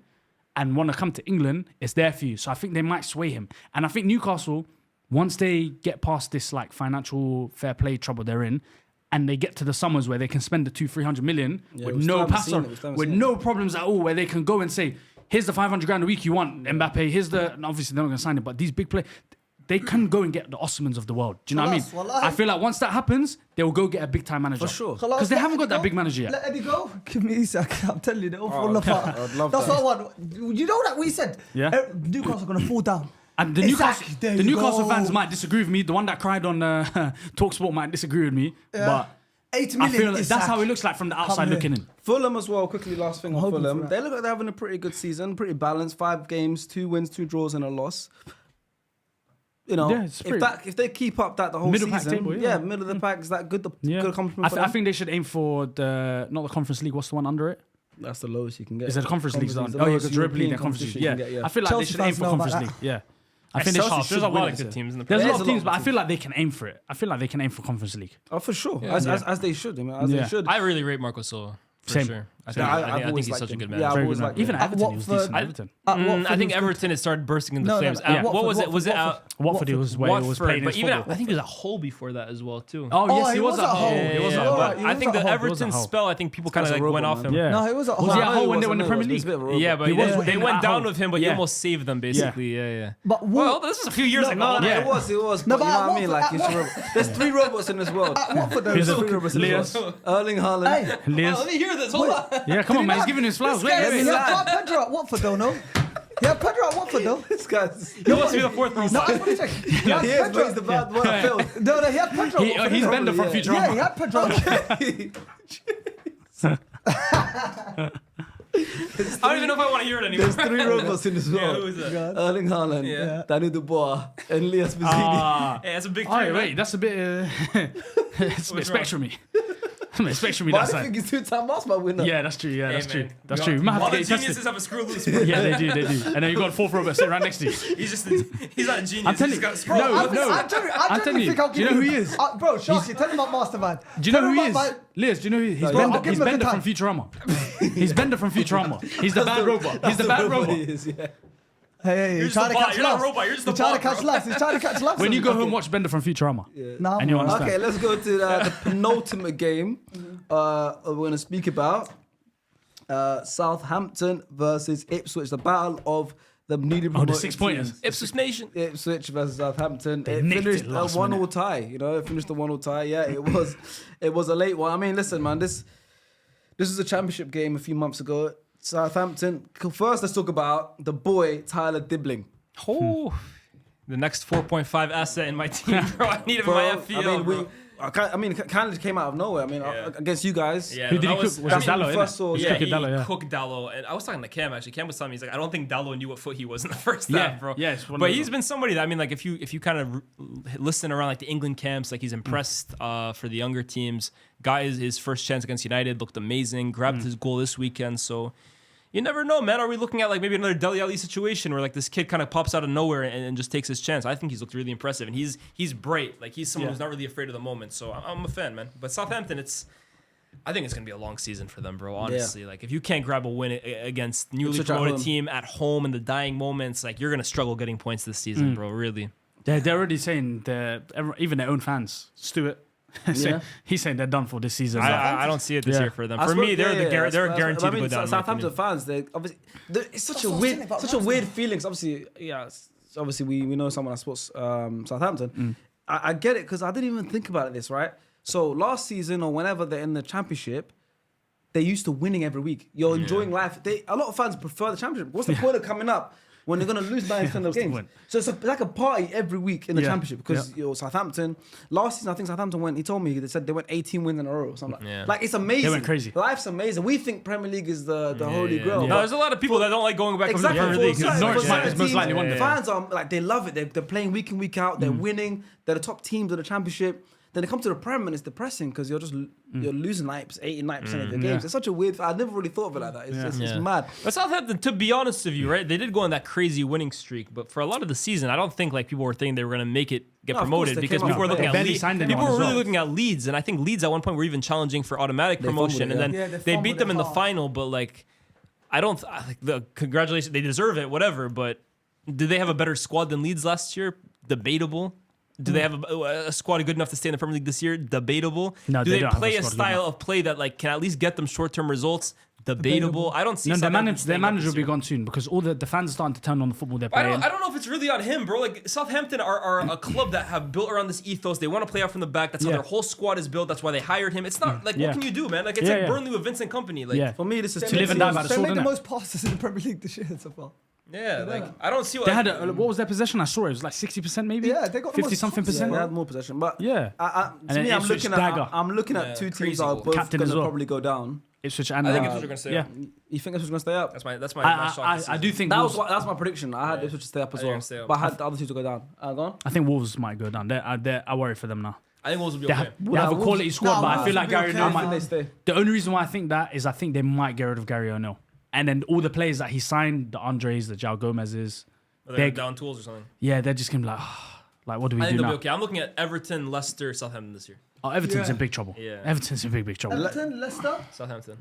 and want to come to England, it's there for you." So I think they might sway him. And I think Newcastle, once they get past this like financial fair play trouble they're in, and they get to the summers where they can spend the 200-300 million with no no problems at all, where they can go and say, "Here's the 500 grand a week you want, Mbappe. Here's the..." And obviously they're not going to sign it, but these big players, they can go and get the Osmans of the world. Do you know what I mean? I feel like once that happens, they will go get a big time manager. For sure. Because they haven't got that big manager yet. Let Eddie go. Give me a sec. I'm telling you, they're all falling apart. I'd love That's that. what I want. You know that we said? Yeah. Newcastle are going to fall down. And the Newcastle fans might disagree with me. The one that cried on TalkSport might disagree with me. Yeah. But 8 I million. feel like that's how it looks like from the outside looking in. Fulham as well, quickly, last thing on hoping for Fulham. that. They look like they're having a pretty good season, pretty balanced. 5 games, 2 wins, 2 draws, and a loss. You know, Yeah, it's if they keep up that the whole Middle season, pack table, yeah. middle of the pack, is that good? Yeah. Good accomplishment for I them? think they should aim for not the Conference League. What's the one under it? That's the lowest you can get. Is it the Conference League? the Oh yeah, lowest because Europa League European and Conference League. competition Yeah. you can get, I feel like Chelsea they should aim fans for know about Conference League. that. Yeah. I think they Chelsea should. there's a win lot it. of good teams in the There's a Premier lot of League. teams, but I feel like they can aim for it. I feel like they can aim for Conference League. Oh, for sure. Yeah. As they should. I mean, as Yeah. they should. I really rate Marco Silva. For Same. sure. I Same. think, I've I think always he's liked such a good him. man. Yeah, I've Very always good man. liked Even him. at Everton, he was Watford- decent. at Everton. I think Everton had started bursting into flames. Yeah. What was it? Was it out? Watford was where he was Watford, playing but his even football. I think he was at Hull before that as well too. Oh yes, he he was was at at Hull. Hull. He was Yeah, at but Hull. Alright, he I was think at the Hull. He was Everton at Hull. spell, I think people kind of That's like a went robot, off man. him. Yeah. No, he was at Was Hull. he at Hull when they won the Premier He's a League? bit of a robot. Yeah, but He was they at went down Hull. with him, but he Yeah. almost saved them basically. Yeah. But Well, this was a few years ago. No, Yeah. it was. No, But but you know what I mean? at Like, Watford- there's 3 robots in this world. Watford, though, Here's it's a- 3 robots in this Lias. world. Erling Haaland. Hey, Lias. Let me hear this. Hold on. Yeah, come on, man. He's giving his flowers. Wait, yeah, wait, he wait. had Pedro at Watford, though, no? Yeah, Pedro at Watford, though. This guy's. He wants to be the fourth No, I robot. just want to check. He had He is, but he's Pedro. the bad one. I failed. No, he had Pedro. at Watford, He's didn't Bender from yeah. Futurama. Yeah, he had Pedro. I don't even know if I want to hear it anymore. There's 3 robots in this Yeah, world. who is that? Erling Haaland, Yeah. Danny Dubois, and Lias Mazzini. Ah. Hey, that's a big Oh, three. wait, that's a bit. It's a bit spectrumy. Spectrumy But I that don't think side. he's 2-time Master winner. Yeah, that's true. Yeah, Hey, that's true. man. That's true. We might have All to the get tested. geniuses have a screw loose. Bro. Yeah, they do. And then you got a 4th robot sitting right next to you. He's not a genius. I'm telling He's you, got a screw. no, I I'm genuinely telling think you. I'll Do you give know him- who he is? Bro, Sharky, tell him about Mastermind. Do you know Tell who him he about is? Liz, do you know who he is? He's No, Bender, I'll give he's him a Bender good from Futurama. He's Bender from Futurama. He's the bad robot. He's the bad Robot robot. he is, yeah. Hey, You're he's just a trying to bot. catch You're not a laughs. robot. You're just a He's trying to bot, catch bro. laughs. He's trying to catch laughs. When you go home, watch Bender from Futurama. Nah, And you man. understand. Okay, let's go to the penultimate game. We're going to speak about Southampton versus Ipswich, the battle of the newly Oh, the promoted 6 pointers. teams. Ipswich Nation. Ipswich versus Southampton. It nicked finished it a last 1-all minute. tie. You know, it finished a 1-all tie. Yeah, it was a late one. I mean, listen, man, this was a championship game a few months ago. Southampton. First, let's talk about the boy Tyler Dibbling. Oh, the next 4.5 asset in my team, bro. I need him in my FPL, bro. Kind of came out of nowhere. I mean, Yeah. against you guys. Yeah, Who did he that cook? Was it that's when Dallo, we innit? first saw- He's Yeah, cooking he Dallo, yeah. cooked Dallo, and I was talking to Cam actually. Cam was telling me he's like, I don't think Dallo knew what foot he was in the first Yeah, half, bro. yeah, it's one of but those. he's been somebody that I mean, like if you kind of listen around like the England camps, like he's impressed for the younger teams. Guy his first chance against United looked amazing. Grabbed his goal this weekend, so. You never know, man. Are we looking at like maybe another Dele Alli situation where like this kid kind of pops out of nowhere and just takes his chance? I think he's looked really impressive, and he's bright. Like he's someone who's not really afraid of the moment. So I'm a fan, man. But Southampton, I think it's gonna be a long season for them, bro. Honestly, like if you can't grab a win against newly Ipswich at promoted home. team at home in the dying moments, like you're gonna struggle getting points this season, bro. Really. They're already saying even their own fans, Stuart. Yeah. He's saying they're done for this season. I don't see it this Yeah. year for them. I For suppose- me, they're guaranteed I to mean, go down. in my Southampton opinion. fans, they obviously it's such That's a what I was weird, saying about such a Ramsdale. weird feelings. Obviously, yeah. Obviously, we know someone that supports Southampton. I get it because I didn't even think about this. Right. So last season or whenever they're in the championship, they're used to winning every week. You're enjoying life. A lot of fans prefer the championship. What's the point of coming up when they're going to lose 9% of games. So it's like a party every week in the Championship because Southampton, last season I think Southampton went, he told me, they said they went 18 wins in a row or something. Like it's amazing. They went crazy. Life's amazing. We think Premier League is the holy grail. No, there's a lot of people that don't like going back from the Premier League. Norwich is most likely one. The fans are like, they love it. They're playing week in, week out. They're winning. They're the top teams of the Championship. Then they come to the Prem and it's depressing because you're losing 89% of the games. It's such a weird. I never really thought of it like that. It's mad. But Southampton, to be honest with you, right? They did go on that crazy winning streak, but for a lot of the season, I don't think like people were thinking they were going to get promoted because people were looking at people were really looking at Leeds, and I think Leeds at one point were even challenging for automatic promotion, and then they beat them in the final. But like, congratulations, they deserve it, whatever. But did they have a better squad than Leeds last year? Debatable. Do they have a squad good enough to stay in the Premier League this year? Debatable. No, do they play a style of play that like can at least get them short-term results? Debatable. I don't see. No, their manager will be gone soon because all the fans are starting to turn on the football they're playing. I don't know if it's really on him, bro. Like Southampton are a club that have built around this ethos. They want to play out from the back. That's how their whole squad is built. That's why they hired him. It's not like what can you do, man? Like it's like Burnley with Vincent Kompany. Like for me, this is to live and die by the sword. They made the most passes in the Premier League this year so far. Yeah, like I don't see what they had. What was their possession? I saw it was like 60% maybe. Yeah, they got 50-something percent. They had more possession, but and me, I'm looking at two teams that are both going to probably go down. Ipswich and I think Ipswich are going to stay up. You think Ipswich are going to stay up? That's my shock. I do think that's my prediction. I had Ipswich to stay up as well, but I had the other two to go down. Go on. I think Wolves might go down. I worry for them now. I think Wolves will be okay. They have a quality squad, but I feel like Gary O'Neill might. Stay. The only reason why I think that is I think they might get rid of Gary O'Neill. And then all the players that he signed, the Andres, the João Gomez's, they're down tools or something. Yeah, they're just gonna be like, what do we do now? I think they'll be okay. I'm looking at Everton, Leicester, Southampton this year. Oh, Everton's in big trouble. Yeah. Everton's in big trouble. Everton, Leicester, Southampton.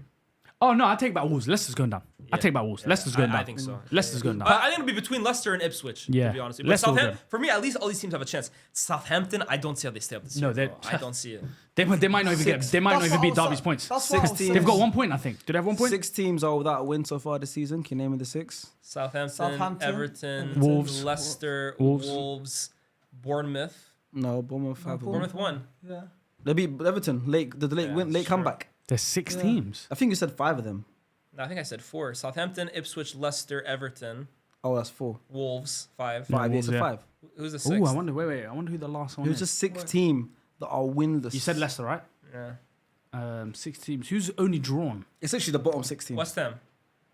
Oh no, I take back Wolves. Leicester's going down. I take back Wolves. Leicester's going down. I think so. Leicester's going down. I think it'll be between Leicester and Ipswich. To be honest. But Southampton, for me, at least all these teams have a chance. Southampton, I don't see how they stay up this year. No, I don't see it. They might not even get. They might not even beat Derby's points. 6 teams. They've got 1 point, I think. Do they have 1 point? 6 teams are without a win so far this season. Can you name me the 6? Southampton, Everton, Wolves, Leicester, Wolves, Bournemouth. No, Bournemouth have Bournemouth won. Yeah. They beat Everton late comeback. There's 6 teams. I think you said 5 of them. No, I think I said 4. Southampton, Ipswich, Leicester, Everton. Oh, that's 4. Wolves, 5. 5, it's a 5. Who's the 6th? Oh, I wonder. Wait. I wonder who the last one is. Who's the 6th team that are winless? You said Leicester, right? Yeah. 6 teams. Who's only drawn? It's actually the bottom 6 teams. West Ham.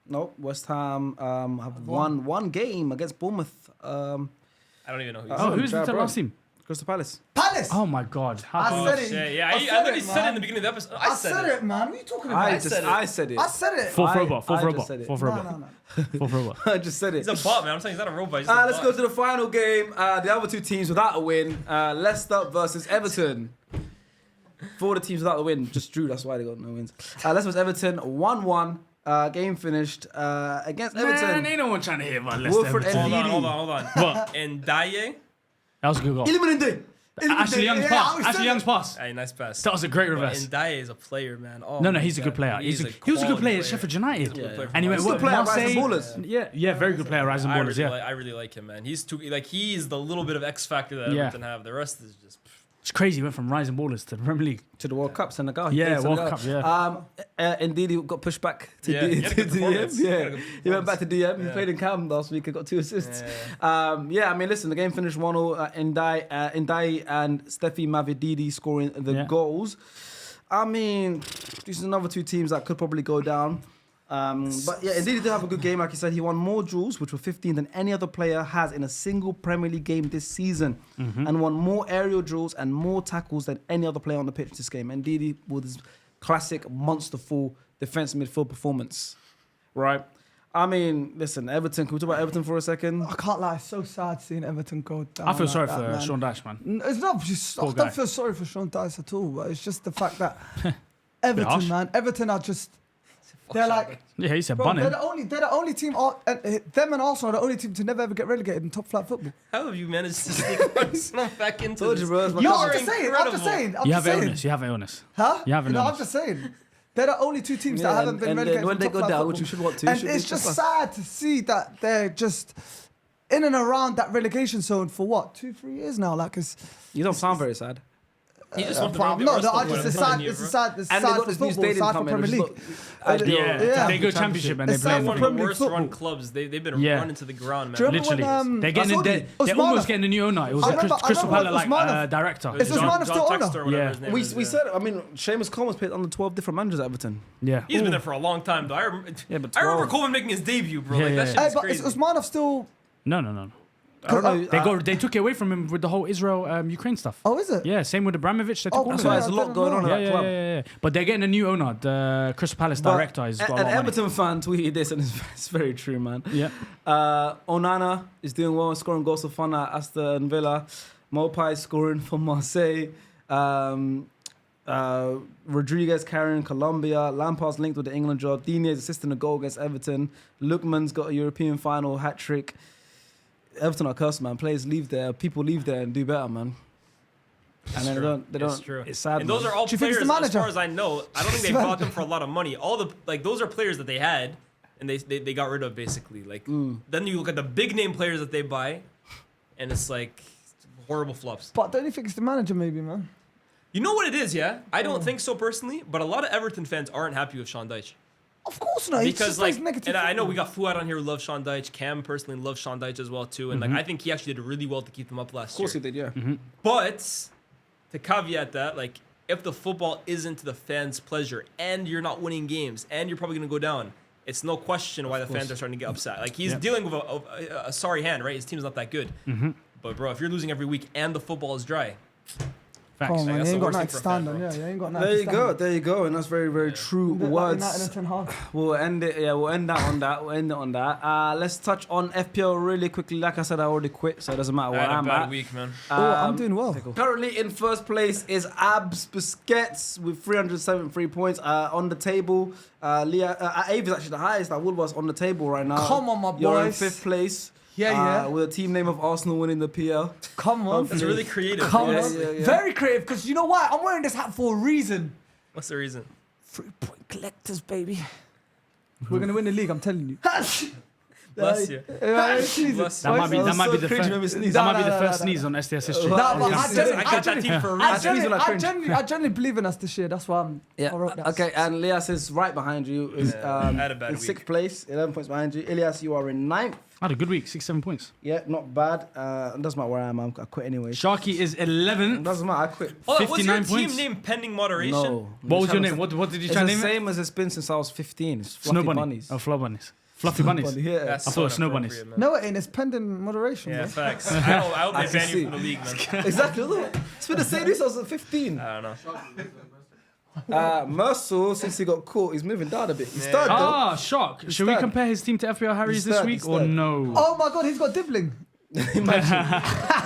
No, West Ham have won 1 game against Bournemouth. I don't even know who. Who's the last team? Crystal Palace. Oh my God! I said it. Yeah, I literally said it in the beginning of the episode. I said it, man. What are you talking about? I said it. I said it. Fourth robot. No. Fourth robot. I just said it. He's a bot, man. I'm saying he's not a robot. Let's go to the final game. The other 2 teams without a win. Leicester versus Everton. 4 of the teams without the win just drew. That's why they got no wins. Leicester versus Everton 1-1. Game finished against Everton. Man, ain't no one trying to hear about Leicester. Wilfred Everton. Hold on. What? Ndiaye. That was a good goal. Illuminate. Ashley Young's pass. Hey, nice pass. That was a great reverse. Ndiaye is a player, man. Oh, no, he's a good player. He was a good player at Sheffield United. And he went good player at Rising Ballers. Yeah, very good player at Rising Ballers. Yeah, I really like him, man. He's the little bit of X factor that Everton have. The rest is just. It's crazy. He went from Rising Ballers to the Premier League to the World Cup. Senegal. World Cup. Yeah. Indeed, he got pushed back to DM. Yeah, he went back to DM. He played in Cam last week and got 2 assists. I mean, listen, the game finished 1-0. Ndiaye and Steffi Mavididi scoring the goals. I mean, these are another 2 teams that could probably go down. But yeah, indeed, he did have a good game. Like you said, he won more duels, which were 15, than any other player has in a single Premier League game this season, and won more aerial duels and more tackles than any other player on the pitch this game. Indeed, with his classic monsterful defense midfield performance, right? I mean, listen, Everton. Can we talk about Everton for a second? I can't lie. It's so sad seeing Everton go down. I feel sorry for man. Sean Dyche, man. It's not just. I don't feel sorry for Sean Dyche at all. But it's just the fact that Everton, man. Everton are just. They're like, he said bunny. They're the only team. Them and Arsenal are the only team to never ever get relegated in top flight football. How have you managed to sneak Arsenal back into this? I'm just saying. You have illness. Huh? You have an illness. I'm just saying. They're the only 2 teams that haven't been relegated. When they go down, which you should want to. And it's just sad to see that they're just in and around that relegation zone for what 2-3 years now. Like, you don't sound very sad. He just wants to No, it's a sad And they for got this new football, stadium sad for coming. Premier League. Yeah, they go championship and they It's play sad in for One the of the Premier worst League run football. clubs. They've been Yeah. run into the ground, Do you man. remember Literally, when, they're I getting told you, they're Usmanov- almost getting a new owner. It was I a remember Crystal Palace Usmanov. director. It's Usmanov still owner? Textor or whatever Yeah. his name We is, said, I mean, Seamus Coleman's played under 12 different managers at Everton. Yeah, He's been there for a long time, though. I remember 12. Coleman making his debut, bro. Yeah, Like, yeah, that yeah. shit Hey, is but crazy. is Usmanov still? no. I don't know. They they took it away from him with the whole Israel Ukraine stuff. Oh, is it? Yeah, same with Abramovich. They took all That's of why it. there's a lot going on in that club. Yeah. But they're getting a new owner. The Crystal Palace director has got a lot An of money. Everton fan tweeted this, and it's very true, man. Yeah. Onana is doing well, scoring goals for fun at Aston Villa. Mopai scoring for Marseille. Rodriguez carrying Colombia. Lampard's linked with the England job. Dine's assisting a goal against Everton. Lookman's got a European final hat trick. Everton are cursed, man. Players leave there, people leave there and do better, man. And then they don't. It's true. It's sad. And those man. are all Do you think it's players, the as manager? far as I know. I don't think they bought them for a lot of money. All the those are players that they had, and they got rid of basically. Like then you look at the big name players that they buy, and it's like horrible flops. But don't you think it's the manager, maybe, man? You know what it is, yeah? I don't think so personally, but a lot of Everton fans aren't happy with Sean Dyche. Of course not. He Because just like, plays negative. and I know we football. got Fuad on here who loves Sean Dyche. Cam personally loves Sean Dyche as well too, and like I think he actually did really well to keep them up last Of course year. he did, yeah. But to caveat that, like if the football isn't to the fans' pleasure and you're not winning games and you're probably gonna go down, it's no question why the fans are starting to get upset. Like he's dealing with a sorry hand, right? His team's not that good. But bro, if you're losing every week and the football is dry, Facts. Come on, man. that's You ain't the got worst nothing thing to for a stand fan, on. bro. Yeah, you ain't got nothing There to you stand go, on. there you go, and that's very, very true United words. and Ten Hag. We'll end it. Yeah, we'll end that on that. We'll end it on that. Let's touch on FPL really quickly. Like I said, I already quit, so it doesn't matter I where had a I'm bad at. week, man. I'm doing well. Currently in first place is Abs Busquets with 373 points. On the table, Abe is actually the highest. Woodward's on the table right now. Come on, my You're in boys. fifth place. Yeah. With a team name of Arsenal winning the PL. Come on. That's really creative. Come bro. on. Yeah. Very creative, because you know why? I'm wearing this hat for a reason. What's the reason? 3-point collectors, baby. We're going to win the league, I'm telling you. Bless you. That might be That was that might so be the cringe first when we sneezed. that might be No, the no, first no, sneeze on SDS history. No, but I catch that team for a reason. I genuinely believe in us this year. That's why I wrote that. Okay, and Elias is right behind you. Is I had a bad in week. sixth place, 11 points behind you. Elias, you are in ninth. I had a good week, 6-7 points. Yeah, not bad. It doesn't matter where I am. I quit anyway. Sharky is It 11th. doesn't matter. I quit. Oh, what's your 59 team points. name pending moderation? No. What was your name? What did you It's try the to name it? same as it's been since I was 15. It's Snow fluffy bunny. bunnies. Oh, flow bunnies. Fluffy bunnies. Bunny, yeah. That's I thought it was snow bunnies. inappropriate, man. No, it ain't. It's pending moderation, Yeah, bro. facts. I hope I they can ban see. you from the league, man. Exactly. Look, it's been the same since I was 15. I don't know. Mercel, since he got caught, he's moving down a bit. He's third, though. Ah, shock. Should we third. compare his team to FPL Harry's He's this third, week he's or third. no? Oh my God, he's got dibbling.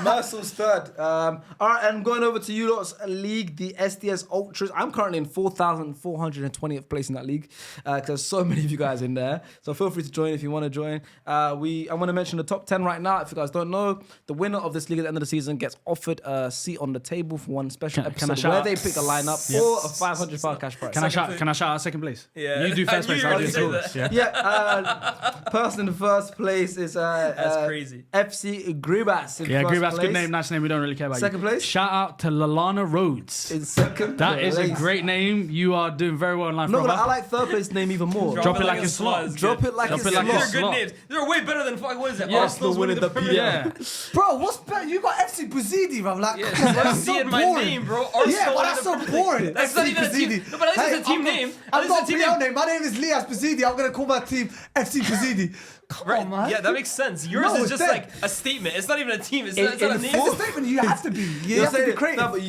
Mercel's third. All right, and going over to you lot's league, the SDS Ultras. I'm currently in 4,420th place in that league because there's so many of you guys in there. So feel free to join if you want to join. I want to mention the top 10 right now. If you guys don't know, the winner of this league at the end of the season gets offered a seat on the table for one special Can I episode shout where out? they pick a lineup or a £500 cash prize. Can I shout out second place? Yeah. You do first I place. knew you I'll were do gonna say second. Yeah. Yeah, person in first place is That's crazy. FC Gribas. in Yeah, first Gribas, place. good name, nice name. We don't really care about Second you. place? Shout out to Lalana Rhodes. In second That is a place. great name. You are doing very well in life, No, brother. I like third place name even more. Drop it like a slot. is Drop good. it like Drop it's it like slot. a These are good slot. names. They're way better than what is it? Yeah. Arsenal's winning the Premier Yeah. League. Bro, what's better? You got FC Buzidi, bro. Like, Yeah, that's that's so in my boring. name, bro. Arsenal Yeah, but winning that's the so Premier League. boring. That's not even a team. Buzidi. No, but at least it's a team name. At I've least got it's a a team PL name. name. My name is Lias Buzidi. I'm gonna call my team FC Buzidi. Come Right. on, man. Yeah, that makes sense. Yours No, is it's just dead. like a statement. It's not even a team. It's In- not a in name. It's a statement. You have to be. You have to be creative. No, but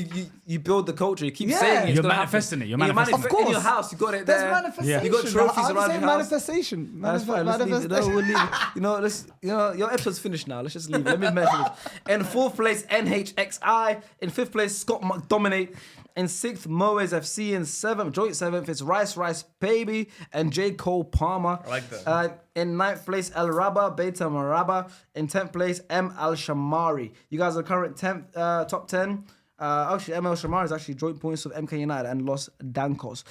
you build the culture. You keep Yeah. saying it. it's You're gonna manifesting happen. it. You're manifesting manif- Of course. In your house, you got it There's there. manifestation. You got trophies I'm around saying your house. manifestation. That's fine. Let's leave it. No, we'll leave it. Your episode's finished now. Let's just leave it. Let me mention this. In fourth place, NHXI. In fifth place, Scott McDominate. In sixth, Moes FC. In joint seventh, it's Rice Baby and J. Cole Palmer. I like that. In ninth place, El Rabah, Beta Maraba. In 10th place, M. Al Shamari. You guys are current top 10. Actually, ML Shamar is actually joint points with MK United and Los Dancos.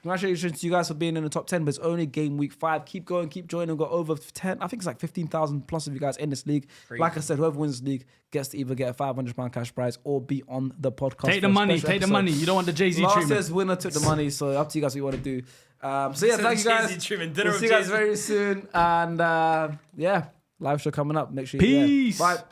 Congratulations to you guys for being in the top 10, but it's only game week 5. Keep going, keep joining. We've got over 10, I think it's like 15,000 plus of you guys in this league. Crazy. Like I said, whoever wins this league gets to either get a £500 cash prize or be on the podcast. Take the money, take the money. You don't want the Jay-Z Last treatment. year's winner took the money, so up to you guys what you want to do. So yeah, thank you guys. Dinner We'll with see you guys Jay-Z. very soon. And live show coming up. Make sure Peace. Bye.